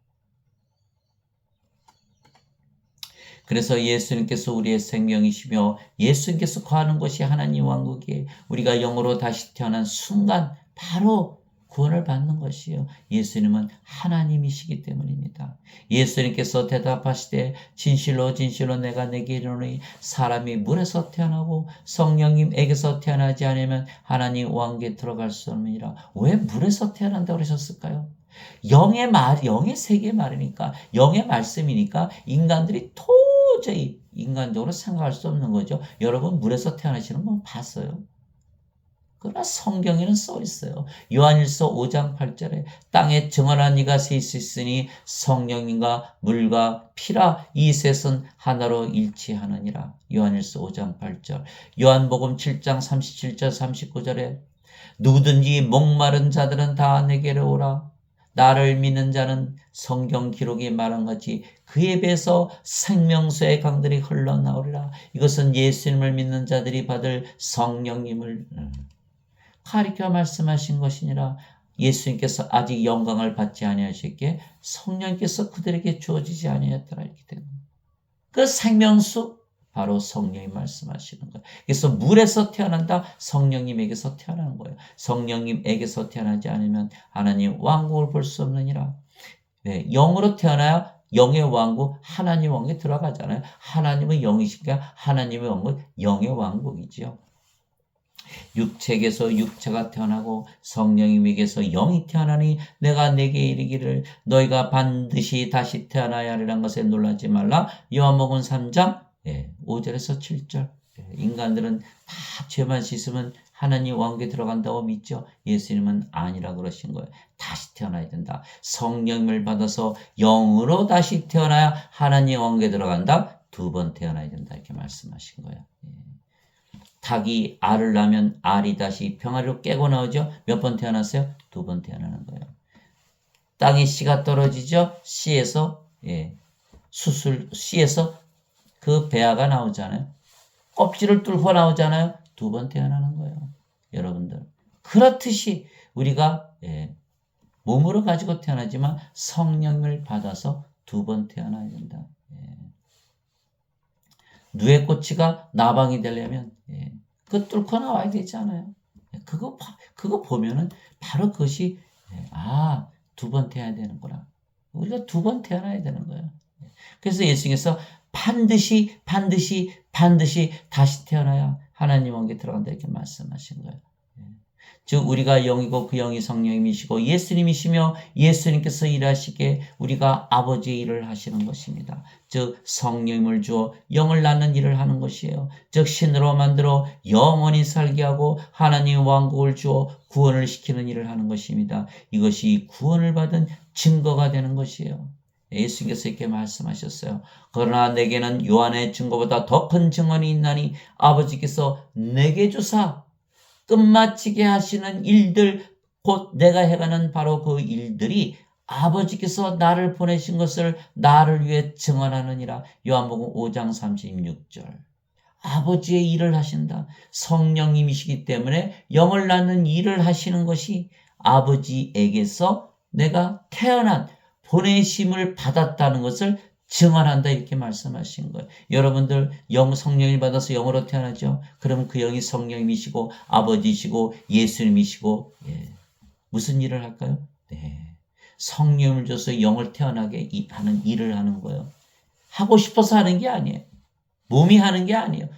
Speaker 1: 그래서 예수님께서 우리의 생명이시며 예수님께서 거하는 것이 하나님 왕국이에요. 우리가 영으로 다시 태어난 순간 바로 구원을 받는 것이요. 예수님은 하나님이시기 때문입니다. 예수님께서 대답하시되 진실로 진실로 내가 내게 이르노니 사람이 물에서 태어나고 성령님에게서 태어나지 않으면 하나님 왕국에 들어갈 수 없느니라. 왜 물에서 태어난다고 그러셨을까요? 영의 세계 말이니까, 영의 말씀이니까 인간들이 도저히 인간적으로 생각할 수 없는 거죠. 여러분 물에서 태어나시는 분 봤어요? 그러나 성경에는 써 있어요. 요한일서 5장 8절에 땅에 정언한 이가 셋이 있으니 성령님과 물과 피라 이 셋은 하나로 일치하느니라. 요한일서 5장 8절. 요한복음 7장 37절 39절에 누구든지 목마른 자들은 다 내게로 오라. 나를 믿는 자는 성경 기록이 말한 같이 그에 비해서 생명수의 강들이 흘러나오리라. 이것은 예수님을 믿는 자들이 받을 성령님을 가리켜 말씀하신 것이니라. 예수님께서 아직 영광을 받지 아니하셨기에 성령께서 그들에게 주어지지 아니하였더라. 이렇게 되는 그 생명수 바로 성령이 말씀하시는 거예요. 그래서 물에서 태어난다. 성령님에게서 태어나는 거예요. 성령님에게서 태어나지 않으면 하나님 왕국을 볼 수 없느니라. 네, 영으로 태어나야 영의 왕국, 하나님 왕국에 들어가잖아요. 하나님은 영이시니까 하나님의 왕국, 영의 왕국이죠. 육체에게서 육체가 태어나고 성령님에게서 영이 태어나니 내가 내게 이르기를 너희가 반드시 다시 태어나야 하리라는 것에 놀라지 말라. 요한복음 3장 5절에서 7절. 인간들은 다 죄만 씻으면 하나님 왕국에 들어간다고 믿죠. 예수님은 아니라 그러신 거예요. 다시 태어나야 된다. 성령을 받아서 영으로 다시 태어나야 하나님 왕국에 들어간다. 2번 태어나야 된다. 이렇게 말씀하신 거예요. 닭이 알을 낳으면 알이 다시 병아리로 깨고 나오죠. 몇 번 태어났어요? 2번 태어나는 거예요. 땅에 씨가 떨어지죠. 씨에서 씨에서 그 배아가 나오잖아요. 껍질을 뚫고 나오잖아요. 2번 태어나는 거예요. 여러분들. 그렇듯이 우리가 몸으로 가지고 태어나지만 성령을 받아서 2번 태어나야 된다. 누에 꼬치가 나방이 되려면 그거 뚫고 나와야 되잖아요. 그거 보면은 바로 그것이 2번 태어나야 되는구나. 우리가 2번 태어나야 되는 거예요. 그래서 예수님께서 반드시 다시 태어나야 하나님 왕국에 들어간다 이렇게 말씀하신 거예요. 즉 우리가 영이고 그 영이 성령님이시고 예수님이시며 예수님께서 일하시기에 우리가 아버지의 일을 하시는 것입니다. 즉 성령님을 주어 영을 낳는 일을 하는 것이에요. 즉 신으로 만들어 영원히 살게 하고 하나님 왕국을 주어 구원을 시키는 일을 하는 것입니다. 이것이 구원을 받은 증거가 되는 것이에요. 예수님께서 이렇게 말씀하셨어요. 그러나 내게는 요한의 증거보다 더 큰 증언이 있나니 아버지께서 내게 주사 끝마치게 하시는 일들 곧 내가 해가는 바로 그 일들이 아버지께서 나를 보내신 것을 나를 위해 증언하느니라. 요한복음 5장 36절. 아버지의 일을 하신다. 성령님이시기 때문에 영을 낳는 일을 하시는 것이 아버지에게서 내가 태어난 보내심을 받았다는 것을 증언한다 이렇게 말씀하신 거예요. 여러분들 성령을 받아서 영으로 태어나죠. 그럼 그 영이 성령님이시고 아버지시고 예수님이시고 무슨 일을 할까요? 성령을 줘서 영을 태어나게 하는 일을 하는 거예요. 하고 싶어서 하는 게 아니에요. 몸이 하는 게 아니에요.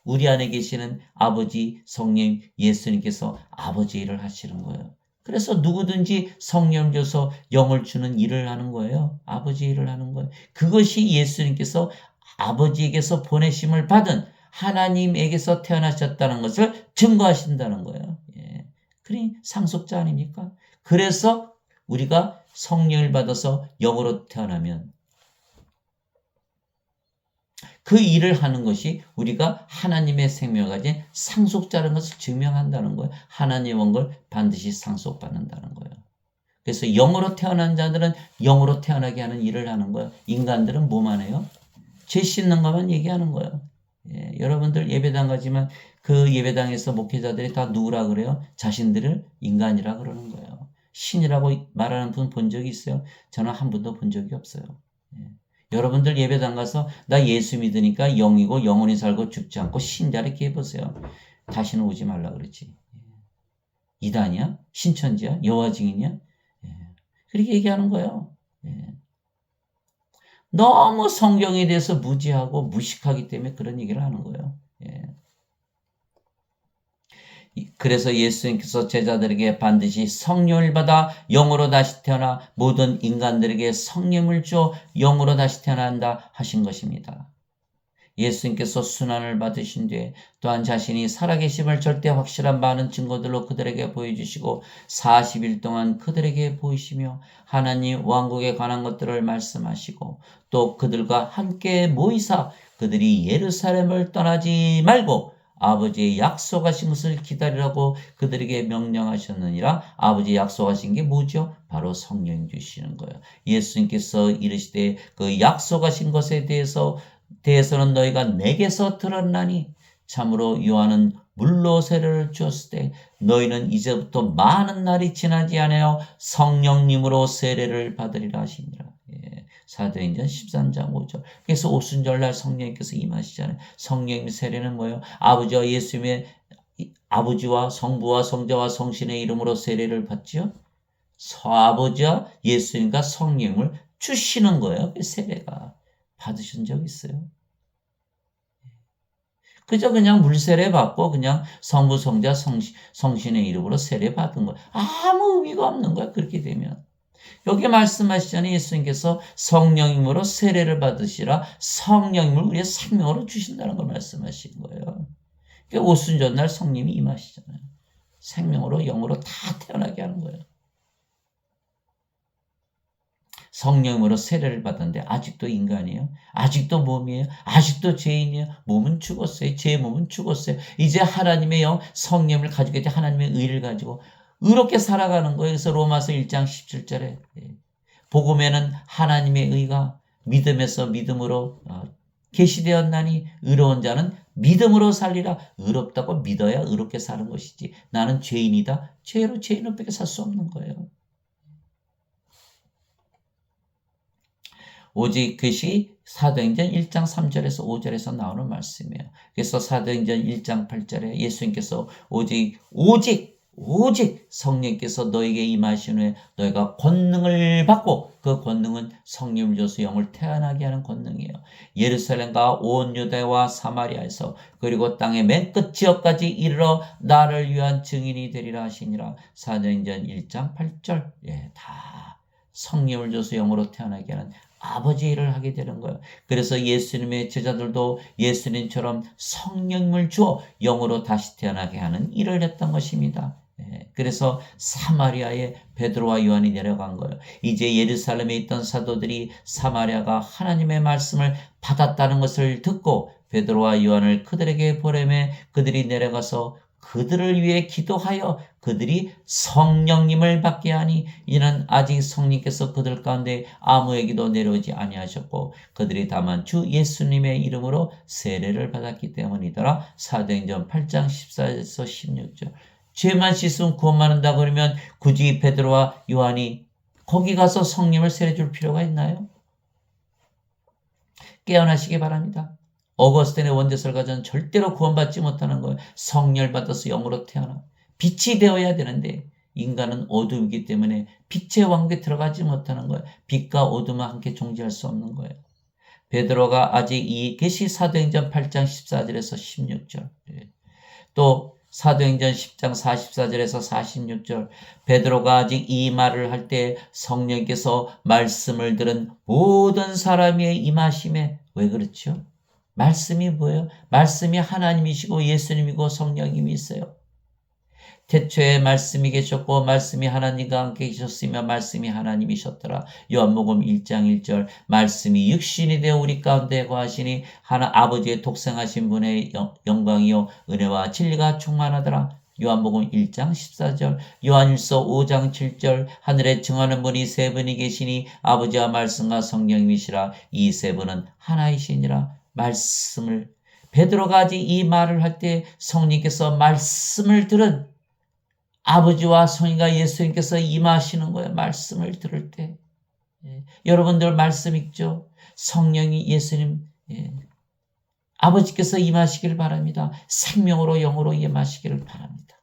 Speaker 1: 우리 안에 계시는 아버지 성령 예수님께서 아버지 일을 하시는 거예요. 그래서 누구든지 성령을 줘서 영을 주는 일을 하는 거예요. 아버지 일을 하는 거예요. 그것이 예수님께서 아버지에게서 보내심을 받은 하나님에게서 태어나셨다는 것을 증거하신다는 거예요. 그러니 상속자 아닙니까? 그래서 우리가 성령을 받아서 영으로 태어나면 그 일을 하는 것이 우리가 하나님의 생명을 가진 상속자라는 것을 증명한다는 거예요. 하나님의 왕국을 반드시 상속받는다는 거예요. 그래서 영으로 태어난 자들은 영으로 태어나게 하는 일을 하는 거예요. 인간들은 뭐만 해요? 죄 씻는 것만 얘기하는 거예요. 여러분들 예배당 가지만 그 예배당에서 목회자들이 다 누구라 그래요? 자신들을 인간이라 그러는 거예요. 신이라고 말하는 분 본 적이 있어요? 저는 한 번도 본 적이 없어요. 여러분들 예배당 가서 나 예수 믿으니까 영이고 영원히 살고 죽지 않고 신자 이렇게 해보세요. 다시는 오지 말라 그러지. 이단이야? 신천지야? 여호와 증인이야? 예. 그렇게 얘기하는 거예요. 예. 너무 성경에 대해서 무지하고 무식하기 때문에 그런 얘기를 하는 거예요. 예. 그래서 예수님께서 제자들에게 반드시 성령을 받아 영으로 다시 태어나 모든 인간들에게 성령을 주어 영으로 다시 태어난다 하신 것입니다. 예수님께서 순환을 받으신 뒤에 또한 자신이 살아계심을 절대 확실한 많은 증거들로 그들에게 보여주시고 40일 동안 그들에게 보이시며 하나님 왕국에 관한 것들을 말씀하시고 또 그들과 함께 모이사 그들이 예루살렘을 떠나지 말고 아버지의 약속하신 것을 기다리라고 그들에게 명령하셨느니라. 아버지 약속하신 게 뭐죠? 바로 성령 주시는 거예요. 예수님께서 이르시되 그 약속하신 것에 대해서는 너희가 내게서 들었나니 참으로 요한은 물로 세례를 주었을 때 너희는 이제부터 많은 날이 지나지 않아요 성령님으로 세례를 받으리라 하시니라. 예. 사도행전 13장 5절. 그래서 오순절날 성령님께서 임하시잖아요. 성령님 세례는 뭐예요? 아버지와 예수님의 아버지와 성부와 성자와 성신의 이름으로 세례를 받죠. 아버지와 예수님과 성령을 주시는 거예요. 그 세례가. 받으신 적 있어요? 그저 그냥 물세례 받고 그냥 성부, 성자, 성신의 이름으로 세례 받은 거예요. 아무 의미가 없는 거야. 그렇게 되면. 여기 말씀하시잖아요. 예수님께서 성령님으로 세례를 받으시라 성령님을 우리의 생명으로 주신다는 걸 말씀하신 거예요. 그러니까 오순절날 성령님이 임하시잖아요. 생명으로 영으로 다 태어나게 하는 거예요. 성령으로 세례를 받았는데 아직도 인간이에요. 아직도 몸이에요. 아직도 죄인이에요. 몸은 죽었어요. 제 몸은 죽었어요. 이제 하나님의 영 성령을 가지고 이제 하나님의 의를 가지고 의롭게 살아가는 거예요. 그래서 로마서 1장 17절에 복음에는 하나님의 의가 믿음에서 믿음으로 계시되었나니 의로운 자는 믿음으로 살리라. 의롭다고 믿어야 의롭게 사는 것이지. 나는 죄인이다. 죄로 죄인은 밖에 살 수 없는 거예요. 오직 그것이 사도행전 1장 3절에서 5절에서 나오는 말씀이에요. 그래서 사도행전 1장 8절에 예수님께서 오직 성령께서 너에게 임하신 후에 너희가 권능을 받고 그 권능은 성령을 줘서 영을 태어나게 하는 권능이에요. 예루살렘과 온 유대와 사마리아에서 그리고 땅의 맨 끝 지역까지 이르러 나를 위한 증인이 되리라 하시니라. 사도행전 1장 8절. 다 성령을 줘서 영으로 태어나게 하는 아버지 일을 하게 되는 거예요. 그래서 예수님의 제자들도 예수님처럼 성령을 주어 영으로 다시 태어나게 하는 일을 했던 것입니다. 그래서 사마리아에 베드로와 요한이 내려간 거예요. 이제 예루살렘에 있던 사도들이 사마리아가 하나님의 말씀을 받았다는 것을 듣고 베드로와 요한을 그들에게 보내매 그들이 내려가서 그들을 위해 기도하여 그들이 성령님을 받게 하니 이는 아직 성령께서 그들 가운데 아무에게도 내려오지 아니하셨고 그들이 다만 주 예수님의 이름으로 세례를 받았기 때문이더라. 사도행전 8장 14에서 16절. 죄만 씻으면 구원만 한다 그러면 굳이 베드로와 요한이 거기 가서 성령을 세례 줄 필요가 있나요? 깨어나시기 바랍니다. 어거스틴의 원죄설가전 절대로 구원받지 못하는 거예요. 성령을 받아서 영으로 태어나 빛이 되어야 되는데 인간은 어둠이기 때문에 빛의 왕국에 들어가지 못하는 거예요. 빛과 어둠은 함께 존재할 수 없는 거예요. 베드로가 아직 이것이 사도행전 8장 14절에서 16절. 또 사도행전 10장 44절에서 46절. 베드로가 아직 이 말을 할 때 성령께서 말씀을 들은 모든 사람의 임하심에 왜 그렇죠? 말씀이 뭐예요? 말씀이 하나님이시고 예수님이고 성령님이 있어요. 태초에 말씀이 계셨고 말씀이 하나님과 함께 계셨으며 말씀이 하나님이셨더라. 요한복음 1장 1절. 말씀이 육신이 되어 우리 가운데 거하시니 아버지의 독생하신 분의 영광이요 은혜와 진리가 충만하더라. 요한복음 1장 14절. 요한일서 5장 7절. 하늘에 증하는 분이 세 분이 계시니 아버지와 말씀과 성령님이시라. 이 세 분은 하나이시니라. 말씀을 베드로가 아직 이 말을 할 때 성령께서 말씀을 들은 아버지와 성령과 예수님께서 임하시는 거예요. 말씀을 들을 때. 여러분들 말씀 읽죠? 성령이 예수님 아버지께서 임하시길 바랍니다. 생명으로 영으로 임하시기를 바랍니다.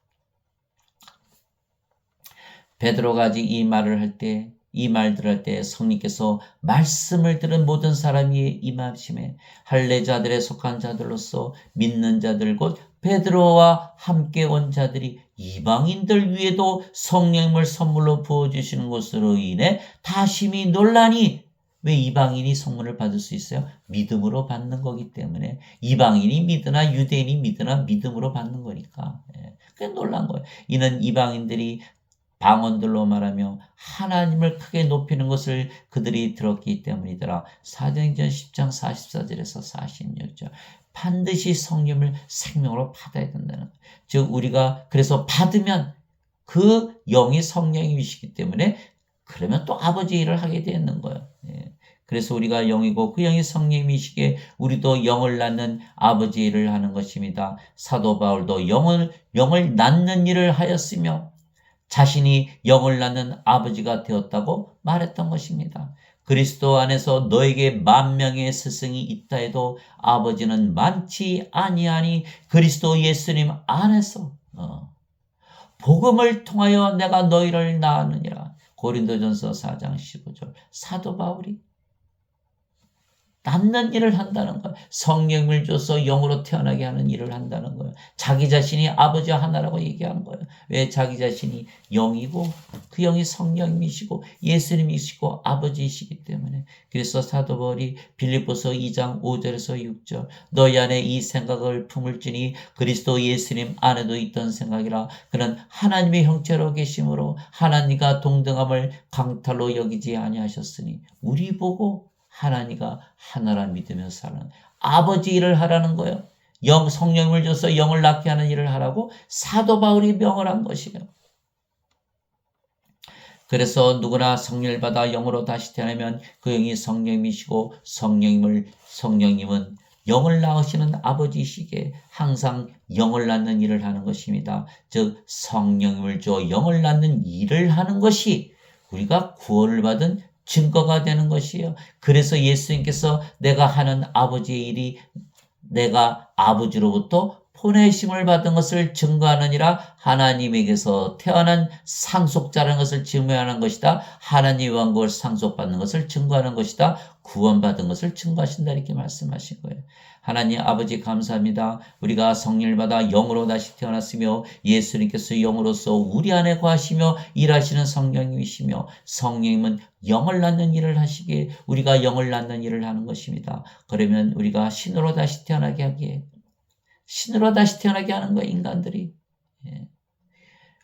Speaker 1: 베드로가 아직 이 말들을 할 때 성령께서 말씀을 들은 모든 사람이 임하심에 할례자들에 속한 자들로서 믿는 자들 곧 베드로와 함께 온 자들이 이방인들 위에도 성령을 선물로 부어주시는 것으로 인해 다심히 놀라니. 왜 이방인이 성문을 받을 수 있어요? 믿음으로 받는 거기 때문에. 이방인이 믿으나 유대인이 믿으나 믿음으로 받는 거니까. 그게 놀란 거예요. 이는 이방인들이 방언들로 말하며 하나님을 크게 높이는 것을 그들이 들었기 때문이더라. 사도행전 10장 44절에서 46절. 반드시 성령을 생명으로 받아야 된다는 거예요. 즉 우리가 그래서 받으면 그 영이 성령이시기 때문에 그러면 또 아버지 일을 하게 되는 거예요. 그래서 우리가 영이고 그 영이 성령이시기에 우리도 영을 낳는 아버지 일을 하는 것입니다. 사도 바울도 영을 낳는 일을 하였으며 자신이 영을 낳는 아버지가 되었다고 말했던 것입니다. 그리스도 안에서 너에게 10,000명의 스승이 있다 해도 아버지는 많지 아니하니 그리스도 예수님 안에서 복음을 통하여 내가 너희를 낳았느니라. 고린도전서 4장 15절. 사도 바울이 낳는 일을 한다는 거예요. 성령을 줘서 영으로 태어나게 하는 일을 한다는 거예요. 자기 자신이 아버지 하나라고 얘기한 거예요. 왜? 자기 자신이 영이고 그 영이 성령이시고 예수님이시고 아버지이시기 때문에. 그래서 사도 바울이 빌립보서 2장 5절에서 6절 너희 안에 이 생각을 품을지니 그리스도 예수님 안에도 있던 생각이라. 그는 하나님의 형체로 계심으로 하나님과 동등함을 강탈로 여기지 아니하셨으니 우리 보고 하나님과 하나라 믿으며 사는 아버지 일을 하라는 거예요. 성령을 줘서 영을 낳게 하는 일을 하라고 사도 바울이 명을 한 것이에요. 그래서 누구나 성령을 받아 영으로 다시 태어나면 그 영이 성령이시고 성령님은 영을 낳으시는 아버지이시기에 항상 영을 낳는 일을 하는 것입니다. 즉 성령을 줘 영을 낳는 일을 하는 것이 우리가 구원을 받은 증거가 되는 것이에요. 그래서 예수님께서 내가 하는 아버지의 일이 내가 아버지로부터 보내심을 받은 것을 증거하느니라. 하나님에게서 태어난 상속자라는 것을 증명하는 것이다. 하나님의 왕국을 상속받는 것을 증거하는 것이다. 구원받은 것을 증거하신다. 이렇게 말씀하신 거예요. 하나님 아버지 감사합니다. 우리가 성령을 받아 영으로 다시 태어났으며 예수님께서 영으로서 우리 안에 거하시며 일하시는 성령님이시며 성령님은 영을 낳는 일을 하시기에 우리가 영을 낳는 일을 하는 것입니다. 그러면 우리가 신으로 다시 태어나게 하기에 신으로 다시 태어나게 하는 거예요. 인간들이.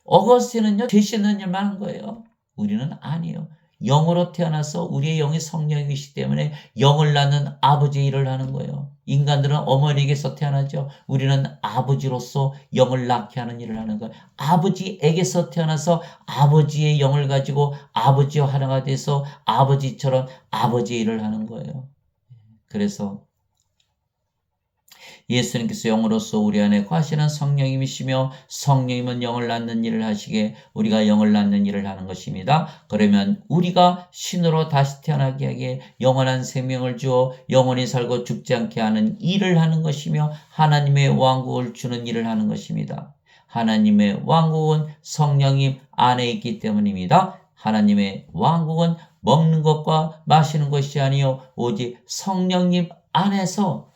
Speaker 1: 어거스틴은요 죄 씻는 일만 한 거예요. 우리는 아니에요. 영으로 태어나서 우리의 영이 성령이시기 때문에 영을 낳는 아버지 일을 하는 거예요. 인간들은 어머니에게서 태어나죠. 우리는 아버지로서 영을 낳게 하는 일을 하는 거예요. 아버지에게서 태어나서 아버지의 영을 가지고 아버지와 하나가 돼서 아버지처럼 아버지 일을 하는 거예요. 그래서 예수님께서 영으로서 우리 안에 거하시는 성령님이시며 성령님은 영을 낳는 일을 하시기에 우리가 영을 낳는 일을 하는 것입니다. 그러면 우리가 신으로 다시 태어나게 하기에 영원한 생명을 주어 영원히 살고 죽지 않게 하는 일을 하는 것이며 하나님의 왕국을 주는 일을 하는 것입니다. 하나님의 왕국은 성령님 안에 있기 때문입니다. 하나님의 왕국은 먹는 것과 마시는 것이 아니요 오직 성령님 안에서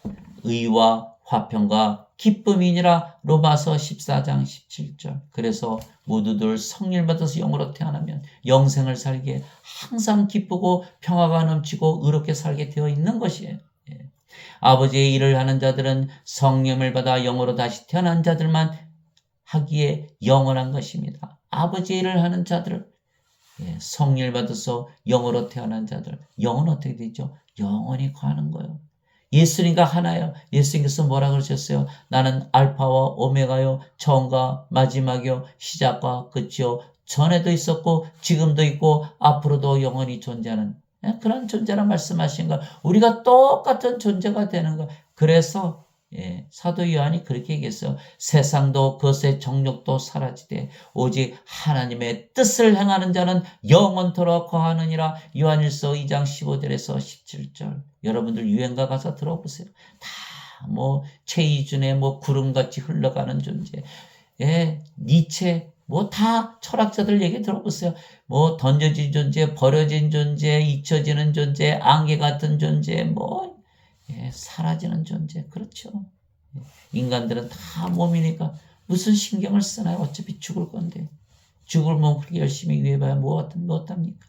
Speaker 1: 의와 화평과 기쁨이니라. 로마서 14장 17절. 그래서 모두들 성령을 받아서 영으로 태어나면 영생을 살기에 항상 기쁘고 평화가 넘치고 의롭게 살게 되어 있는 것이에요. 아버지의 일을 하는 자들은 성령을 받아 영으로 다시 태어난 자들만 하기에 영원한 것입니다. 아버지의 일을 하는 자들을 성령을 받아서 영으로 태어난 자들 영은 어떻게 되죠? 영원히 거하는 거예요. 예수님과 하나요. 예수님께서 뭐라 그러셨어요? 나는 알파와 오메가요, 처음과 마지막이요, 시작과 끝이요, 전에도 있었고 지금도 있고 앞으로도 영원히 존재하는 그런 존재란 말씀하신 거. 우리가 똑같은 존재가 되는 거. 그래서 사도 요한이 그렇게 얘기했어요. 세상도 그것의 정욕도 사라지되 오직 하나님의 뜻을 행하는 자는 영원토록 거하느니라. 요한일서 2장 15절에서 17절. 여러분들 유행가 가서 들어보세요. 다 최이준의 구름같이 흘러가는 존재. 니체 뭐 다 철학자들 얘기 들어보세요. 뭐 던져진 존재, 버려진 존재, 잊혀지는 존재, 안개 같은 존재, 뭐 사라지는 존재. 그렇죠. 인간들은 다 몸이니까 무슨 신경을 쓰나요? 어차피 죽을 건데. 죽을 몸 그렇게 열심히 위해봐야 무엇합니까?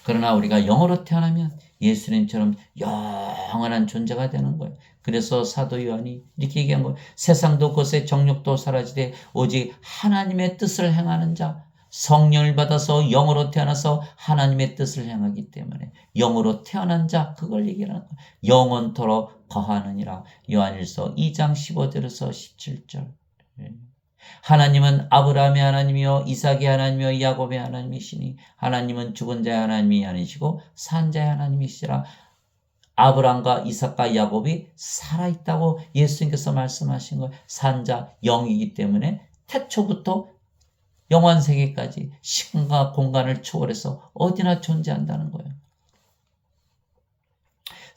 Speaker 1: 그러나 우리가 영으로 태어나면 예수님처럼 영원한 존재가 되는 거예요. 그래서 사도 요한이 이렇게 얘기한 거예요. 세상도 것의 정욕도 사라지되 오직 하나님의 뜻을 행하는 자, 성령을 받아서 영으로 태어나서 하나님의 뜻을 행하기 때문에 영으로 태어난 자, 그걸 얘기하는 거예요. 영원토록 거하느니라. 요한일서 2장 15절에서 17절. 하나님은 아브라함의 하나님이요 이삭의 하나님이요 야곱의 하나님이시니 하나님은 죽은 자의 하나님이 아니시고 산 자의 하나님이시라. 아브라함과 이삭과 야곱이 살아있다고 예수님께서 말씀하신 거예요. 산 자 영이기 때문에 태초부터 영원세계까지 시간과 공간을 초월해서 어디나 존재한다는 거예요.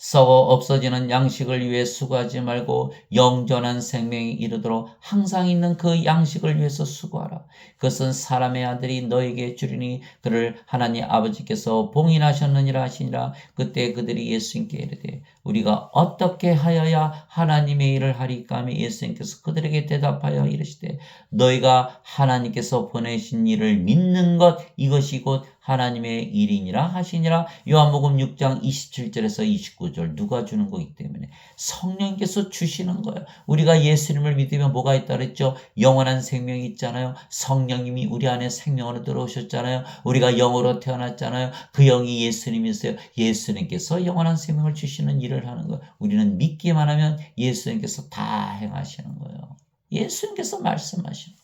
Speaker 1: 썩어 없어지는 양식을 위해 수고하지 말고 영전한 생명이 이르도록 항상 있는 그 양식을 위해서 수고하라. 그것은 사람의 아들이 너에게 주리니 그를 하나님 아버지께서 봉인하셨느니라 하시니라. 그때 그들이 예수님께 이르되 우리가 어떻게 하여야 하나님의 일을 하리까 하며 예수님께서 그들에게 대답하여 이르시되 너희가 하나님께서 보내신 일을 믿는 것 이것이 곧 하나님의 일이니라 하시니라. 요한복음 6장 27절에서 29절 누가 주는 거기 때문에 성령께서 주시는 거예요. 우리가 예수님을 믿으면 뭐가 있다 그랬죠? 영원한 생명이 있잖아요. 성령님이 우리 안에 생명으로 들어오셨잖아요. 우리가 영으로 태어났잖아요. 그 영이 예수님이세요. 예수님께서 영원한 생명을 주시는 일을 하는 거예요. 우리는 믿기만 하면 예수님께서 다 행하시는 거예요. 예수님께서 말씀하시는 거예요.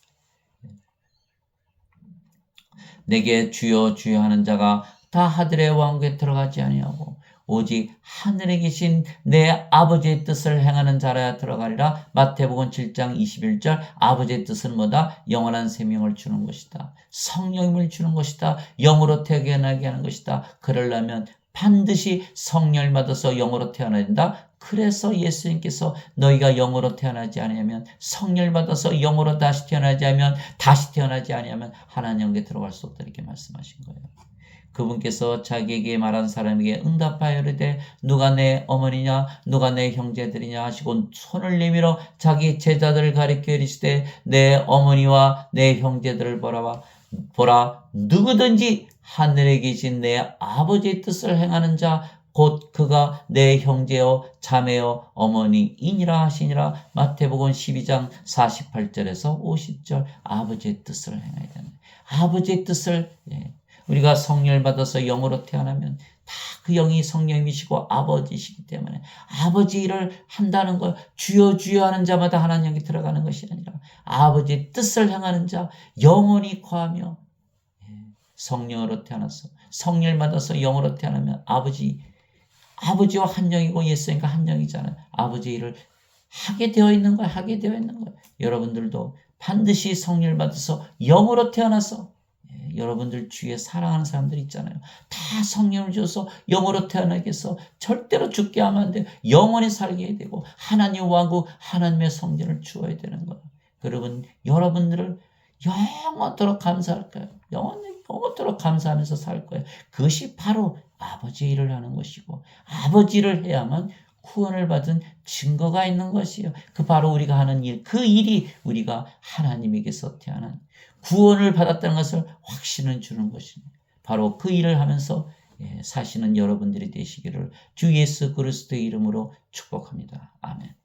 Speaker 1: 내게 주여 주여 하는 자가 다 하늘의 왕국에 들어가지 아니하고 오직 하늘에 계신 내 아버지의 뜻을 행하는 자라야 들어가리라. 마태복음 7장 21절. 아버지의 뜻은 뭐다? 영원한 생명을 주는 것이다. 성령을 주는 것이다. 영으로 태어나게 하는 것이다. 그러려면 반드시 성령을 받아서 영으로 태어나야 된다. 그래서 예수님께서 너희가 영으로 태어나지 아니하면 성령을 받아서 영으로 다시 태어나지 아니하면 하나님께 들어갈 수 없다 이렇게 말씀하신 거예요. 그분께서 자기에게 말한 사람에게 응답하여 이르되 누가 내 어머니냐 누가 내 형제들이냐 하시고 손을 내밀어 자기 제자들을 가리켜 이르시되 내 어머니와 내 형제들을 보라 누구든지 하늘에 계신 내 아버지의 뜻을 행하는 자 곧 그가 내 형제요 자매요 어머니이니라 하시니라. 마태복음 12장 48절에서 50절. 아버지의 뜻을 행해야 되는 아버지의 뜻을 우리가 성령을 받아서 영으로 태어나면 다 그 영이 성령이시고 아버지시기 때문에 아버지 일을 한다는 걸 주여 주여 하는 자마다 하나님께 들어가는 것이 아니라 아버지의 뜻을 행하는 자 영원히 거하며 성령으로 태어나서 성령을 받아서 영으로 태어나면 아버지와 한 영이고 예수님과 한 영이잖아요. 아버지 일을 하게 되어 있는 거예요. 여러분들도 반드시 성령을 받아서 영으로 태어나서 여러분들 주위에 사랑하는 사람들 있잖아요. 다 성령을 줘서 영으로 태어나게 해서 절대로 죽게 하면 안 돼요. 영원히 살게 해야 되고 하나님 왕국 하나님의 성전을 주어야 되는 거예요. 여러분들을 영원토록 감사할 거예요. 영원토록 감사하면서 살 거예요. 그것이 바로 아버지 일을 하는 것이고 아버지 일을 해야만 구원을 받은 증거가 있는 것이에요. 그 바로 우리가 하는 일, 그 일이 우리가 하나님에게서 태어난 구원을 받았다는 것을 확신을 주는 것입니다. 바로 그 일을 하면서 사시는 여러분들이 되시기를 주 예수 그리스도의 이름으로 축복합니다. 아멘.